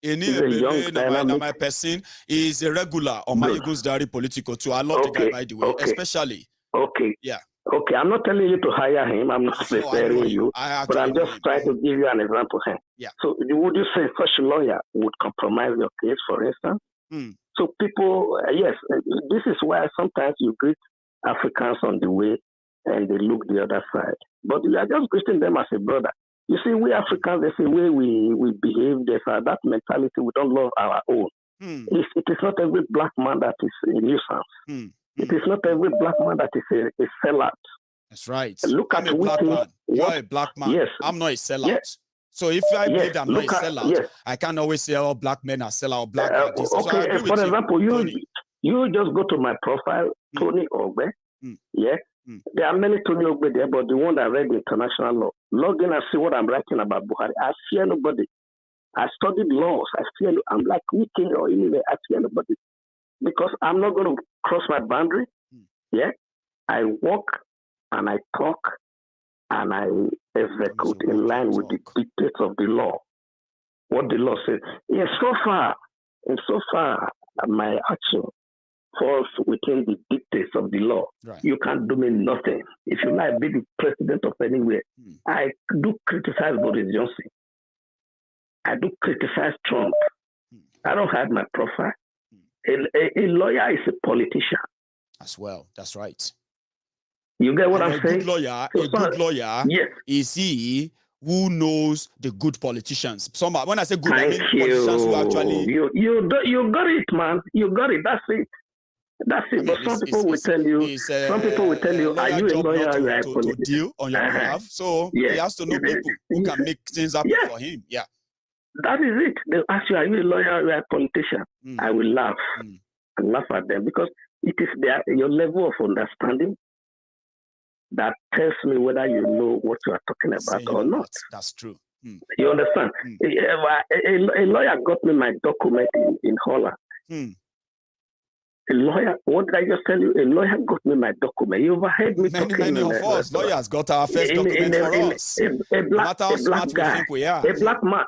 Speaker 18: He's a young dynamic.
Speaker 3: My person is a regular on Maiyegun's diary political too. I love the guy, by the way, especially.
Speaker 18: Okay.
Speaker 3: Yeah.
Speaker 18: Okay, I'm not telling you to hire him. I'm not preparing you. But I'm just trying to give you an example here.
Speaker 3: Yeah.
Speaker 18: So would you say such a lawyer would compromise your case, for instance? So people, yes, this is why sometimes you greet Africans on the way and they look the other side. But you are just greeting them as a brother. You see, we Africans, there's a way we behave. There's that mentality. We don't love our own. It is not every black man that is a nuisance. It is not every black man that is a sellout.
Speaker 3: That's right.
Speaker 18: Look
Speaker 3: I'm
Speaker 18: at
Speaker 3: a black man. You're a black man.
Speaker 18: Yes.
Speaker 3: I'm not a sellout.
Speaker 18: Yes.
Speaker 3: So if I believe I'm not a sellout, I can't always say all black men are sellout or black are this.
Speaker 18: Okay,
Speaker 3: so
Speaker 18: for example, you just go to my profile, Tony Ogbe. There are many Tony Ogbe there, but the one that read international law. Log in and see what I'm writing about Buhari. I fear nobody. I studied laws. I'm like Wiki or anyway. I fear nobody. Because I'm not going to cross my boundary. I walk and I talk and I execute in line with the dictates of the law. What the law says. So far, my action falls within the dictates of the law.
Speaker 3: Right.
Speaker 18: You can't do me nothing. If you like be the president of anywhere, I do criticize Boris Johnson. I do criticize Trump. I don't hide my profile. A lawyer is a politician.
Speaker 3: As well. That's right.
Speaker 18: You get what I'm saying?
Speaker 3: A good lawyer is he who knows the good politicians. When I say good, I mean politicians who actually...
Speaker 18: You got it, man. You got it. That's it. But some people will tell you, are you a lawyer or a politician?
Speaker 3: To deal on your behalf. So he has to know people who can make things happen for him. Yeah.
Speaker 18: That is it. They ask you, are you a lawyer or a politician? I will laugh and laugh at them because it is your level of understanding that tells me whether you know what you are talking about or not.
Speaker 3: That's true.
Speaker 18: You understand? A lawyer got me my document in Holland. A lawyer, what did I just tell you? A lawyer got me my document. You overheard me talking.
Speaker 3: Many of us lawyers got our first document for us.
Speaker 18: A black guy, a black man,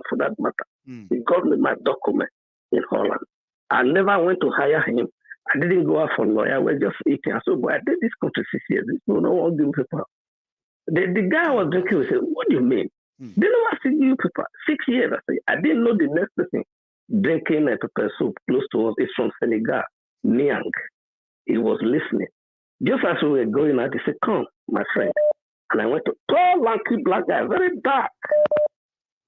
Speaker 18: for that matter. He got me my document in Holland. I never went to hire him. I didn't go out for a lawyer. We're just eating. I said, boy, I did this country 6 years. No one give paper. The guy I was drinking with said, what do you mean? They never see you paper. 6 years. I said, I didn't know the next person drinking a pepper soup close to us is from Senegal, Niang. He was listening. Just as we were going out, he said, come, my friend. And I went to tall, lanky black guy, very dark.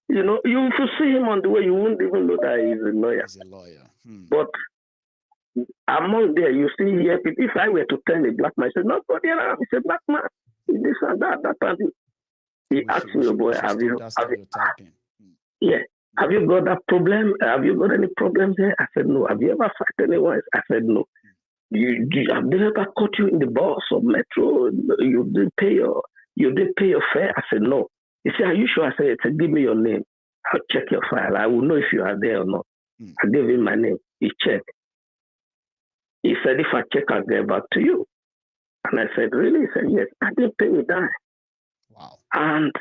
Speaker 18: You know, if you see him on the way, you wouldn't even know that he's a lawyer.
Speaker 3: He's a lawyer.
Speaker 18: But among there, you see here, if I were to tell a black man, I said, no, go there, he's a black man. This and that and this. He asked me, boy, have you got that problem? Have you got any problems there? I said, no. Have you ever fight anyone? I said, no. Have they ever caught you in the bus or metro? You didn't pay your fare? I said, no. He said, are you sure? I said, give me your name. I'll check your file. I will know if you are there or not. I gave him my name. He checked. He said, if I check, I'll get back to you. And I said, really? He said, yes. I didn't pay a dime.
Speaker 3: Wow.
Speaker 18: And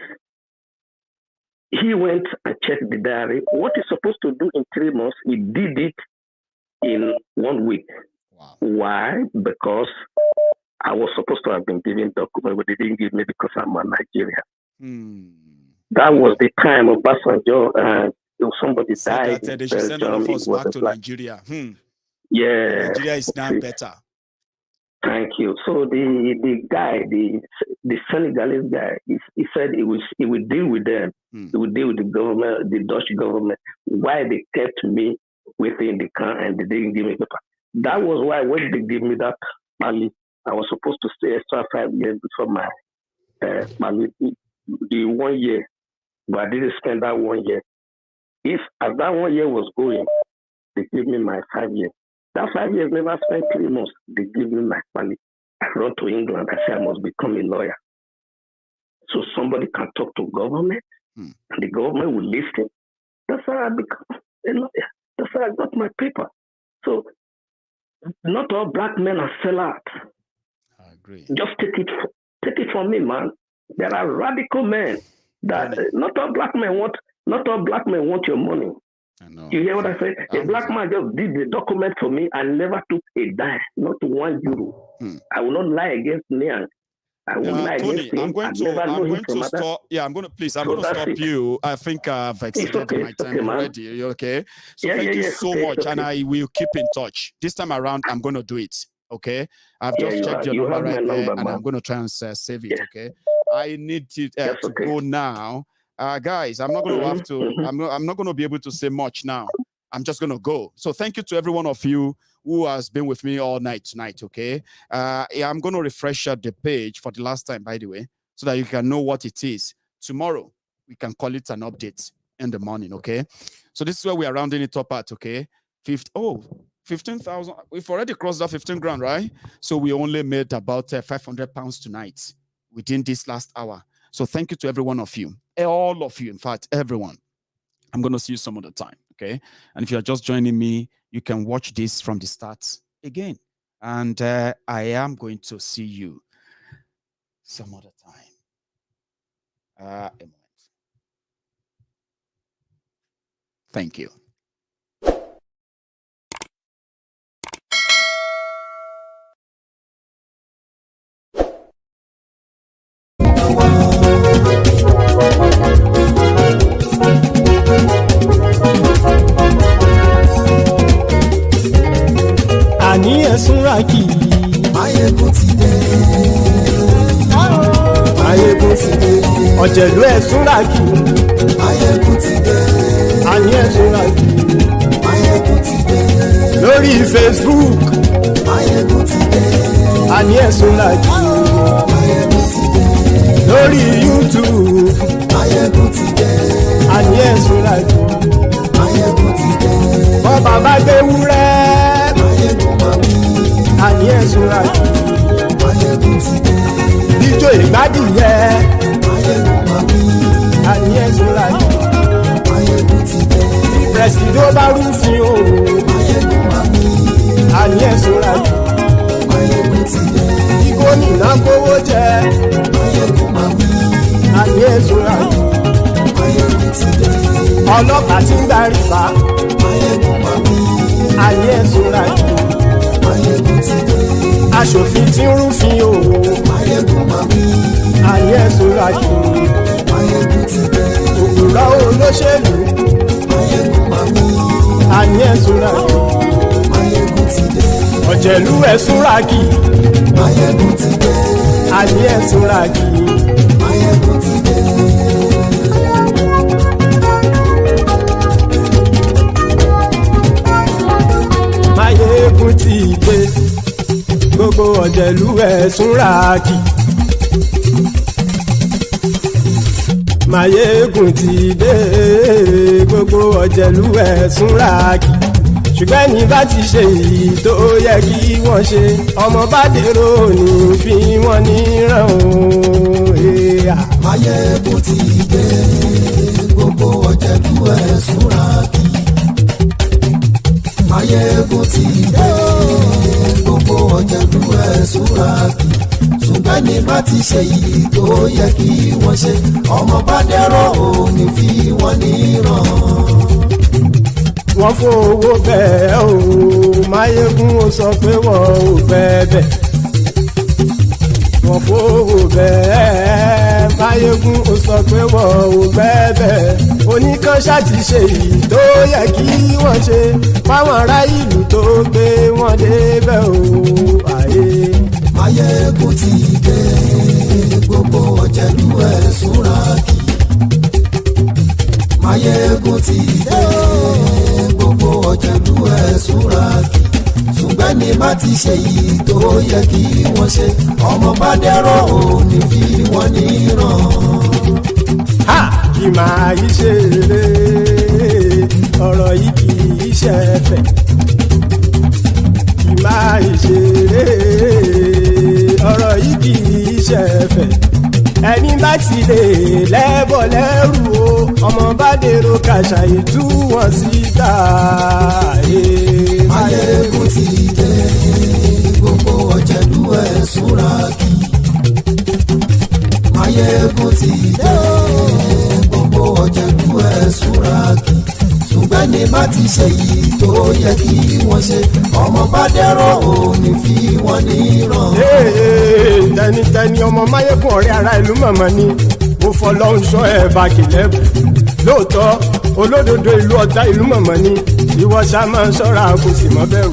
Speaker 18: he went and checked the diary. What he's supposed to do in 3 months, he did it in 1 week.
Speaker 3: Wow.
Speaker 18: Why? Because I was supposed to have been given documents, but they didn't give me because I'm a Nigerian. That was the time of Obasanjo. Somebody died.
Speaker 3: They should send all of us back to Nigeria.
Speaker 18: Yeah.
Speaker 3: Nigeria is now better.
Speaker 18: Thank you. So the guy, the Senegalese guy, he said he would deal with them. He would deal with the government, the Dutch government. Why they kept me within the car and they didn't give me paper. That was why when they gave me that Mali, I was supposed to stay extra 5 years before my Mali, the 1 year. But I didn't spend that 1 year. If as that 1 year was going, they gave me my 5 years. That 5 years never spent 3 months. They gave me my money. I run to England. I say I must become a lawyer. So somebody can talk to government and the government will listen. That's how I become a lawyer. That's how I got my paper. So not all black men are sellouts.
Speaker 3: I agree.
Speaker 18: Just take it from me, man. There are radical men that not all black men want your money.
Speaker 3: I know.
Speaker 18: You hear what I say? A black man just did the document for me and never took a dime, not €1. I will not lie against Niyen. I will lie against him.
Speaker 3: I'm going to stop. Yeah, I'm going to stop you. I think I've exceeded my time already. Are you okay? So thank you so much, and I will keep in touch. This time around, I'm going to do it. Okay, I've just checked your number right there, and I'm going to try and save it. Okay, I need to go now. Guys, I'm not going to have to. I'm not going to be able to say much now. I'm just going to go. So thank you to every one of you who has been with me all night tonight. Okay, I'm going to refresh the page for the last time, by the way, so that you can know what it is. Tomorrow we can call it an update in the morning. Okay, so this is where we are rounding it up at. Okay, 15,000. We've already crossed that 15 grand, right? So we only made about £500 tonight within this last hour. So thank you to every one of you, all of you, in fact, everyone. I'm going to see you some other time, okay? And if you're just joining me, you can watch this from the start again. And I am going to see you some other time. A moment. Thank you.
Speaker 2: Àníyàn súnra kì í.
Speaker 4: Maiyegun ti dé.
Speaker 2: Maiyegun ti dé. Ọ̀jẹ̀lú ẹ̀ súnra kì í.
Speaker 4: Maiyegun ti dé.
Speaker 2: Àníyàn súnra kì í.
Speaker 4: Maiyegun ti dé.
Speaker 2: Lórí Facebook.
Speaker 4: Maiyegun ti dé.
Speaker 2: Àníyàn súnra kì í.
Speaker 4: Maiyegun ti dé.
Speaker 2: Lórí YouTube.
Speaker 4: Maiyegun ti dé.
Speaker 2: Àníyàn súnra kì í.
Speaker 4: Maiyegun ti dé.
Speaker 2: Bọ́ bàbá gbé wúrẹ́. Àníyàn súnra kì í.
Speaker 4: Maiyegun ti dé.
Speaker 2: Ijó ìgbádìyẹ.
Speaker 4: Maiyegun máa bí.
Speaker 2: Àníyàn súnra kì í.
Speaker 4: Maiyegun ti dé.
Speaker 2: Presido bá rúfin o.
Speaker 4: Maiyegun máa bí.
Speaker 2: Àníyàn súnra kì í.
Speaker 4: Maiyegun ti dé.
Speaker 2: Igbó nìna kówó jẹ.
Speaker 4: Maiyegun máa bí.
Speaker 2: Àníyàn súnra kì í.
Speaker 4: Maiyegun ti dé.
Speaker 2: Ọlọ́pàá tí ń gba rìbá.
Speaker 4: Maiyegun máa bí.
Speaker 2: Àníyàn súnra kì í.
Speaker 4: Maiyegun ti dé.
Speaker 2: Aṣòfin tí ń rúfin o.
Speaker 4: Maiyegun máa bí.
Speaker 2: Àníyàn súnra kì í.
Speaker 4: Maiyegun ti dé.
Speaker 2: Òpùrọ́ olóṣèlú.
Speaker 4: Maiyegun máa bí.
Speaker 2: Àníyàn súnra kì í.
Speaker 4: Maiyegun ti dé.
Speaker 2: Ọ̀jẹ̀lú ẹ̀ súnra kì í.
Speaker 4: Maiyegun ti dé.
Speaker 2: Àníyàn súnra kì í.
Speaker 4: Maiyegun ti dé.
Speaker 2: Maiyegun ti dé. Gbogbo ọ̀jẹ̀lú ẹ̀ súnra kì í. Maiyegun ti dé. Gbogbo ọ̀jẹ̀lú ẹ̀ súnra kì í. Ṣùgbọ́n ní bá ti ṣe èyí tó yẹ kí wọ́n ṣe, ọmọ bá dèrò ní fi wọ́n níran o.
Speaker 4: Maiyegun ti dé. Gbogbo ọ̀jẹ̀lú ẹ̀ súnra kì í. Maiyegun ti dé. Gbogbo ọ̀jẹ̀lú ẹ̀ súnra kì í. ṣùgbọ́n ní bá ti ṣe yìí tó yẹ kí wọ́n ṣe ọmọ bá dẹ́rọ̀ ò ní fi wọ́n níran.
Speaker 2: wọ́n fowó bẹ́ẹ̀ o Maiyegun ó sọ pé wọ́n ò bẹ́ẹ̀ wọ́n fowó bẹ́ẹ̀ Maiyegun ó sọ pé wọ́n ò bẹ́ẹ̀ oníkanṣá ti ṣe yìí tó yẹ kí wọ́n ṣe fáwọn ará ìlú tó gbé wọn débẹ̀ o àyè.
Speaker 4: Maiyegun ti dé gbogbo ọ̀jẹ̀lú ẹ̀ súnra kì Maiyegun ti dé gbogbo ọ̀jẹ̀lú ẹ̀ súnra kì ṣùgbọ́n ní bá ti ṣe yìí tó yẹ kí wọ́n ṣe ọmọ bá dẹ́rọ̀ ò ní fi wọ́n níran.
Speaker 2: kì máa yí ṣe eré ọ̀rọ̀ yìí kì í ṣe ẹ̀fẹ̀ kì máa yí ṣe eré ọ̀rọ̀ yìí kì í ṣe ẹ̀fẹ̀ ẹni bá ti lè lẹ́bọ̀ lẹ́rù o ọmọ bá dèrò kàṣàyè tú wọn síta.
Speaker 4: Maiyegun ti dé gbogbo ọ̀jẹ̀lú ẹ̀ súnra kì Maiyegun ti dé gbogbo ọ̀jẹ̀lú ẹ̀ súnra kì ṣùgbọ́n ní bá ti ṣe yìí tó yẹ kí wọ́n ṣe ọmọ bá dẹ́rọ̀ ò ní fi wọ́n níran.
Speaker 2: tẹnitẹni ọmọ Maiyegun ọ̀rẹ́ ara ìlú mọ̀mọ́ ni mo fọlọ́run sọ ẹ̀ bá kìlẹ́bù lóòótọ́ olódodo ìlú ọ̀tá ìlú mọ̀mọ́ ni ìwọ ṣá máa ń ṣọ́ra kò sì mọ́ bẹ̀rù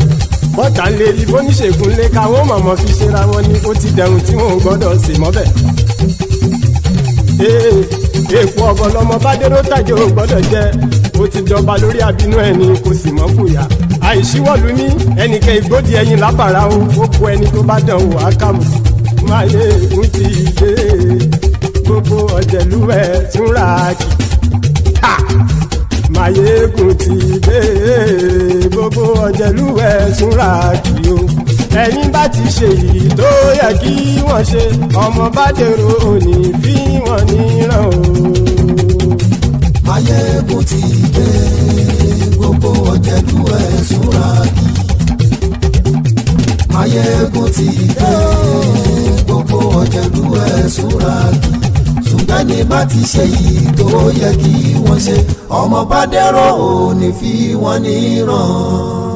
Speaker 2: bọ́tà ń lé ibo níṣègùn lé káwọn mọ̀mọ́ fi ṣera wọn ni ó ti dẹrùn tí wọn ò gbọ́dọ̀ sè mọ́bẹ̀. èèpo ọ̀bọ lọmọ bá dérò tàjẹ́ ò gbọ́dọ̀ jẹ́ ó ti jọba lórí àbínú ẹni kò sì mọ́ fòyà àìsíwọ́lu ní ẹnìkẹ́ ìgbódì ẹyin lábàrá o ó kó ẹni tó bá dán wò á kàmù. Maiyegun ti dé gbogbo ọ̀jẹ̀lú ẹ̀ túnra kì Maiyegun ti dé gbogbo ọ̀jẹ̀lú ẹ̀ túnra kì o ẹni bá ti ṣe yìí tó yẹ kí wọ́n ṣe ọmọ bá dèrò òní fi wọ́n níran o.
Speaker 4: Maiyegun ti dé gbogbo ọ̀jẹ̀lú ẹ̀ súnra kì Maiyegun ti dé gbogbo ọ̀jẹ̀lú ẹ̀ súnra kì ṣùgbọ́n ní bá ti ṣe yìí tó yẹ kí wọ́n ṣe ọmọ bá dẹ́rọ̀ ò ní fi wọ́n níran.